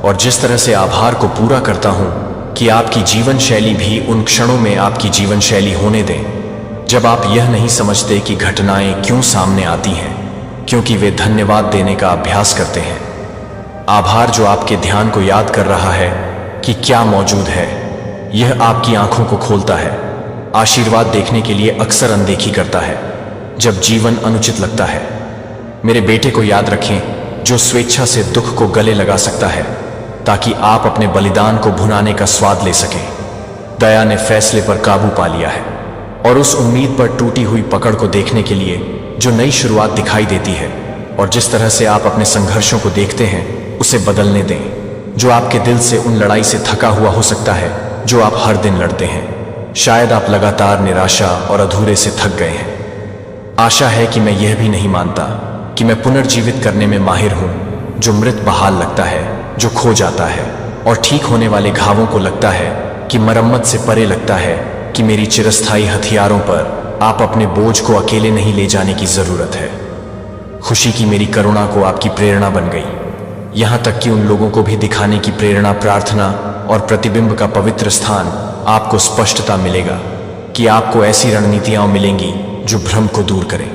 और जिस तरह से आभार को पूरा करता हूं कि आपकी जीवन शैली भी उन क्षणों में आपकी जीवन शैली होने दें जब आप यह नहीं समझते कि घटनाएं क्यों सामने आती हैं, क्योंकि वे धन्यवाद देने का अभ्यास करते हैं। आभार जो आपके ध्यान को याद कर रहा है कि क्या मौजूद है, यह आपकी आंखों को खोलता है। आशीर्वाद देखने के लिए अक्सर अनदेखी करता है जब जीवन अनुचित लगता है। मेरे बेटे को याद रखें जो स्वेच्छा से दुख को गले लगा सकता है ताकि आप अपने बलिदान को भुनाने का स्वाद ले सकें। दया ने फैसले पर काबू पा लिया है और उस उम्मीद पर टूटी हुई पकड़ को देखने के लिए जो नई शुरुआत दिखाई देती है, और जिस तरह से आप अपने संघर्षों को देखते हैं उसे बदलने दें। जो आपके दिल से उन लड़ाई से थका हुआ हो सकता है जो आप हर दिन लड़ते हैं। शायद आप लगातार निराशा और अधूरे से थक गए हैं। आशा है कि मैं यह भी नहीं मानता कि मैं पुनर्जीवित करने में माहिर हूं, जो मृत बहाल लगता है, जो खो जाता है, और ठीक होने वाले घावों को लगता है कि मरम्मत से परे लगता है कि मेरी चिरस्थायी हथियारों पर आप अपने बोझ को अकेले नहीं ले जाने की जरूरत है। खुशी की मेरी करुणा को आपकी प्रेरणा बन गई। यहाँ तक कि उन लोगों को भी दिखाने की प्रेरणा, प्रार्थना और प्रतिबिंब का पवित्र स्थान आपको स्पष्टता मिलेगा कि आपको ऐसी रणनीतियां मिलेंगी जो भ्रम को दूर करें।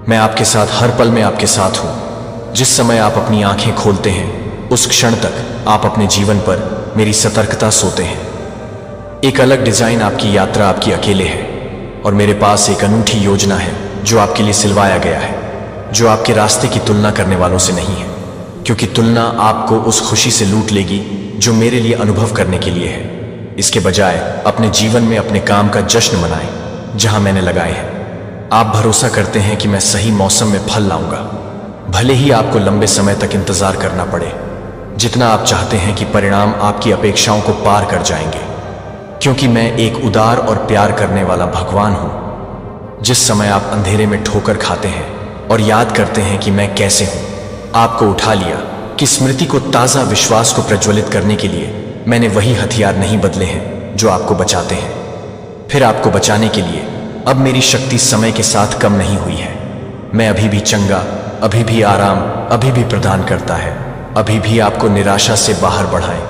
मैं आपके साथ हर पल में आपके साथ हूं। जिस समय आप अपनी आंखें खोलते हैं उस क्षण तक आप अपने जीवन पर मेरी सतर्कता सोते हैं। एक अलग डिजाइन आपकी यात्रा आपकी अकेले है, और मेरे पास एक अनूठी योजना है जो आपके लिए सिलवाया गया है, जो आपके रास्ते की तुलना करने वालों से नहीं है, क्योंकि तुलना आपको उस खुशी से लूट लेगी जो मेरे लिए अनुभव करने के लिए है। इसके बजाय अपने जीवन में अपने काम का जश्न मनाएं जहां मैंने लगाए हैं। आप भरोसा करते हैं कि मैं सही मौसम में फल लाऊंगा, भले ही आपको लंबे समय तक इंतजार करना पड़े। जितना आप चाहते हैं कि परिणाम आपकी अपेक्षाओं को पार कर जाएंगे, क्योंकि मैं एक उदार और प्यार करने वाला भगवान हूं। जिस समय आप अंधेरे में ठोकर खाते हैं और याद करते हैं कि मैं कैसे हूं, आपको उठा लिया कि स्मृति को ताजा विश्वास को प्रज्वलित करने के लिए मैंने वही हथियार नहीं बदले हैं जो आपको बचाते हैं। फिर आपको बचाने के लिए अब मेरी शक्ति समय के साथ कम नहीं हुई है। मैं अभी भी चंगा, अभी भी आराम, अभी भी प्रदान करता है, अभी भी आपको निराशा से बाहर बढ़ाए।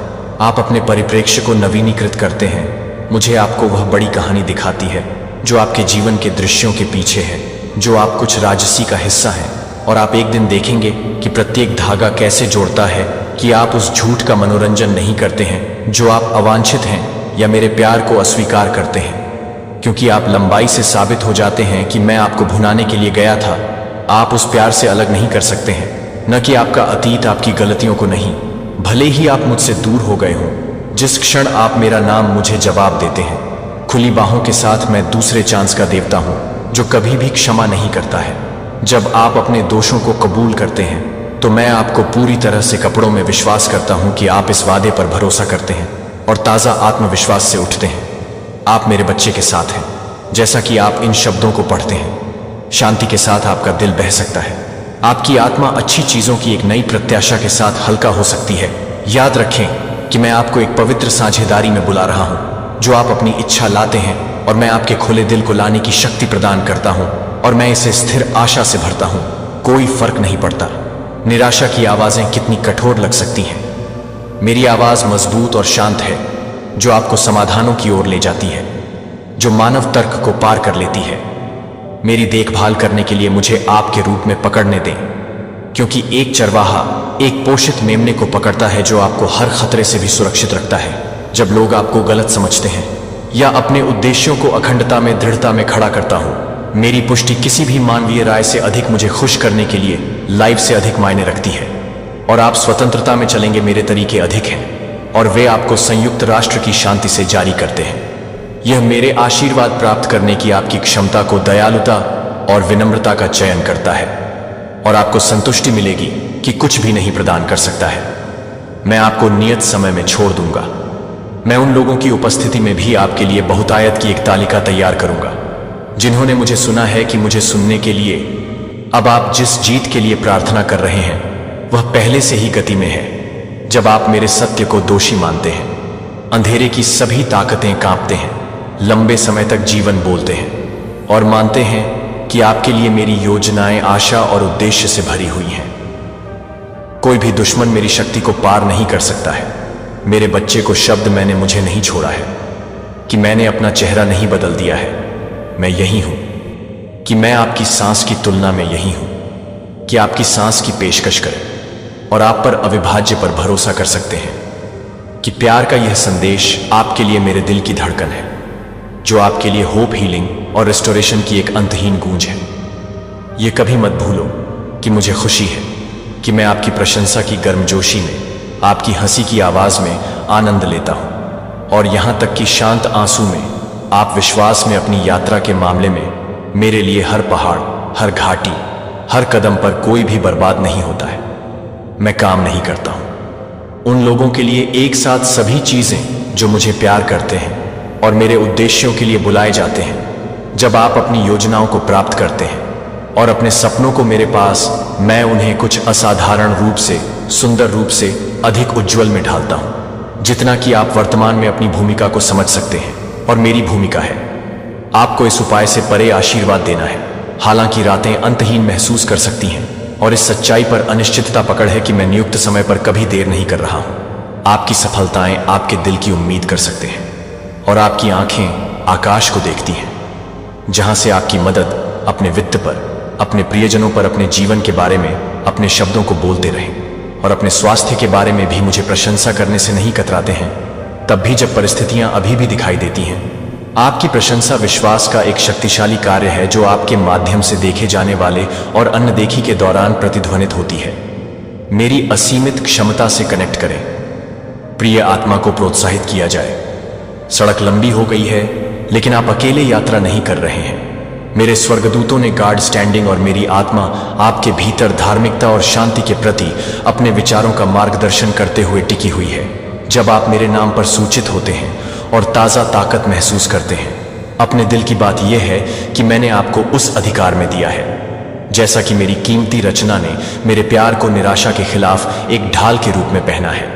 आप अपने परिप्रेक्ष्य को नवीनीकृत करते हैं। मुझे आपको वह बड़ी कहानी दिखाती है जो आपके जीवन के दृश्यों के पीछे है, जो आप कुछ राजसी का हिस्सा है, और आप एक दिन देखेंगे कि प्रत्येक धागा कैसे जोड़ता है कि आप उस झूठ का मनोरंजन नहीं करते हैं जो आप अवांछित हैं या मेरे प्यार को अस्वीकार करते हैं, क्योंकि आप लंबाई से साबित हो जाते हैं कि मैं आपको भुनाने के लिए गया था। आप उस प्यार से अलग नहीं कर सकते हैं, न कि आपका अतीत आपकी गलतियों को नहीं, भले ही आप मुझसे दूर हो गए हों। जिस क्षण आप मेरा नाम मुझे जवाब देते हैं, खुली बाहों के साथ मैं दूसरे चांस का देवता हूं जो कभी भी क्षमा नहीं करता है। जब आप अपने दोषों को कबूल करते हैं तो मैं आपको पूरी तरह से कपड़ों में विश्वास करता हूं कि आप इस वादे पर भरोसा करते हैं और ताजा आत्मविश्वास से उठते हैं। आप मेरे बच्चे के साथ हैं। जैसा कि आप इन शब्दों को पढ़ते हैं, शांति के साथ आपका दिल बह सकता है। आपकी आत्मा अच्छी चीजों की एक नई प्रत्याशा के साथ हल्का हो सकती है। याद रखें कि मैं आपको एक पवित्र साझेदारी में बुला रहा हूं, जो आप अपनी इच्छा लाते हैं और मैं आपके खुले दिल को लाने की शक्ति प्रदान करता हूं, और मैं इसे स्थिर आशा से भरता हूं। कोई फर्क नहीं पड़ता निराशा की आवाजें कितनी कठोर लग सकती हैं। मेरी आवाज मजबूत और शांत है, जो आपको समाधानों की ओर ले जाती है, जो मानव तर्क को पार कर लेती है। मेरी देखभाल करने के लिए मुझे आपके रूप में पकड़ने दें, क्योंकि एक चरवाहा एक पोषित मेमने को पकड़ता है जो आपको हर खतरे से भी सुरक्षित रखता है। जब लोग आपको गलत समझते हैं या अपने उद्देश्यों को अखंडता में दृढ़ता में खड़ा करता हूं, मेरी पुष्टि किसी भी मानवीय राय से अधिक मुझे खुश करने के लिए लाइफ से अधिक मायने रखती है। और आप स्वतंत्रता में चलेंगे, मेरे तरीके अधिक हैं और वे आपको संयुक्त राष्ट्र की शांति से जारी करते हैं। यह मेरे आशीर्वाद प्राप्त करने की आपकी क्षमता को दयालुता और विनम्रता का चयन करता है, और आपको संतुष्टि मिलेगी कि कुछ भी नहीं प्रदान कर सकता है। मैं आपको नियत समय में छोड़ दूंगा। मैं उन लोगों की उपस्थिति में भी आपके लिए बहुतायत की एक तालिका तैयार करूंगा जिन्होंने मुझे सुना है कि मुझे सुनने के लिए। अब आप जिस जीत के लिए प्रार्थना कर रहे हैं वह पहले से ही गति में है। जब आप मेरे सत्य को दोषी मानते हैं, अंधेरे की सभी ताकतें कांपते हैं, लंबे समय तक जीवन बोलते हैं और मानते हैं कि आपके लिए मेरी योजनाएं आशा और उद्देश्य से भरी हुई हैं। कोई भी दुश्मन मेरी शक्ति को पार नहीं कर सकता है। मेरे बच्चे को शब्द मैंने मुझे नहीं छोड़ा है कि मैंने अपना चेहरा नहीं बदल दिया है। मैं यही हूं कि मैं आपकी सांस की तुलना में यही हूं कि आपकी सांस की पेशकश करें और आप पर अविभाज्य पर भरोसा कर सकते हैं कि प्यार का यह संदेश आपके लिए मेरे दिल की धड़कन है, जो आपके लिए होप, हीलिंग और रिस्टोरेशन की एक अंतहीन गूंज है। यह कभी मत भूलो कि मुझे खुशी है कि मैं आपकी प्रशंसा की गर्मजोशी में, आपकी हंसी की आवाज में आनंद लेता हूं, और यहां तक कि शांत आंसू में आप विश्वास में अपनी यात्रा के मामले में मेरे लिए हर पहाड़, हर घाटी, हर कदम पर कोई भी बर्बाद नहीं होता है। मैं काम नहीं करता हूं उन लोगों के लिए एक साथ सभी चीजें जो मुझे प्यार करते हैं और मेरे उद्देश्यों के लिए बुलाए जाते हैं। जब आप अपनी योजनाओं को प्राप्त करते हैं और अपने सपनों को मेरे पास, मैं उन्हें कुछ असाधारण रूप से, सुंदर रूप से अधिक उज्जवल में ढालता हूं, जितना कि आप वर्तमान में अपनी भूमिका को समझ सकते हैं। और मेरी भूमिका है आपको इस उपाय से परे आशीर्वाद देना है। हालांकि रातें अंतहीन महसूस कर सकती हैं, और इस सच्चाई पर अनिश्चितता पकड़ है कि मैं नियुक्त समय पर कभी देर नहीं कर रहा हूं। आपकी सफलताएं आपके दिल की उम्मीद कर सकते हैं, और आपकी आंखें आकाश को देखती हैं, जहां से आपकी मदद अपने वित्त पर, अपने प्रियजनों पर, अपने जीवन के बारे में अपने शब्दों को बोलते रहें, और अपने स्वास्थ्य के बारे में भी मुझे प्रशंसा करने से नहीं कतराते हैं, तब भी जब परिस्थितियां अभी भी दिखाई देती हैं। आपकी प्रशंसा विश्वास का एक शक्तिशाली कार्य है जो आपके माध्यम से देखे जाने वाले और अनदेखी के दौरान प्रतिध्वनित होती है। मेरी असीमित क्षमता से कनेक्ट करें। प्रिय आत्मा को प्रोत्साहित किया जाए। सड़क लंबी हो गई है, लेकिन आप अकेले यात्रा नहीं कर रहे हैं। मेरे स्वर्गदूतों ने गार्ड स्टैंडिंग, और मेरी आत्मा आपके भीतर धार्मिकता और शांति के प्रति अपने विचारों का मार्गदर्शन करते हुए टिकी हुई है। जब आप मेरे नाम पर सूचित होते हैं और ताज़ा ताकत महसूस करते हैं, अपने दिल की बात यह है कि मैंने आपको उस अधिकार में दिया है, जैसा कि मेरी कीमती रचना ने मेरे प्यार को निराशा के खिलाफ एक ढाल के रूप में पहना है,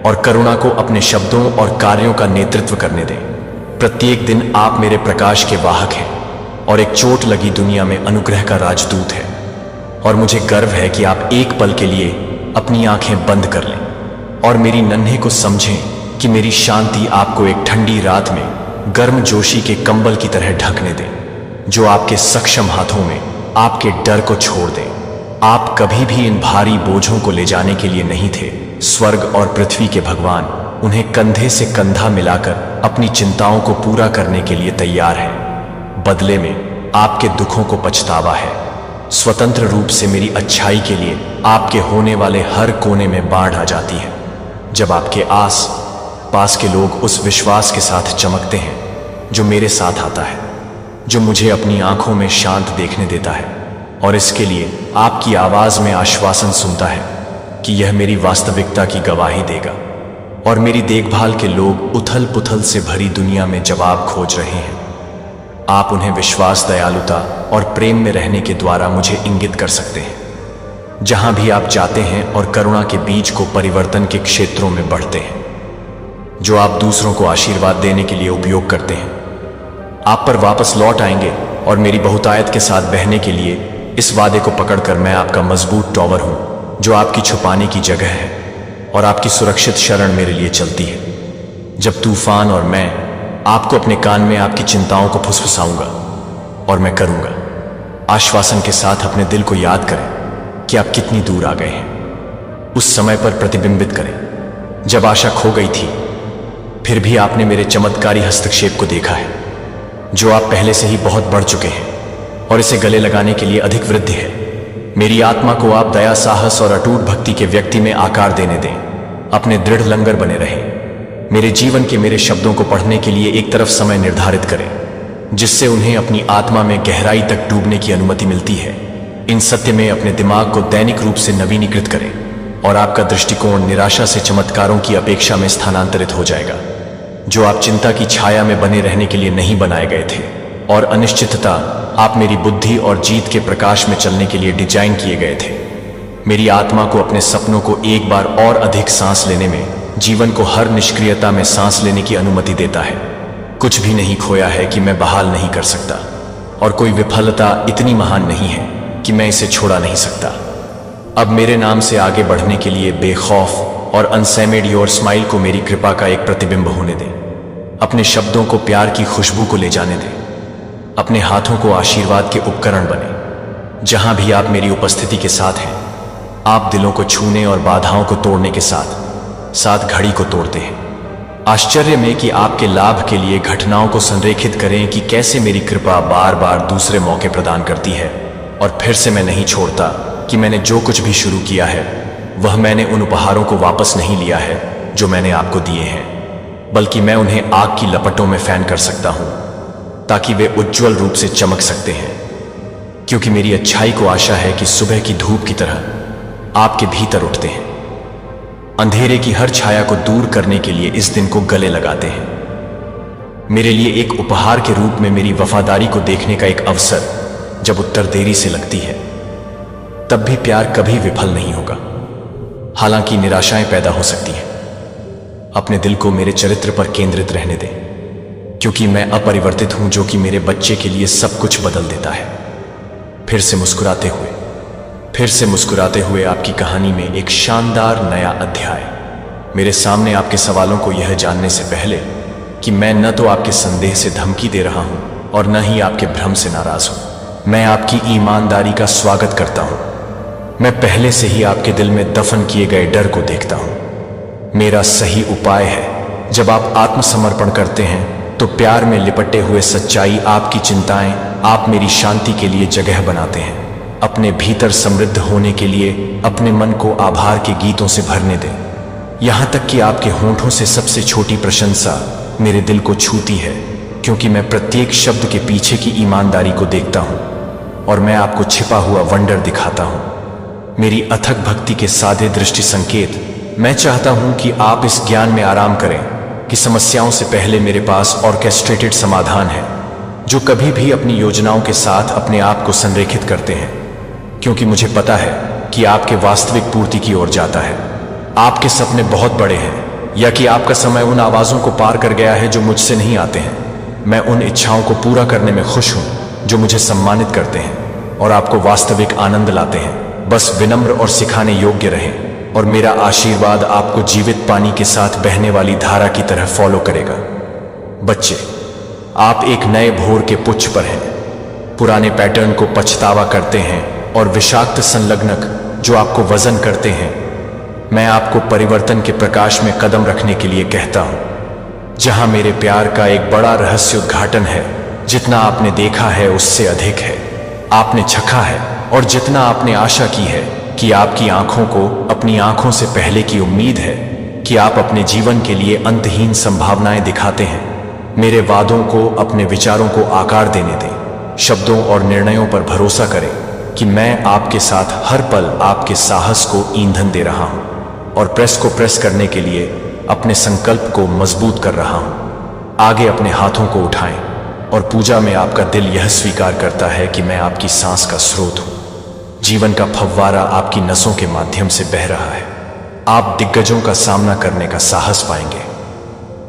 और करुणा को अपने शब्दों और कार्यों का नेतृत्व करने दें। प्रत्येक दिन आप मेरे प्रकाश के वाहक हैं और एक चोट लगी दुनिया में अनुग्रह का राजदूत है, और मुझे गर्व है कि आप एक पल के लिए अपनी आंखें बंद कर लें और मेरी नन्हे को समझें कि मेरी शांति आपको एक ठंडी रात में गर्म जोशी के कंबल की तरह ढकने दें, जो आपके सक्षम हाथों में आपके डर को छोड़ दें। आप कभी भी इन भारी बोझों को ले जाने के लिए नहीं थे। स्वर्ग और पृथ्वी के भगवान उन्हें कंधे से कंधा मिलाकर अपनी चिंताओं को पूरा करने के लिए तैयार हैं। बदले में आपके दुखों को पछतावा है। स्वतंत्र रूप से मेरी अच्छाई के लिए आपके होने वाले हर कोने में बाढ़ आ जाती है, जब आपके आस पास के लोग उस विश्वास के साथ चमकते हैं जो मेरे साथ आता है, जो मुझे अपनी आंखों में शांत देखने देता है, और इसके लिए आपकी आवाज में आश्वासन सुनता है कि यह मेरी वास्तविकता की गवाही देगा। और मेरी देखभाल के लोग उथल पुथल से भरी दुनिया में जवाब खोज रहे हैं। आप उन्हें विश्वास, दयालुता और प्रेम में रहने के द्वारा मुझे इंगित कर सकते हैं, जहां भी आप जाते हैं, और करुणा के बीज को परिवर्तन के क्षेत्रों में बढ़ते हैं, जो आप दूसरों को आशीर्वाद देने के लिए उपयोग करते हैं। आप पर वापस लौट आएंगे, और मेरी बहुतायत के साथ बहने के लिए इस वादे को पकड़कर मैं आपका मजबूत टॉवर हूं, जो आपकी छुपाने की जगह है, और आपकी सुरक्षित शरण मेरे लिए चलती है। जब तूफान और मैं आपको अपने कान में आपकी चिंताओं को फुसफुसाऊंगा, और मैं करूंगा। आश्वासन के साथ अपने दिल को याद करें कि आप कितनी दूर आ गए हैं। उस समय पर प्रतिबिंबित करें जब आशा खो गई थी, फिर भी आपने मेरे चमत्कारी हस्तक्षेप को देखा है, जो आप पहले से ही बहुत बढ़ चुके हैं, और इसे गले लगाने के लिए अधिक वृद्धि है। मेरी आत्मा को आप दया, साहस और अटूट भक्ति के व्यक्ति में आकार देने दें। अपने दृढ़ लंगर बने रहें। मेरे जीवन के मेरे शब्दों को पढ़ने के लिए एक तरफ समय निर्धारित करें, जिससे उन्हें अपनी आत्मा में गहराई तक डूबने की अनुमति मिलती है। इन सत्य में अपने दिमाग को दैनिक रूप से नवीनीकृत करें, और आपका दृष्टिकोण निराशा से चमत्कारों की अपेक्षा में स्थानांतरित हो जाएगा, जो आप चिंता की छाया में बने रहने के लिए नहीं बनाए गए थे। और अनिश्चितता, आप मेरी बुद्धि और जीत के प्रकाश में चलने के लिए डिजाइन किए गए थे। मेरी आत्मा को अपने सपनों को एक बार और अधिक सांस लेने में, जीवन को हर निष्क्रियता में सांस लेने की अनुमति देता है। कुछ भी नहीं खोया है कि मैं बहाल नहीं कर सकता, और कोई विफलता इतनी महान नहीं है कि मैं इसे छोड़ा नहीं सकता। अब मेरे नाम से आगे बढ़ने के लिए बेखौफ और अनसेमेड योर स्माइल को मेरी कृपा का एक प्रतिबिंब होने दें। अपने शब्दों को प्यार की खुशबू को ले जाने दें। अपने हाथों को आशीर्वाद के उपकरण बने। जहां भी आप मेरी उपस्थिति के साथ हैं, आप दिलों को छूने और बाधाओं को तोड़ने के साथ साथ घड़ी को तोड़ते हैं। आश्चर्य में कि आपके लाभ के लिए घटनाओं को संरेखित करें कि कैसे मेरी कृपा बार बार दूसरे मौके प्रदान करती है, और फिर से मैं नहीं छोड़ता कि मैंने जो कुछ भी शुरू किया है, वह मैंने उन उपहारों को वापस नहीं लिया है जो मैंने आपको दिए हैं, बल्कि मैं उन्हें आग की लपटों में फैन कर सकता हूं, ताकि वे उज्ज्वल रूप से चमक सकते हैं। क्योंकि मेरी अच्छाई को आशा है कि सुबह की धूप की तरह आपके भीतर उठते हैं, अंधेरे की हर छाया को दूर करने के लिए इस दिन को गले लगाते हैं। मेरे लिए एक उपहार के रूप में मेरी वफादारी को देखने का एक अवसर जब उत्तर देरी से लगती है, तब भी प्यार कभी विफल नहीं होगा। हालांकि निराशाएं पैदा हो सकती हैं। अपने दिल को मेरे चरित्र पर केंद्रित रहने दें, क्योंकि मैं अपरिवर्तित हूं, जो कि मेरे बच्चे के लिए सब कुछ बदल देता है। फिर से मुस्कुराते हुए, फिर से मुस्कुराते हुए आपकी कहानी में एक शानदार नया अध्याय। मेरे सामने आपके सवालों को यह जानने से पहले कि मैं न तो आपके संदेह से धमकी दे रहा हूं और न ही आपके भ्रम से नाराज हूं, मैं आपकी ईमानदारी का स्वागत करता हूं। मैं पहले से ही आपके दिल में दफन किए गए डर को देखता हूं। मेरा सही उपाय है, जब आप आत्मसमर्पण करते हैं तो प्यार में लिपटे हुए सच्चाई आपकी चिंताएं, आप मेरी शांति के लिए जगह बनाते हैं। अपने भीतर समृद्ध होने के लिए अपने मन को आभार के गीतों से भरने दें, यहां तक कि आपके होंठों से सबसे छोटी प्रशंसा मेरे दिल को छूती है, क्योंकि मैं प्रत्येक शब्द के पीछे की ईमानदारी को देखता हूं और मैं आपको छिपा हुआ वंडर दिखाता हूं। मेरी अथक भक्ति के सादे दृष्टि संकेत, मैं चाहता हूं कि आप इस ज्ञान में आराम करें कि समस्याओं से पहले मेरे पास ऑर्केस्ट्रेटेड समाधान है, जो कभी भी अपनी योजनाओं के साथ अपने आप को संरेखित करते हैं, क्योंकि मुझे पता है कि आपके वास्तविक पूर्ति की ओर जाता है। आपके सपने बहुत बड़े हैं, या कि आपका समय उन आवाजों को पार कर गया है जो मुझसे नहीं आते हैं। मैं उन इच्छाओं को पूरा करने में खुश हूं जो मुझे सम्मानित करते हैं और आपको वास्तविक आनंद लाते हैं। बस विनम्र और सिखाने योग्य रहें और मेरा आशीर्वाद आपको जीवित पानी के साथ बहने वाली धारा की तरह फॉलो करेगा। बच्चे, आप एक नए भोर के पुच्छ पर हैं। पुराने पैटर्न को पछतावा करते हैं और विषाक्त संलग्नक जो आपको वजन करते हैं, मैं आपको परिवर्तन के प्रकाश में कदम रखने के लिए कहता हूं, जहां मेरे प्यार का एक बड़ा रहस्य उद्घाटन है। जितना आपने देखा है उससे अधिक है। आपने चखा है और जितना आपने आशा की है कि आपकी आंखों को अपनी आंखों से पहले की उम्मीद है कि आप अपने जीवन के लिए अंतहीन संभावनाएं दिखाते हैं। मेरे वादों को, अपने विचारों को आकार देने दें। शब्दों और निर्णयों पर भरोसा करें कि मैं आपके साथ हर पल आपके साहस को ईंधन दे रहा हूं और प्रेस को प्रेस करने के लिए अपने संकल्प को मजबूत कर रहा हूं। आगे अपने हाथों को उठाएं और पूजा में आपका दिल यह स्वीकार करता है कि मैं आपकी सांस का स्रोत हूं। जीवन का फव्वारा आपकी नसों के माध्यम से बह रहा है। आप दिग्गजों का सामना करने का साहस पाएंगे।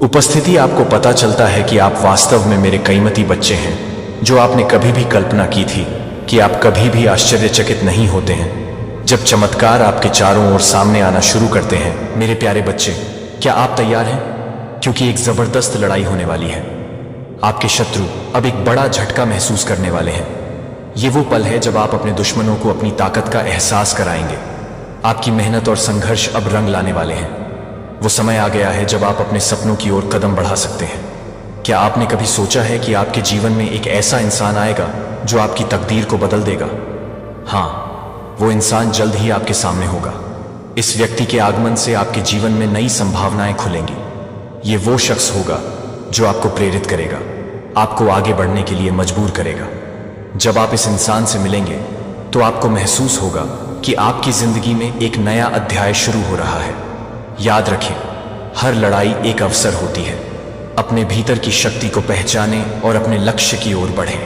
उपस्थिति आपको पता चलता है कि आप वास्तव में मेरे कीमती बच्चे हैं, जो आपने कभी भी कल्पना की थी कि आप कभी भी आश्चर्यचकित नहीं होते हैं जब चमत्कार आपके चारों ओर सामने आना शुरू करते हैं। मेरे प्यारे बच्चे, क्या आप तैयार हैं? क्योंकि एक जबरदस्त लड़ाई होने वाली है। आपके शत्रु अब एक बड़ा झटका महसूस करने वाले हैं। ये वो पल है जब आप अपने दुश्मनों को अपनी ताकत का एहसास कराएंगे। आपकी मेहनत और संघर्ष अब रंग लाने वाले हैं। वो समय आ गया है जब आप अपने सपनों की ओर कदम बढ़ा सकते हैं। क्या आपने कभी सोचा है कि आपके जीवन में एक ऐसा इंसान आएगा जो आपकी तकदीर को बदल देगा? हाँ, वो इंसान जल्द ही आपके सामने होगा। इस व्यक्ति के आगमन से आपके जीवन में नई संभावनाएं खुलेंगी। ये वो शख्स होगा जो आपको प्रेरित करेगा, आपको आगे बढ़ने के लिए मजबूर करेगा। जब आप इस इंसान से मिलेंगे तो आपको महसूस होगा कि आपकी जिंदगी में एक नया अध्याय शुरू हो रहा है। याद रखें, हर लड़ाई एक अवसर होती है। अपने भीतर की शक्ति को पहचानें और अपने लक्ष्य की ओर बढ़ें।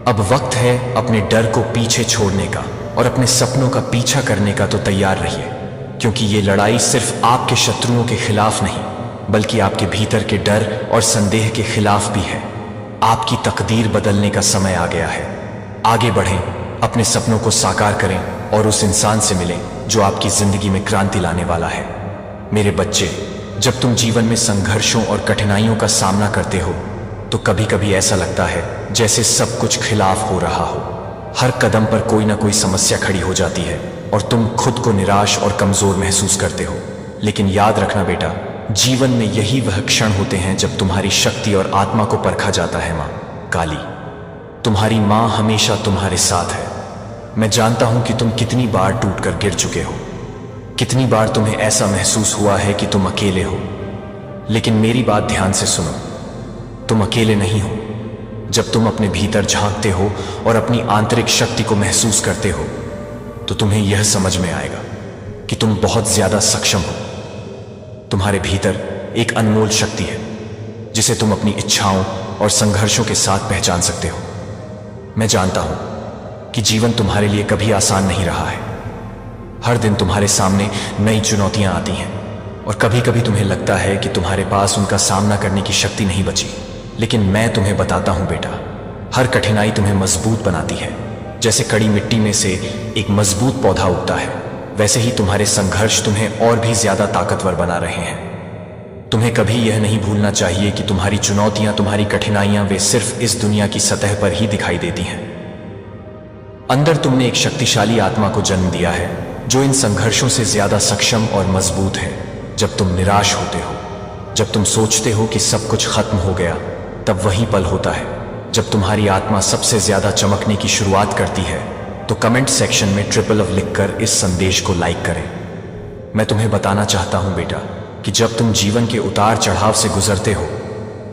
अब वक्त है अपने डर को पीछे छोड़ने का और अपने सपनों का पीछा करने का। तो तैयार रहिए, क्योंकि ये लड़ाई सिर्फ आपके शत्रुओं के खिलाफ नहीं, बल्कि आपके भीतर के डर और संदेह के खिलाफ भी है। आपकी तकदीर बदलने का समय आ गया है। आगे बढ़ें, अपने सपनों को साकार करें और उस इंसान से मिलें जो आपकी जिंदगी में क्रांति लाने वाला है। मेरे बच्चे, जब तुम जीवन में संघर्षों और कठिनाइयों का सामना करते हो तो कभी कभी ऐसा लगता है जैसे सब कुछ खिलाफ हो रहा हो। हर कदम पर कोई ना कोई समस्या खड़ी हो जाती है और तुम खुद को निराश और कमजोर महसूस करते हो। लेकिन याद रखना बेटा, जीवन में यही वह क्षण होते हैं जब तुम्हारी शक्ति और आत्मा को परखा जाता है। माँ काली, तुम्हारी माँ हमेशा तुम्हारे साथ है। मैं जानता हूं कि तुम कितनी बार टूटकर गिर चुके हो, कितनी बार तुम्हें ऐसा महसूस हुआ है कि तुम अकेले हो। लेकिन मेरी बात ध्यान से सुनो, तुम अकेले नहीं हो। जब तुम अपने भीतर झांकते हो और अपनी आंतरिक शक्ति को महसूस करते हो तो तुम्हें यह समझ में आएगा कि तुम बहुत ज्यादा सक्षम हो। तुम्हारे भीतर एक अनमोल शक्ति है जिसे तुम अपनी इच्छाओं और संघर्षों के साथ पहचान सकते हो। मैं जानता हूं कि जीवन तुम्हारे लिए कभी आसान नहीं रहा है। हर दिन तुम्हारे सामने नई चुनौतियां आती हैं और कभी कभी तुम्हें लगता है कि तुम्हारे पास उनका सामना करने की शक्ति नहीं बची। लेकिन मैं तुम्हें बताता हूं बेटा, हर कठिनाई तुम्हें मजबूत बनाती है। जैसे कड़ी मिट्टी में से एक मजबूत पौधा उगता है, वैसे ही तुम्हारे संघर्ष तुम्हें और भी ज्यादा ताकतवर बना रहे हैं। तुम्हें कभी यह नहीं भूलना चाहिए कि तुम्हारी चुनौतियां, तुम्हारी कठिनाइयां वे सिर्फ इस दुनिया की सतह पर ही दिखाई देती हैं। अंदर तुमने एक शक्तिशाली आत्मा को जन्म दिया है जो इन संघर्षों से ज्यादा सक्षम और मजबूत है। जब तुम निराश होते हो, जब तुम सोचते हो कि सब कुछ खत्म हो गया, तब वही पल होता है जब तुम्हारी आत्मा सबसे ज्यादा चमकने की शुरुआत करती है। तो कमेंट सेक्शन में ट्रिपल लव लिखकर इस संदेश को लाइक करें। मैं तुम्हें बताना चाहता हूं बेटा कि जब तुम जीवन के उतार चढ़ाव से गुजरते हो,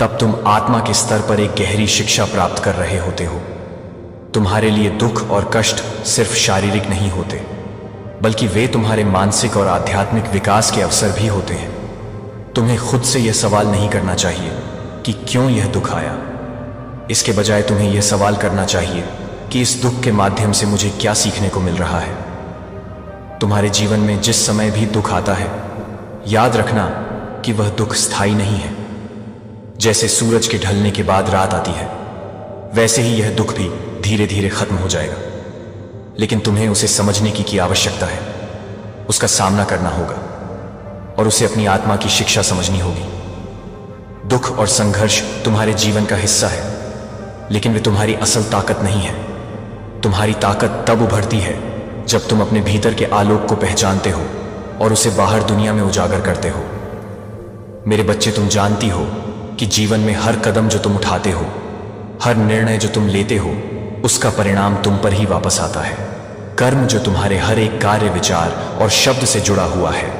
तब तुम आत्मा के स्तर पर एक गहरी शिक्षा प्राप्त कर रहे होते हो। तुम्हारे लिए दुख और कष्ट सिर्फ शारीरिक नहीं होते, बल्कि वे तुम्हारे मानसिक और आध्यात्मिक विकास के अवसर भी होते हैं। तुम्हें खुद से यह सवाल नहीं करना चाहिए कि क्यों यह दुख आया। इसके बजाय तुम्हें यह सवाल करना चाहिए कि इस दुख के माध्यम से मुझे क्या सीखने को मिल रहा है। तुम्हारे जीवन में जिस समय भी दुख आता है, याद रखना कि वह दुख स्थायी नहीं है। जैसे सूरज के ढलने के बाद रात आती है, वैसे ही यह दुख भी धीरे धीरे खत्म हो जाएगा। लेकिन तुम्हें उसे समझने की आवश्यकता है, उसका सामना करना होगा और उसे अपनी आत्मा की शिक्षा समझनी होगी। दुख और संघर्ष तुम्हारे जीवन का हिस्सा है, लेकिन वे तुम्हारी असल ताकत नहीं है। तुम्हारी ताकत तब उभरती है जब तुम अपने भीतर के आलोक को पहचानते हो और उसे बाहर दुनिया में उजागर करते हो। मेरे बच्चे, तुम जानती हो कि जीवन में हर कदम जो तुम उठाते हो, हर निर्णय जो तुम लेते हो, उसका परिणाम तुम पर ही वापस आता है। कर्म जो तुम्हारे हर एक कार्य, विचार और शब्द से जुड़ा हुआ है,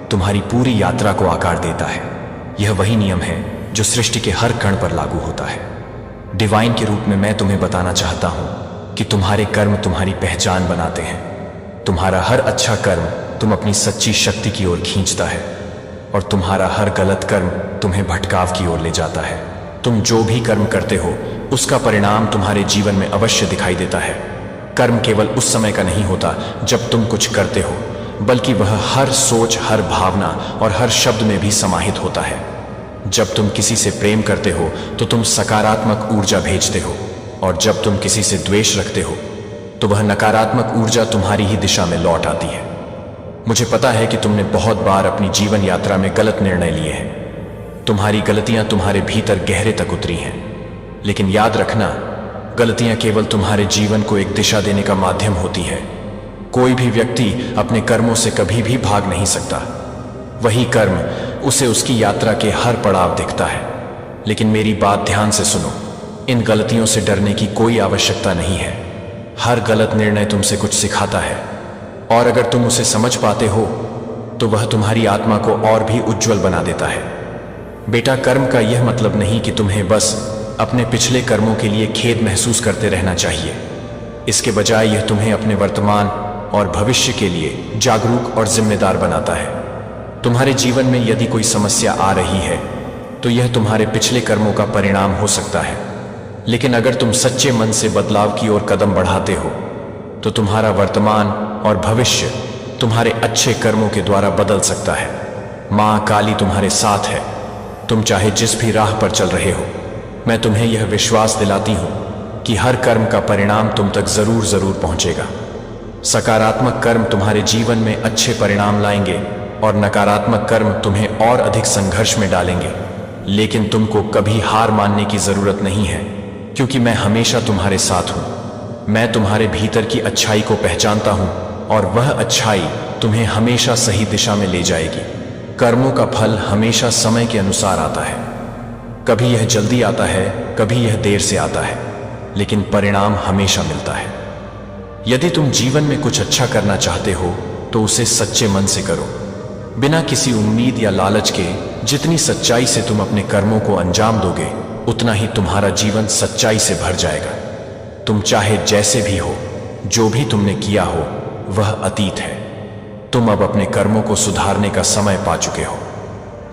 तुम्हारी पूरी यात्रा को आकार देता है। यह वही नियम है जो सृष्टि के हर कण पर लागू होता है। डिवाइन के रूप में मैं तुम्हें बताना चाहता हूं कि तुम्हारे कर्म तुम्हारी पहचान बनाते हैं। तुम्हारा हर अच्छा कर्म तुम अपनी सच्ची शक्ति की ओर खींचता है और तुम्हारा हर गलत कर्म तुम्हें भटकाव की ओर ले जाता है। तुम जो भी कर्म करते हो, उसका परिणाम तुम्हारे जीवन में अवश्य दिखाई देता है। कर्म केवल उस समय का नहीं होता जब तुम कुछ करते हो, बल्कि वह हर सोच, हर भावना और हर शब्द में भी समाहित होता है। जब तुम किसी से प्रेम करते हो तो तुम सकारात्मक ऊर्जा भेजते हो, और जब तुम किसी से द्वेष रखते हो तो वह नकारात्मक ऊर्जा तुम्हारी ही दिशा में लौट आती है। मुझे पता है कि तुमने बहुत बार अपनी जीवन यात्रा में गलत निर्णय लिए हैं। तुम्हारी गलतियां तुम्हारे भीतर गहरे तक उतरी हैं, लेकिन याद रखना, गलतियां केवल तुम्हारे जीवन को एक दिशा देने का माध्यम होती है। कोई भी व्यक्ति अपने कर्मों से कभी भी भाग नहीं सकता। वही कर्म उसे उसकी यात्रा के हर पड़ाव दिखता है। लेकिन मेरी बात ध्यान से सुनो, इन गलतियों से डरने की कोई आवश्यकता नहीं है। हर गलत निर्णय तुमसे कुछ सिखाता है, और अगर तुम उसे समझ पाते हो तो वह तुम्हारी आत्मा को और भी उज्जवल बना देता है। बेटा, कर्म का यह मतलब नहीं कि तुम्हें बस अपने पिछले कर्मों के लिए खेद महसूस करते रहना चाहिए। इसके बजाय यह तुम्हें अपने वर्तमान और भविष्य के लिए जागरूक और जिम्मेदार बनाता है। तुम्हारे जीवन में यदि कोई समस्या आ रही है तो यह तुम्हारे पिछले कर्मों का परिणाम हो सकता है, लेकिन अगर तुम सच्चे मन से बदलाव की ओर कदम बढ़ाते हो तो तुम्हारा वर्तमान और भविष्य तुम्हारे अच्छे कर्मों के द्वारा बदल सकता है। माँ काली तुम्हारे साथ है, तुम चाहे जिस भी राह पर चल रहे हो। मैं तुम्हें यह विश्वास दिलाती हूं कि हर कर्म का परिणाम तुम तक जरूर जरूर पहुंचेगा। सकारात्मक कर्म तुम्हारे जीवन में अच्छे परिणाम लाएंगे और नकारात्मक कर्म तुम्हें और अधिक संघर्ष में डालेंगे। लेकिन तुमको कभी हार मानने की जरूरत नहीं है, क्योंकि मैं हमेशा तुम्हारे साथ हूं। मैं तुम्हारे भीतर की अच्छाई को पहचानता हूं और वह अच्छाई तुम्हें हमेशा सही दिशा में ले जाएगी। कर्मों का फल हमेशा समय के अनुसार आता है। कभी यह जल्दी आता है, कभी यह देर से आता है, लेकिन परिणाम हमेशा मिलता है। यदि तुम जीवन में कुछ अच्छा करना चाहते हो तो उसे सच्चे मन से करो, बिना किसी उम्मीद या लालच के। जितनी सच्चाई से तुम अपने कर्मों को अंजाम दोगे, उतना ही तुम्हारा जीवन सच्चाई से भर जाएगा। तुम चाहे जैसे भी हो, जो भी तुमने किया हो वह अतीत है। तुम अब अपने कर्मों को सुधारने का समय पा चुके हो।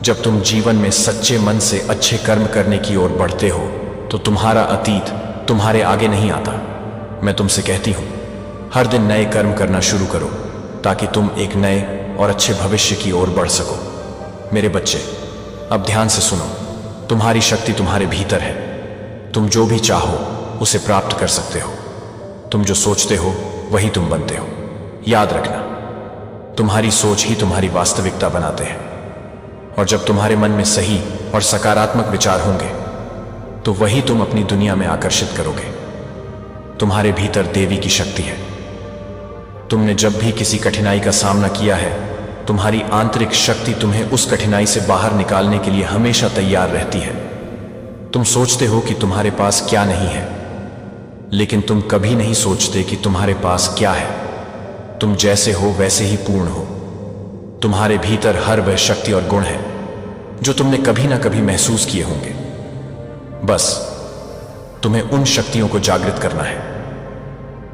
जब तुम जीवन में सच्चे मन से अच्छे कर्म करने की ओर बढ़ते हो तो तुम्हारा अतीत तुम्हारे आगे नहीं आता। मैं तुमसे कहती हूं, हर दिन नए कर्म करना शुरू करो ताकि तुम एक नए और अच्छे भविष्य की ओर बढ़ सको। मेरे बच्चे, अब ध्यान से सुनो। तुम्हारी शक्ति तुम्हारे भीतर है। तुम जो भी चाहो उसे प्राप्त कर सकते हो। तुम जो सोचते हो वही तुम बनते हो। याद रखना, तुम्हारी सोच ही तुम्हारी वास्तविकता बनाते हैं। और जब तुम्हारे मन में सही और सकारात्मक विचार होंगे तो वही तुम अपनी दुनिया में आकर्षित करोगे। तुम्हारे भीतर देवी की शक्ति है। तुमने जब भी किसी कठिनाई का सामना किया है, तुम्हारी आंतरिक शक्ति तुम्हें उस कठिनाई से बाहर निकालने के लिए हमेशा तैयार रहती है। तुम सोचते हो कि तुम्हारे पास क्या नहीं है, लेकिन तुम कभी नहीं सोचते कि तुम्हारे पास क्या है। तुम जैसे हो वैसे ही पूर्ण हो। तुम्हारे भीतर हर वह शक्ति और गुण है जो तुमने कभी ना कभी महसूस किए होंगे। बस तुम्हें उन शक्तियों को जागृत करना है।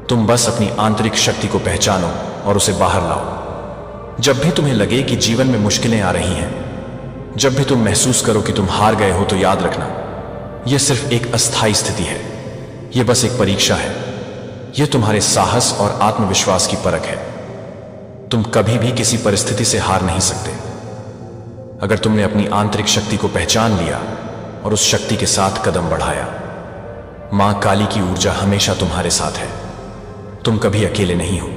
तुम बस अपनी आंतरिक शक्ति को पहचानो और उसे बाहर लाओ। जब भी तुम्हें लगे कि जीवन में मुश्किलें आ रही हैं, जब भी तुम महसूस करो कि तुम हार गए हो, तो याद रखना, यह सिर्फ एक अस्थायी स्थिति है। यह बस एक परीक्षा है। यह तुम्हारे साहस और आत्मविश्वास की परख है। तुम कभी भी किसी परिस्थिति से हार नहीं सकते। अगर तुमने अपनी आंतरिक शक्ति को पहचान लिया और उस शक्ति के साथ कदम बढ़ाया, मां काली की ऊर्जा हमेशा तुम्हारे साथ है। तुम कभी अकेले नहीं हो।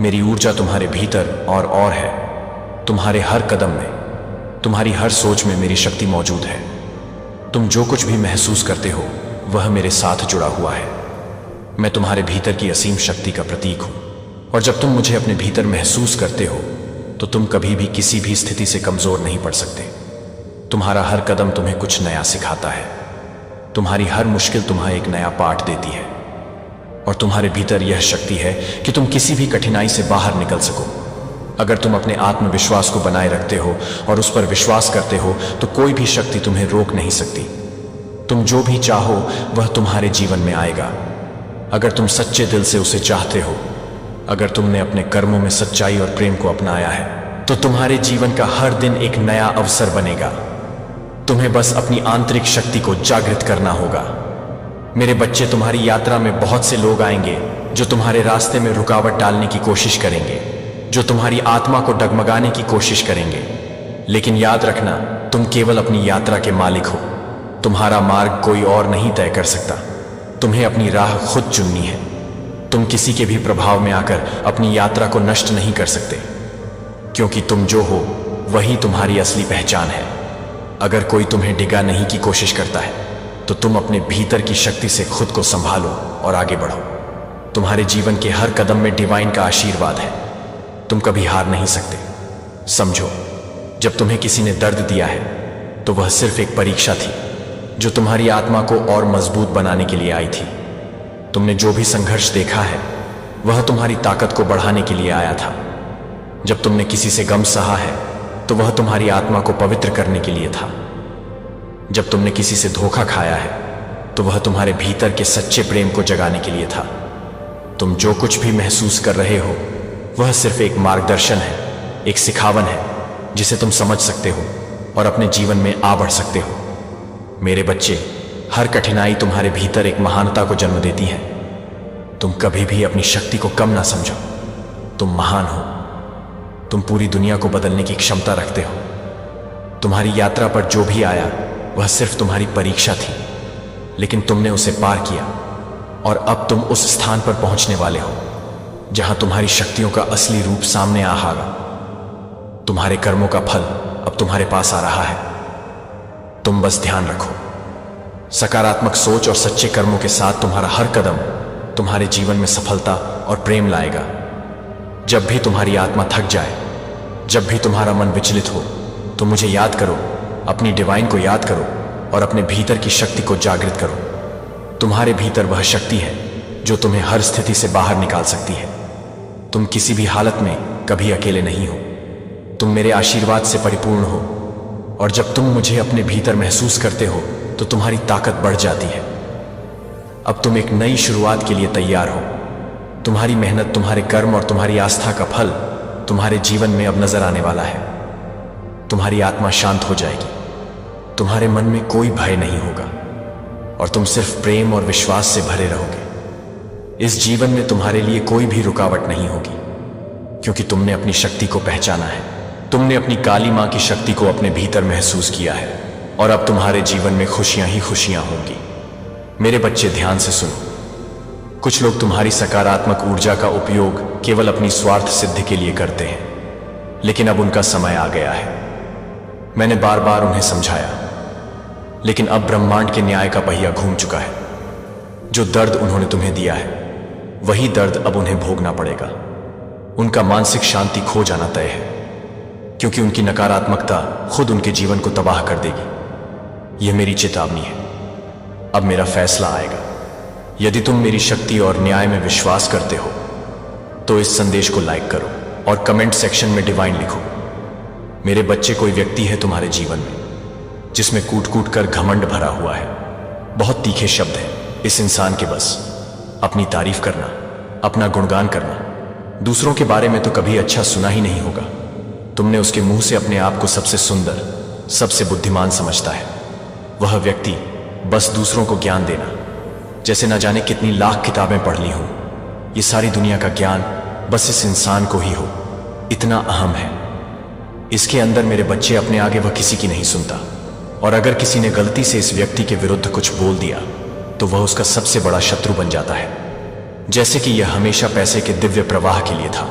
मेरी ऊर्जा तुम्हारे भीतर और है। तुम्हारे हर कदम में, तुम्हारी हर सोच में मेरी शक्ति मौजूद है। तुम जो कुछ भी महसूस करते हो वह मेरे साथ जुड़ा हुआ है। मैं तुम्हारे भीतर की असीम शक्ति का प्रतीक हूं। और जब तुम मुझे अपने भीतर महसूस करते हो तो तुम कभी भी किसी भी स्थिति से कमजोर नहीं पड़ सकते। तुम्हारा हर कदम तुम्हें कुछ नया सिखाता है। तुम्हारी हर मुश्किल तुम्हें एक नया पाठ देती है। और तुम्हारे भीतर यह शक्ति है कि तुम किसी भी कठिनाई से बाहर निकल सको। अगर तुम अपने आत्मविश्वास को बनाए रखते हो और उस पर विश्वास करते हो तो कोई भी शक्ति तुम्हें रोक नहीं सकती। तुम जो भी चाहो वह तुम्हारे जीवन में आएगा, अगर तुम सच्चे दिल से उसे चाहते हो। अगर तुमने अपने कर्मों में सच्चाई और प्रेम को अपनाया है तो तुम्हारे जीवन का हर दिन एक नया अवसर बनेगा। तुम्हें बस अपनी आंतरिक शक्ति को जागृत करना होगा। मेरे बच्चे, तुम्हारी यात्रा में बहुत से लोग आएंगे जो तुम्हारे रास्ते में रुकावट डालने की कोशिश करेंगे, जो तुम्हारी आत्मा को डगमगाने की कोशिश करेंगे। लेकिन याद रखना, तुम केवल अपनी यात्रा के मालिक हो। तुम्हारा मार्ग कोई और नहीं तय कर सकता। तुम्हें अपनी राह खुद चुननी है। तुम किसी के भी प्रभाव में आकर अपनी यात्रा को नष्ट नहीं कर सकते, क्योंकि तुम जो हो वही तुम्हारी असली पहचान है। अगर कोई तुम्हें डिगा नहीं की कोशिश करता है तो तुम अपने भीतर की शक्ति से खुद को संभालो और आगे बढ़ो। तुम्हारे जीवन के हर कदम में डिवाइन का आशीर्वाद है। तुम कभी हार नहीं सकते। समझो, जब तुम्हें किसी ने दर्द दिया है तो वह सिर्फ एक परीक्षा थी जो तुम्हारी आत्मा को और मजबूत बनाने के लिए आई थी। तुमने जो भी संघर्ष देखा है वह तुम्हारी ताकत को बढ़ाने के लिए आया था। जब तुमने किसी से गम सहा है तो वह तुम्हारी आत्मा को पवित्र करने के लिए था। जब तुमने किसी से धोखा खाया है तो वह तुम्हारे भीतर के सच्चे प्रेम को जगाने के लिए था। तुम जो कुछ भी महसूस कर रहे हो वह सिर्फ एक मार्गदर्शन है, एक सिखावन है जिसे तुम समझ सकते हो और अपने जीवन में आ बढ़ सकते हो। मेरे बच्चे, हर कठिनाई तुम्हारे भीतर एक महानता को जन्म देती है। तुम कभी भी अपनी शक्ति को कम ना समझो। तुम महान हो। तुम पूरी दुनिया को बदलने की क्षमता रखते हो। तुम्हारी यात्रा पर जो भी आया वह सिर्फ तुम्हारी परीक्षा थी, लेकिन तुमने उसे पार किया और अब तुम उस स्थान पर पहुंचने वाले हो जहां तुम्हारी शक्तियों का असली रूप सामने आ आएगा। तुम्हारे कर्मों का फल अब तुम्हारे पास आ रहा है। तुम बस ध्यान रखो, सकारात्मक सोच और सच्चे कर्मों के साथ तुम्हारा हर कदम तुम्हारे जीवन में सफलता और प्रेम लाएगा। जब भी तुम्हारी आत्मा थक जाए, जब भी तुम्हारा मन विचलित हो, तो मुझे याद करो, अपनी डिवाइन को याद करो और अपने भीतर की शक्ति को जागृत करो। तुम्हारे भीतर वह शक्ति है जो तुम्हें हर स्थिति से बाहर निकाल सकती है। तुम किसी भी हालत में कभी अकेले नहीं हो। तुम मेरे आशीर्वाद से परिपूर्ण हो और जब तुम मुझे अपने भीतर महसूस करते हो तो तुम्हारी ताकत बढ़ जाती है। अब तुम एक नई शुरुआत के लिए तैयार हो। तुम्हारी मेहनत, तुम्हारे कर्म और तुम्हारी आस्था का फल तुम्हारे जीवन में अब नजर आने वाला है। तुम्हारी आत्मा शांत हो जाएगी। तुम्हारे मन में कोई भय नहीं होगा और तुम सिर्फ प्रेम और विश्वास से भरे रहोगे। इस जीवन में तुम्हारे लिए कोई भी रुकावट नहीं होगी, क्योंकि तुमने अपनी शक्ति को पहचाना है। तुमने अपनी काली मां की शक्ति को अपने भीतर महसूस किया है और अब तुम्हारे जीवन में खुशियां ही खुशियां होंगी। मेरे बच्चे, ध्यान से सुनो। कुछ लोग तुम्हारी सकारात्मक ऊर्जा का उपयोग केवल अपनी स्वार्थ सिद्धि के लिए करते हैं, लेकिन अब उनका समय आ गया है। मैंने बार बार उन्हें समझाया, लेकिन अब ब्रह्मांड के न्याय का पहिया घूम चुका है। जो दर्द उन्होंने तुम्हें दिया है, वही दर्द अब उन्हें भोगना पड़ेगा। उनका मानसिक शांति खो जाना तय है, क्योंकि उनकी नकारात्मकता खुद उनके जीवन को तबाह कर देगी। यह मेरी चेतावनी है। अब मेरा फैसला आएगा। यदि तुम मेरी शक्ति और न्याय में विश्वास करते हो तो इस संदेश को लाइक करो और कमेंट सेक्शन में डिवाइन लिखो। मेरे बच्चे, कोई व्यक्ति है तुम्हारे जीवन में जिसमें कूट कूट कर घमंड भरा हुआ है। बहुत तीखे शब्द हैं इस इंसान के बस। अपनी तारीफ करना, अपना गुणगान करना। दूसरों के बारे में तो कभी अच्छा सुना ही नहीं होगा। तुमने उसके मुंह से अपने आप को सबसे सुंदर, सबसे बुद्धिमान समझता है। वह व्यक्ति बस दूसरों को ज्ञान देना, जैसे न जाने कितनी लाख किताबें पढ़ ली हूं। ये सारी दुनिया का ज्ञान बस इस इंसान को ही हो, इतना अहम है। इसके अंदर मेरे बच्चे, अपने आगे वह किसी की नहीं सुनता। और अगर किसी ने गलती से इस व्यक्ति के विरुद्ध कुछ बोल दिया तो वह उसका सबसे बड़ा शत्रु बन जाता है। जैसे कि यह हमेशा पैसे के दिव्य प्रवाह के लिए था।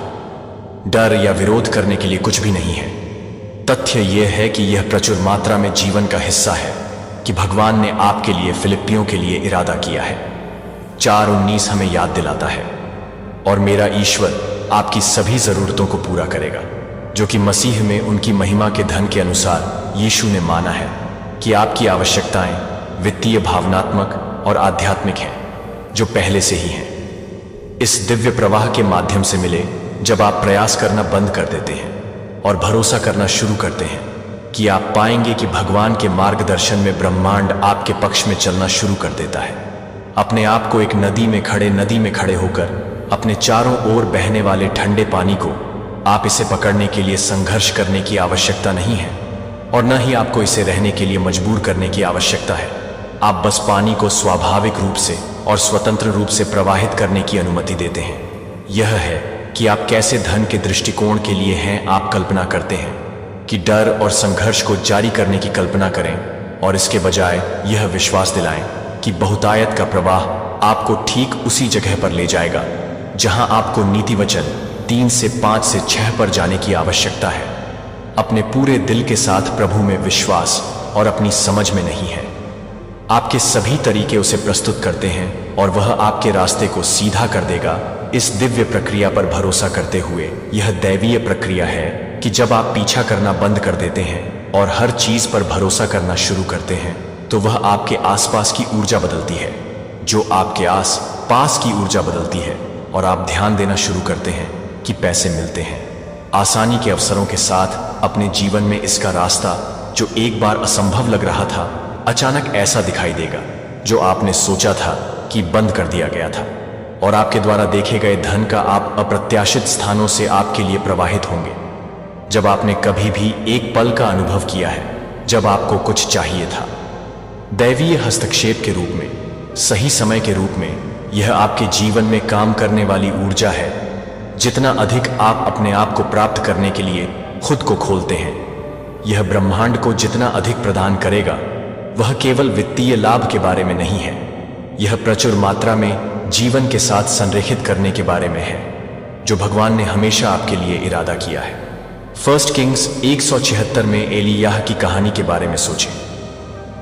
डर या विरोध करने के लिए कुछ भी नहीं है। तथ्य यह है कि यह प्रचुर मात्रा में जीवन का हिस्सा है कि भगवान ने आपके लिए, फिलिपियों के लिए इरादा किया है। 4:19 हमें याद दिलाता है, और मेरा ईश्वर आपकी सभी जरूरतों को पूरा करेगा, जो कि मसीह में उनकी महिमा के धन के अनुसार यीशु ने माना है कि आपकी आवश्यकताएं वित्तीय, भावनात्मक और आध्यात्मिक हैं, जो पहले से ही हैं। इस दिव्य प्रवाह के माध्यम से मिले जब आप प्रयास करना बंद कर देते हैं और भरोसा करना शुरू करते हैं, कि आप पाएंगे कि भगवान के मार्गदर्शन में ब्रह्मांड आपके पक्ष में चलना शुरू कर देता है। अपने आप को एक नदी में खड़े होकर अपने चारों ओर बहने वाले ठंडे पानी को, आप इसे पकड़ने के लिए संघर्ष करने की आवश्यकता नहीं है, और न ही आपको इसे रहने के लिए मजबूर करने की आवश्यकता है। आप बस पानी को स्वाभाविक रूप से और स्वतंत्र रूप से प्रवाहित करने की अनुमति देते हैं। यह है कि आप कैसे धन के दृष्टिकोण के लिए हैं। आप कल्पना करते हैं कि डर और संघर्ष को जारी करने की कल्पना करें, और इसके बजाय यह विश्वास दिलाएं कि बहुतायत का प्रवाह आपको ठीक उसी जगह पर ले जाएगा जहां आपको नीति वचन 3 से 5 से 6 पर जाने की आवश्यकता है। अपने पूरे दिल के साथ प्रभु में विश्वास और अपनी समझ में नहीं है। आपके सभी तरीके उसे प्रस्तुत करते हैं और वह आपके रास्ते को सीधा कर देगा। इस दिव्य प्रक्रिया पर भरोसा करते हुए, यह दैवीय प्रक्रिया है कि जब आप पीछा करना बंद कर देते हैं और हर चीज पर भरोसा करना शुरू करते हैं, तो वह आपके आसपास की ऊर्जा बदलती है, जो आपके आस पास की ऊर्जा बदलती है, और आप ध्यान देना शुरू करते हैं कि पैसे मिलते हैं आसानी के अवसरों के साथ अपने जीवन में। इसका रास्ता, जो एक बार असंभव लग रहा था, अचानक ऐसा दिखाई देगा जो आपने सोचा था कि बंद कर दिया गया था, और आपके द्वारा देखे गए धन का आप अप्रत्याशित स्थानों से आपके लिए प्रवाहित होंगे, जब आपने कभी भी एक पल का अनुभव किया है जब आपको कुछ चाहिए था। दैवीय हस्तक्षेप के रूप में, सही समय के रूप में, यह आपके जीवन में काम करने वाली ऊर्जा है। जितना अधिक आप अपने आप को प्राप्त करने के लिए खुद को खोलते हैं, यह ब्रह्मांड को जितना अधिक प्रदान करेगा। वह केवल वित्तीय लाभ के बारे में नहीं है, यह प्रचुर मात्रा में जीवन के साथ संरेखित करने के बारे में है, जो भगवान ने हमेशा आपके लिए इरादा किया है। 1 किंग्स 176 में एलियाह की कहानी के बारे में सोचें,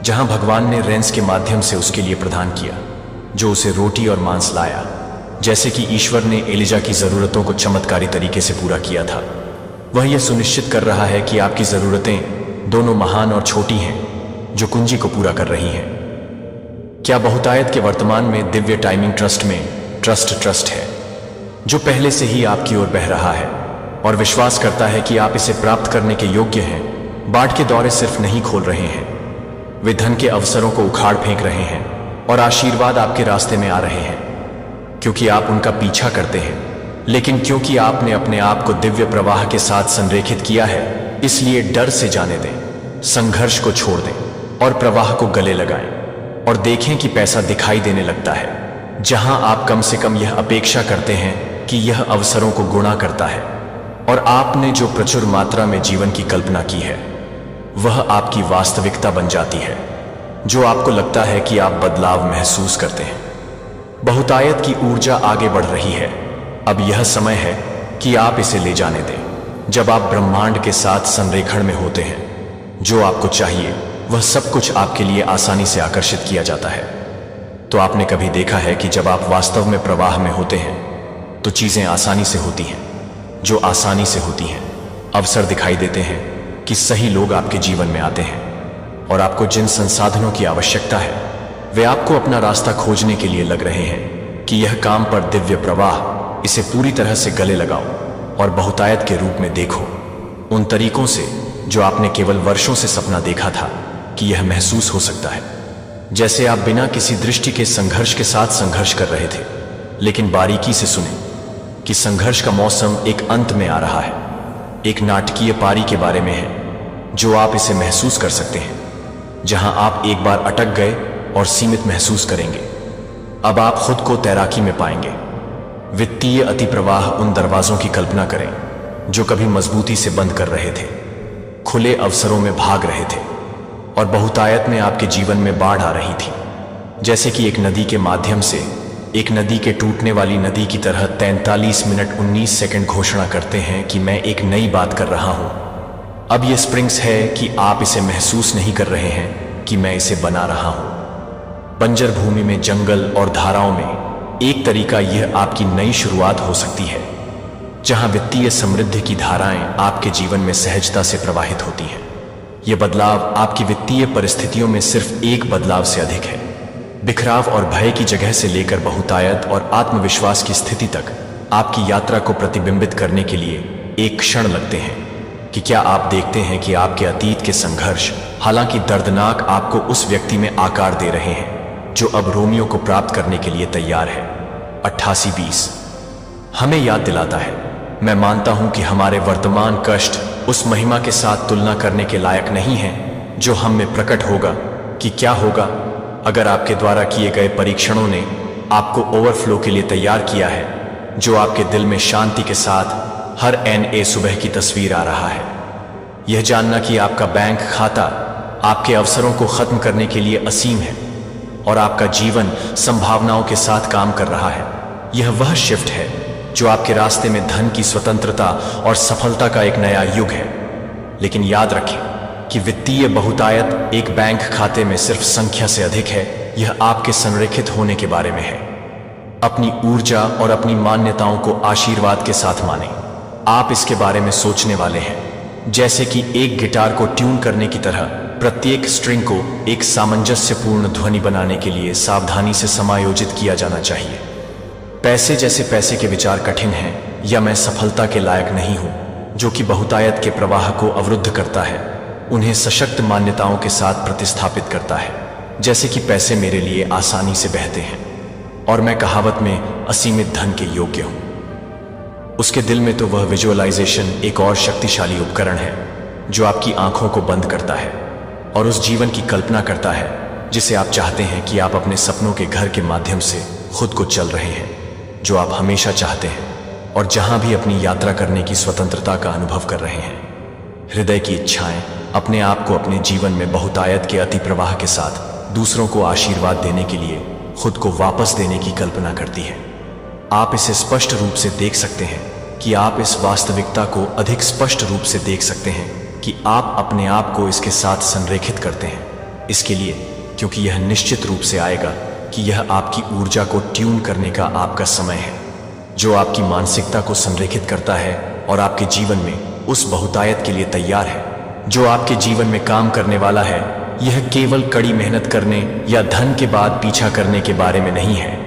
जहां भगवान ने रेंस के माध्यम से उसके लिए प्रदान किया, जो उसे रोटी और मांस लाया। जैसे कि ईश्वर ने एलिजा की जरूरतों को चमत्कारी तरीके से पूरा किया था, वह यह सुनिश्चित कर रहा है कि आपकी जरूरतें दोनों महान और छोटी हैं, जो कुंजी को पूरा कर रही हैं। क्या बहुतायत के वर्तमान में दिव्य टाइमिंग ट्रस्ट में ट्रस्ट है, जो पहले से ही आपकी ओर बह रहा है और विश्वास करता है कि आप इसे प्राप्त करने के योग्य हैं। बाढ़ के दौरे सिर्फ नहीं खोल रहे हैं, वे धन के अवसरों को उखाड़ फेंक रहे हैं, और आशीर्वाद आपके रास्ते में आ रहे हैं, क्योंकि आप उनका पीछा करते हैं। लेकिन क्योंकि आपने अपने आप को दिव्य प्रवाह के साथ संरेखित किया है, इसलिए डर से जाने दें, संघर्ष को छोड़ दें और प्रवाह को गले लगाएं, और देखें कि पैसा दिखाई देने लगता है, जहां आप कम से कम यह अपेक्षा करते हैं कि यह अवसरों को गुणा करता है। और आपने जो प्रचुर मात्रा में जीवन की कल्पना की है, वह आपकी वास्तविकता बन जाती है, जो आपको लगता है कि आप बदलाव महसूस करते हैं। बहुतायत की ऊर्जा आगे बढ़ रही है। अब यह समय है कि आप इसे ले जाने दें। जब आप ब्रह्मांड के साथ संरेखण में होते हैं, जो आपको चाहिए वह सब कुछ आपके लिए आसानी से आकर्षित किया जाता है। तो आपने कभी देखा है कि जब आप वास्तव में प्रवाह में होते हैं तो चीजें आसानी से होती हैं। जो आसानी से होती हैं, अवसर दिखाई देते हैं कि सही लोग आपके जीवन में आते हैं, और आपको जिन संसाधनों की आवश्यकता है वे आपको अपना रास्ता खोजने के लिए लग रहे हैं कि यह काम पर दिव्य प्रवाह, इसे पूरी तरह से गले लगाओ और बहुतायत के रूप में देखो, उन तरीकों से जो आपने केवल वर्षों से सपना देखा था कि यह महसूस हो सकता है। जैसे आप बिना किसी दृष्टि के संघर्ष के साथ संघर्ष कर रहे थे, लेकिन बारीकी से सुने कि संघर्ष का मौसम एक अंत में आ रहा है। एक नाटकीय पारी के बारे में है जो आप इसे महसूस कर सकते हैं, जहां आप एक बार अटक गए और सीमित महसूस करेंगे। अब आप खुद को तैराकी में पाएंगे। वित्तीय अतिप्रवाह उन दरवाजों की कल्पना करें जो कभी मजबूती से बंद कर रहे थे, खुले अवसरों में भाग रहे थे, और बहुतायत में आपके जीवन में बाढ़ आ रही थी। जैसे कि एक नदी के माध्यम से, एक नदी के टूटने वाली नदी की तरह 43 मिनट 19 सेकंड घोषणा करते हैं कि मैं एक नई बात कर रहा हूं। अब यह स्प्रिंग्स है कि आप इसे महसूस नहीं कर रहे हैं कि मैं इसे बना रहा हूं। बंजर भूमि में, जंगल और धाराओं में एक तरीका यह आपकी नई शुरुआत हो सकती है, जहां वित्तीय समृद्धि की धाराएं आपके जीवन में सहजता से प्रवाहित होती हैं। यह बदलाव आपकी वित्तीय परिस्थितियों में सिर्फ एक बदलाव से अधिक है। बिखराव और भय की जगह से लेकर बहुतायत और आत्मविश्वास की स्थिति तक आपकी यात्रा को प्रतिबिंबित करने के लिए एक क्षण लगते हैं। कि क्या आप देखते हैं कि आपके अतीत के संघर्ष, हालांकि दर्दनाक, आपको उस व्यक्ति में आकार दे रहे हैं जो अब रोमियो को प्राप्त करने के लिए तैयार है। 88-20 हमें याद दिलाता है, मैं मानता हूं कि हमारे वर्तमान कष्ट उस महिमा के साथ तुलना करने के लायक नहीं है जो हम में प्रकट होगा। कि क्या होगा अगर आपके द्वारा किए गए परीक्षणों ने आपको ओवरफ्लो के लिए तैयार किया है, जो आपके दिल में शांति के साथ हर NA सुबह की तस्वीर आ रहा है। यह जानना कि आपका बैंक खाता आपके अवसरों को खत्म करने के लिए असीम है और आपका जीवन संभावनाओं के साथ काम कर रहा है। यह वह शिफ्ट है जो आपके रास्ते में धन की स्वतंत्रता और सफलता का एक नया युग है। लेकिन याद रखें कि वित्तीय बहुतायत एक बैंक खाते में सिर्फ संख्या से अधिक है, यह आपके संरेखित होने के बारे में है। अपनी ऊर्जा और अपनी मान्यताओं को आशीर्वाद के साथ मानें। आप इसके बारे में सोचने वाले हैं जैसे कि एक गिटार को ट्यून करने की तरह, प्रत्येक स्ट्रिंग को एक सामंजस्यपूर्ण ध्वनि बनाने के लिए सावधानी से समायोजित किया जाना चाहिए। पैसे जैसे पैसे के विचार कठिन हैं, या मैं सफलता के लायक नहीं हूं, जो कि बहुतायत के प्रवाह को अवरुद्ध करता है, उन्हें सशक्त मान्यताओं के साथ प्रतिस्थापित करता है। जैसे कि पैसे मेरे लिए आसानी से बहते हैं और मैं कहावत में असीमित धन के योग्य हूं। उसके दिल में तो वह विजुअलाइजेशन एक और शक्तिशाली उपकरण है जो आपकी आंखों को बंद करता है और उस जीवन की कल्पना करता है जिसे आप चाहते हैं। कि आप अपने सपनों के घर के माध्यम से खुद को चल रहे हैं, जो आप हमेशा चाहते हैं, और जहां भी अपनी यात्रा करने की स्वतंत्रता का अनुभव कर रहे हैं। हृदय की इच्छाएं अपने आप को अपने जीवन में बहुतायत के अति प्रवाह के साथ दूसरों को आशीर्वाद देने के लिए खुद को वापस देने की कल्पना करती है। आप इसे स्पष्ट रूप से देख सकते हैं कि आप इस वास्तविकता को अधिक स्पष्ट रूप से देख सकते हैं कि आप अपने आप को इसके साथ संरेखित करते हैं। इसके लिए क्योंकि यह निश्चित रूप से आएगा कि यह आपकी ऊर्जा को ट्यून करने का आपका समय है, जो आपकी मानसिकता को संरेखित करता है और आपके जीवन में उस बहुतायत के लिए तैयार है जो आपके जीवन में काम करने वाला है। यह केवल कड़ी मेहनत करने या धन के बाद पीछा करने के बारे में नहीं है।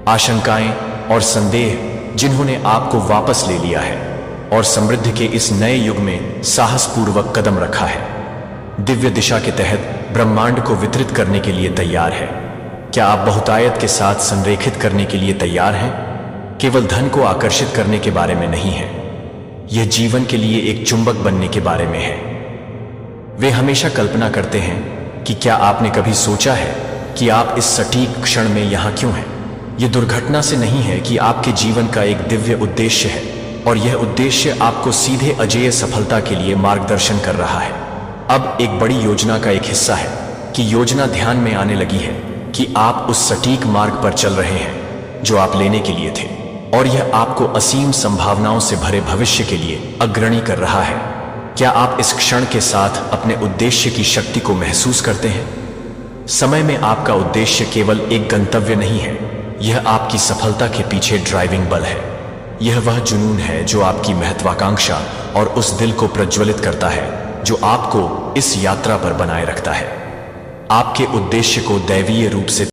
आशंकाएं और संदेह जिन्होंने आपको वापस ले लिया है और समृद्धि के इस नए युग में साहसपूर्वक कदम रखा है, दिव्य दिशा के तहत ब्रह्मांड को वितरित करने के लिए तैयार है। क्या आप बहुतायत के साथ संरेखित करने के लिए तैयार हैं? केवल धन को आकर्षित करने के बारे में नहीं है, यह जीवन के लिए एक चुंबक बनने के बारे में है। वे हमेशा कल्पना करते हैं कि क्या आपने कभी सोचा है कि आप इस सटीक क्षण में यहां क्यों हैं? यह दुर्घटना से नहीं है कि आपके जीवन का एक दिव्य उद्देश्य है, और यह उद्देश्य आपको सीधे अजेय सफलता के लिए मार्गदर्शन कर रहा है। अब एक बड़ी योजना का एक हिस्सा है कि योजना ध्यान में आने लगी है कि आप उस सटीक मार्ग पर चल रहे हैं जो आप लेने के लिए थे, और यह आपको असीम संभावनाओं से भरे भविष्य के लिए अग्रणी कर रहा है। क्या आप इस क्षण के साथ अपने उद्देश्य की शक्ति को महसूस करते हैं? समय में आपका उद्देश्य केवल एक गंतव्य नहीं है, यह आपकी सफलता के पीछे ड्राइविंग बल है। यह वह जुनून है जो आपकी महत्वाकांक्षा और उस दिल को प्रज्वलित करता है जो आपको इस यात्रा पर बनाए रखता है। आपके उद्देश्य को दैवीय रूप से